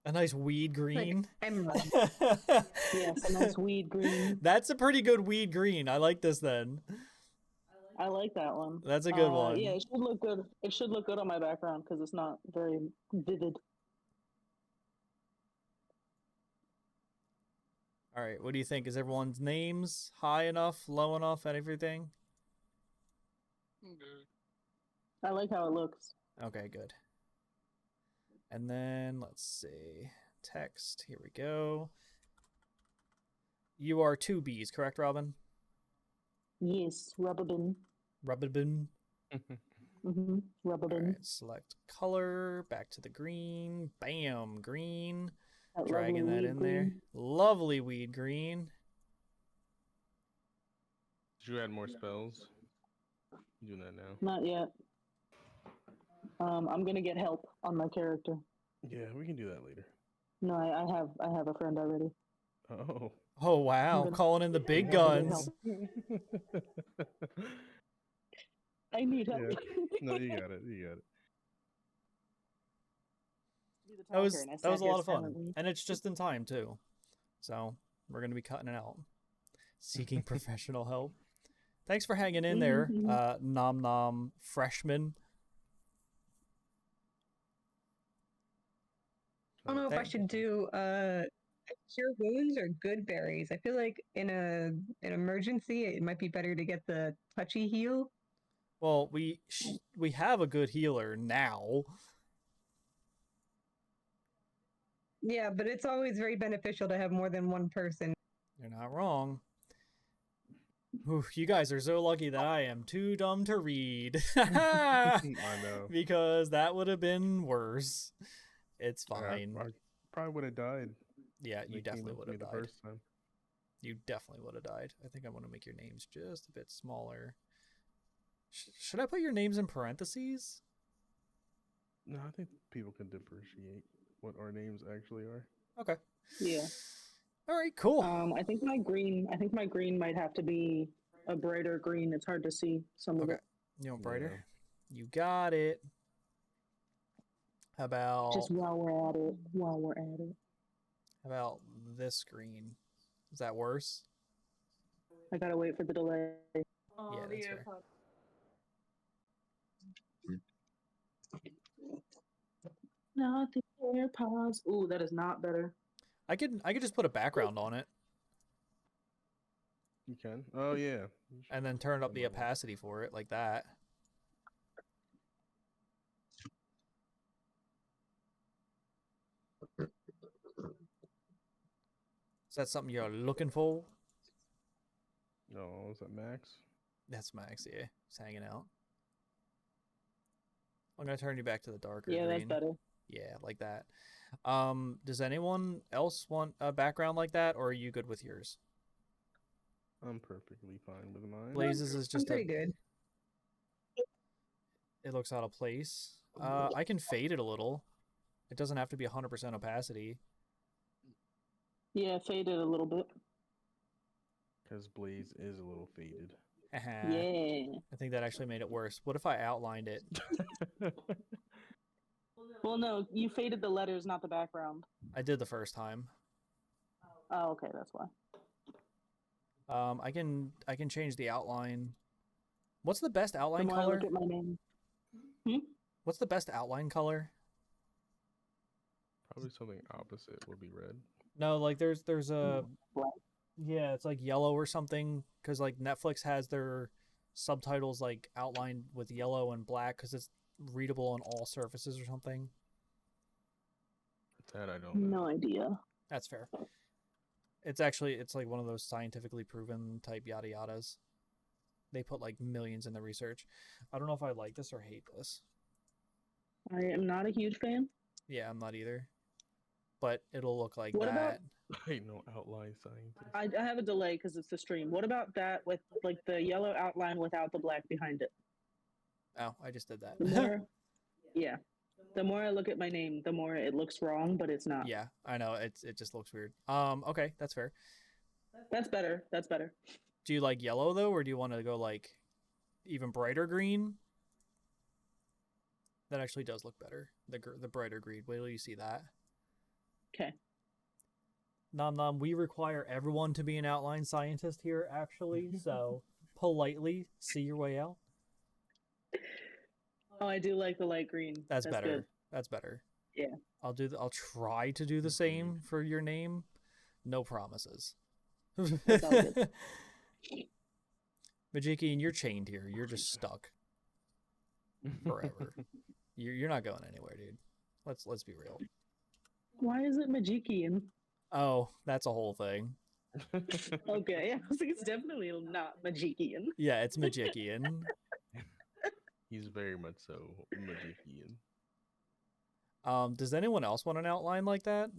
A nice weed green. Like emerald. Yes, a nice weed green. That's a pretty good weed green. I like this then. I like that one. That's a good one. Yeah, it should look good. It should look good on my background because it's not very vivid. All right, what do you think? Is everyone's names high enough, low enough, and everything? I like how it looks. Okay, good. And then, let's see. Text, here we go. You are 2 Bs, correct, Robin? Yes, rubber bin. Rubber bin. Rubber bin. All right, select color, back to the green. Bam, green. That Dragging that in green. there. Lovely weed green. Did you add more spells? I'm doing that now. Not yet. I'm gonna get help on my character. Yeah, we can do that later. No, I have a friend already. Oh. Oh wow, gonna- calling in the big I'm gonna guns. help. I need help. Yeah. No, you got it. You got it. Be the That was talker, and I that was sat a here lot of fun, silently. and it's just in time too. So we're gonna be cutting it out. Seeking professional help. Thanks for hanging in there, Nom Nom Freshman. I don't know if I should do cure wounds or good berries. I feel like in an emergency, it might be better to get the touchy heal. Well, we have a good healer now. Yeah, but it's always very beneficial to have more than one person. You're not wrong. Oof, you guys are so lucky that I am too dumb to read. I know. Because that would have been worse. It's fine. I probably would have died. Yeah, you They came definitely up would to me have the died. first time. You definitely would have died. I think I want to make your names just a bit smaller. Should I put your names in parentheses? No, I think people can differentiate what our names actually are. Okay. Yeah. All right, cool. I think my green might have to be a brighter green. It's hard to see some of Okay. it. You want brighter? You got it. How about Just while we're at it. How about this green? Is that worse? I gotta wait for the delay. Yeah, that's fair. Not the AirPods. Ooh, that is not better. I could just put a background on it You can? Oh, yeah. and then turn up the opacity for it like that. Is that something you're looking for? No, is that Max? That's Max, yeah. He's hanging out. I'm gonna turn you back to the darker Yeah, green. that's better. Yeah, like that. Does anyone else want a background like that, or are you good with yours? I'm perfectly fine with mine. Blazes is just pretty good. It looks out of place. I can fade it a little. It doesn't have to be 100% opacity. Yeah, faded a little bit. Because Blaze is a little faded. Yeah. I think that actually made it worse. What if I outlined it? Well, no, you faded the letters, not the background. I did the first time. Oh, okay, that's why. I can change the outline. What's the best The outline more I color? look at my name. What's the best outline color? Probably something opposite would be red. No, like there's a Black. yeah, it's like yellow or something because like Netflix has their subtitles like outlined with yellow and black because it's readable on all surfaces or something. That I don't know. No idea. That's fair. It's like one of those scientifically proven type yada yadas. They put like millions in the research. I don't know if I like this or hate this. I am not a huge fan. Yeah, I'm not either. But it'll look like What that. about- I ain't no outline scientist. I have a delay because it's the stream. What about that with like the yellow outline without the black behind it? Oh, I just did The that. more, yeah, the more I look at my name, the more it looks wrong, but it's not. Yeah, I know. It just looks weird. Okay, that's fair. That's better. That's better. Do you like yellow though, or do you want to go like even brighter green? That actually does look better. The brighter green. Wait till you see that. Okay. Nom nom. We require everyone to be an outline scientist here, actually. So politely see your way out. Oh, I do like the light green. That's better. Good. That's better. Yeah. I'll try to do the same for your name. No promises. That's all good. Majiki, and you're chained here. You're just stuck forever. You're not going anywhere, dude. Let's be real. Why is it Majikian? Oh, that's a whole thing. Okay, I was like, it's definitely not Majikian. Yeah, it's Majikian. He's very much so Magikian. Does anyone else want an outline like that?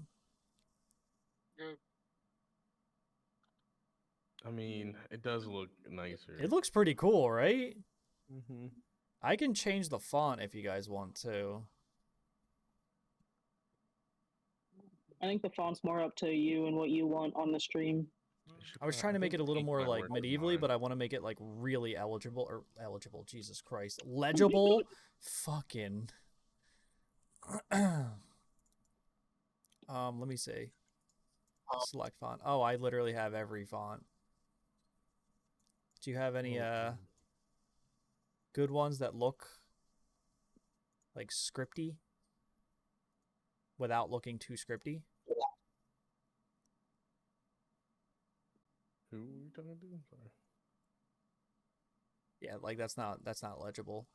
I mean, it does look nicer. It looks pretty cool, right? Mm-hmm. I can change the font if you guys want to. I think the font's more up to you and what you want on the stream. I was trying to make it a little more like medievally, but but I want to make it like really eligible. Jesus Christ, legible. Fucking. Let me see. Select font. Oh, I literally have every font. Do you have any good ones that look like scripty without looking too scripty? Who are you talking to? I'm sorry. Yeah, like that's not legible.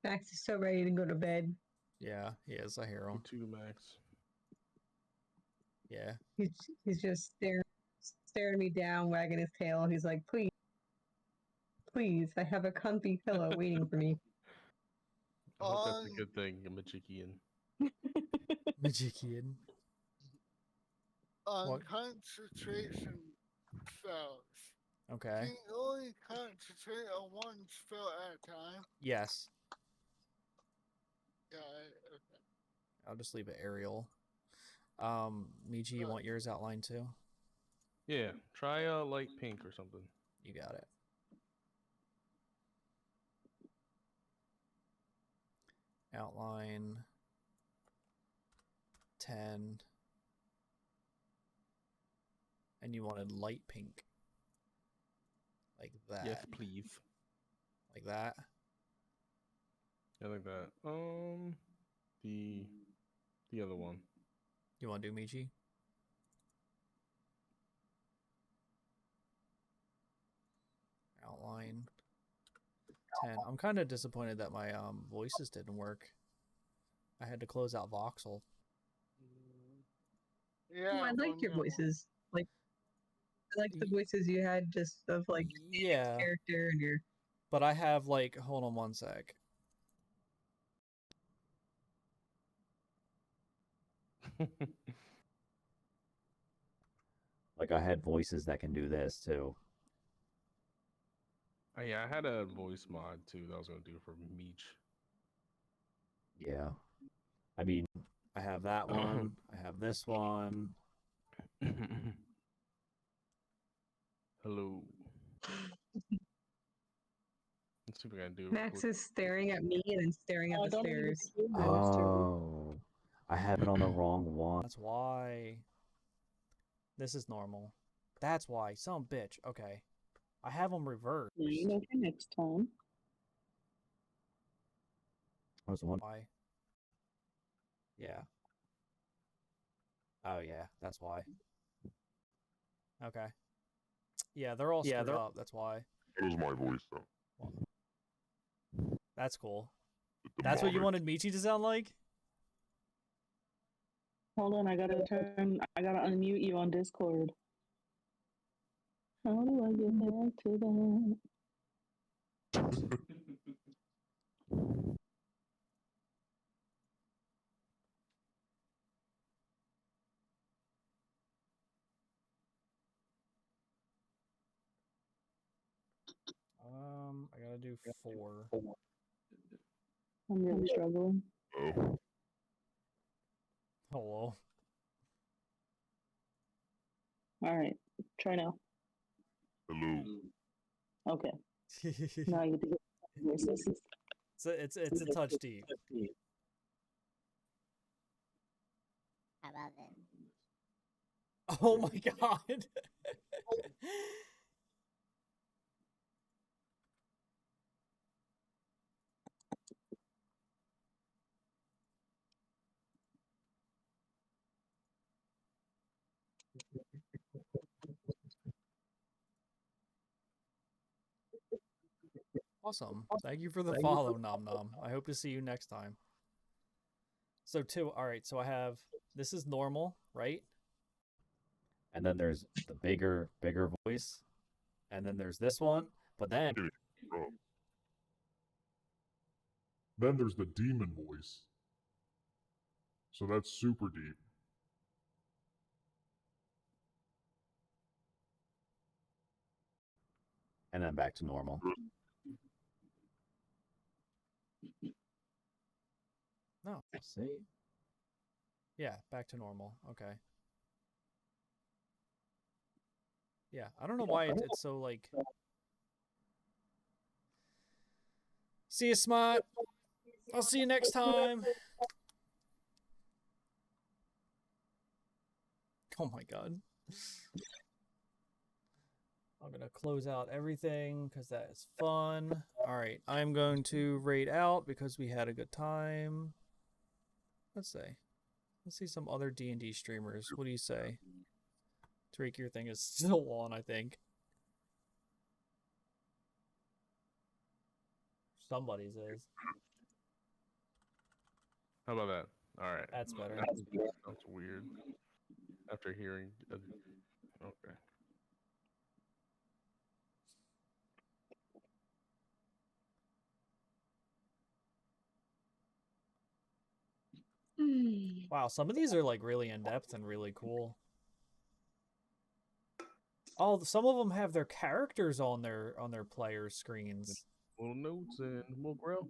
Max is so ready to go to bed. Yeah, he is. I hear him. Me too, Max. Yeah. He's just staring me down, wagging his tail. He's like, please, please, I have a comfy pillow waiting for me. I hope that's a good thing, a Majikian. Majikian. On What? concentration spells, Okay. can you only concentrate on one spell at a time? Yes. Yeah, okay. I'll just leave it aerial. Michi, you want yours outlined too? Yeah, try a light pink or something. You got it. Outline 10. And you wanted light pink. Like that. Yes, please. Like that. Yeah, like that. The other one. You want to do Michi? Outline 10. I'm kind of disappointed that my voices didn't work. I had to close out Voxel. Yeah, Oh, I liked your voices. Like, I liked the voices you had just of like Yeah. character and your. But I have like, hold on one sec. Like I had voices that can do this too. Oh, yeah, I had a voice mod too that I was gonna do for Meech. Yeah. I mean, I have that one. I have this one. Hello. Let's see if we can do. Max is staring at me and then staring at the don't even stairs. do those two. Oh, I have it on the wrong one. That's why. This is normal. That's why. Some bitch. Okay. I have them reversed. You know, for next time. What's the one? Why? Yeah. Oh, yeah. That's why. Okay. Yeah, they're all screwed up. That's why. That was my voice, though. That's cool. That's what you wanted Michi to sound like? Hold on, I gotta unmute you on Discord. How do I get back to that? I gotta do 4. I'm really struggling. Oh, Hello. Alright, try now. hello. Okay. Now you get to get voices. It's a touch deep. How about that? Oh my god. Awesome. Thank you for the follow, Nom Nom. I hope to see you next time. So alright, so I have, this is normal, right? And then there's the bigger voice. And then there's this one. But then Bro. Then there's the demon voice. So that's super deep. back to normal. No. See? Yeah, back to normal. Okay. Yeah, I don't know why it's so like. See you, Smart. I'll see you next time. Oh my god. I'm going to close out everything because that is fun. Alright, I'm going to raid out because we had a good time. Let's see some other D&D streamers. What do you say? Tariq, your thing is still on, I think. Somebody's is. How about that? All right. That's better. That's weird. After hearing. Okay. Wow, some of these are like really in depth and really cool. Oh, some of them have their characters on their player screens. Little notes and we'll grow.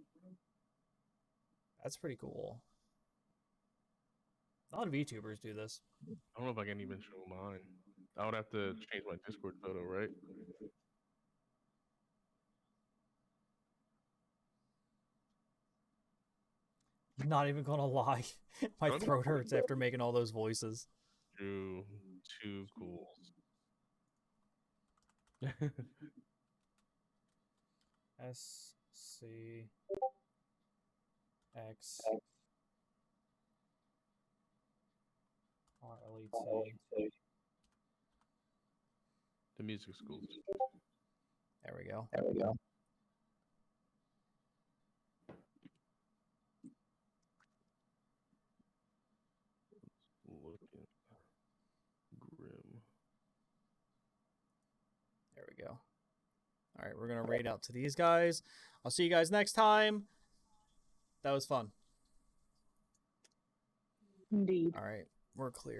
That's pretty cool. A lot of VTubers do this. I don't know if I can even show mine. I would have to change my Discord photo, right? Not even gonna lie. My Okay. throat hurts after making all those voices. Drew two ghouls. S C X RLET. The music schools. There we go. Looking grim. There we go. All right, we're gonna raid out to these guys. I'll see you guys next time. That was fun. Indeed. All right, we're clear.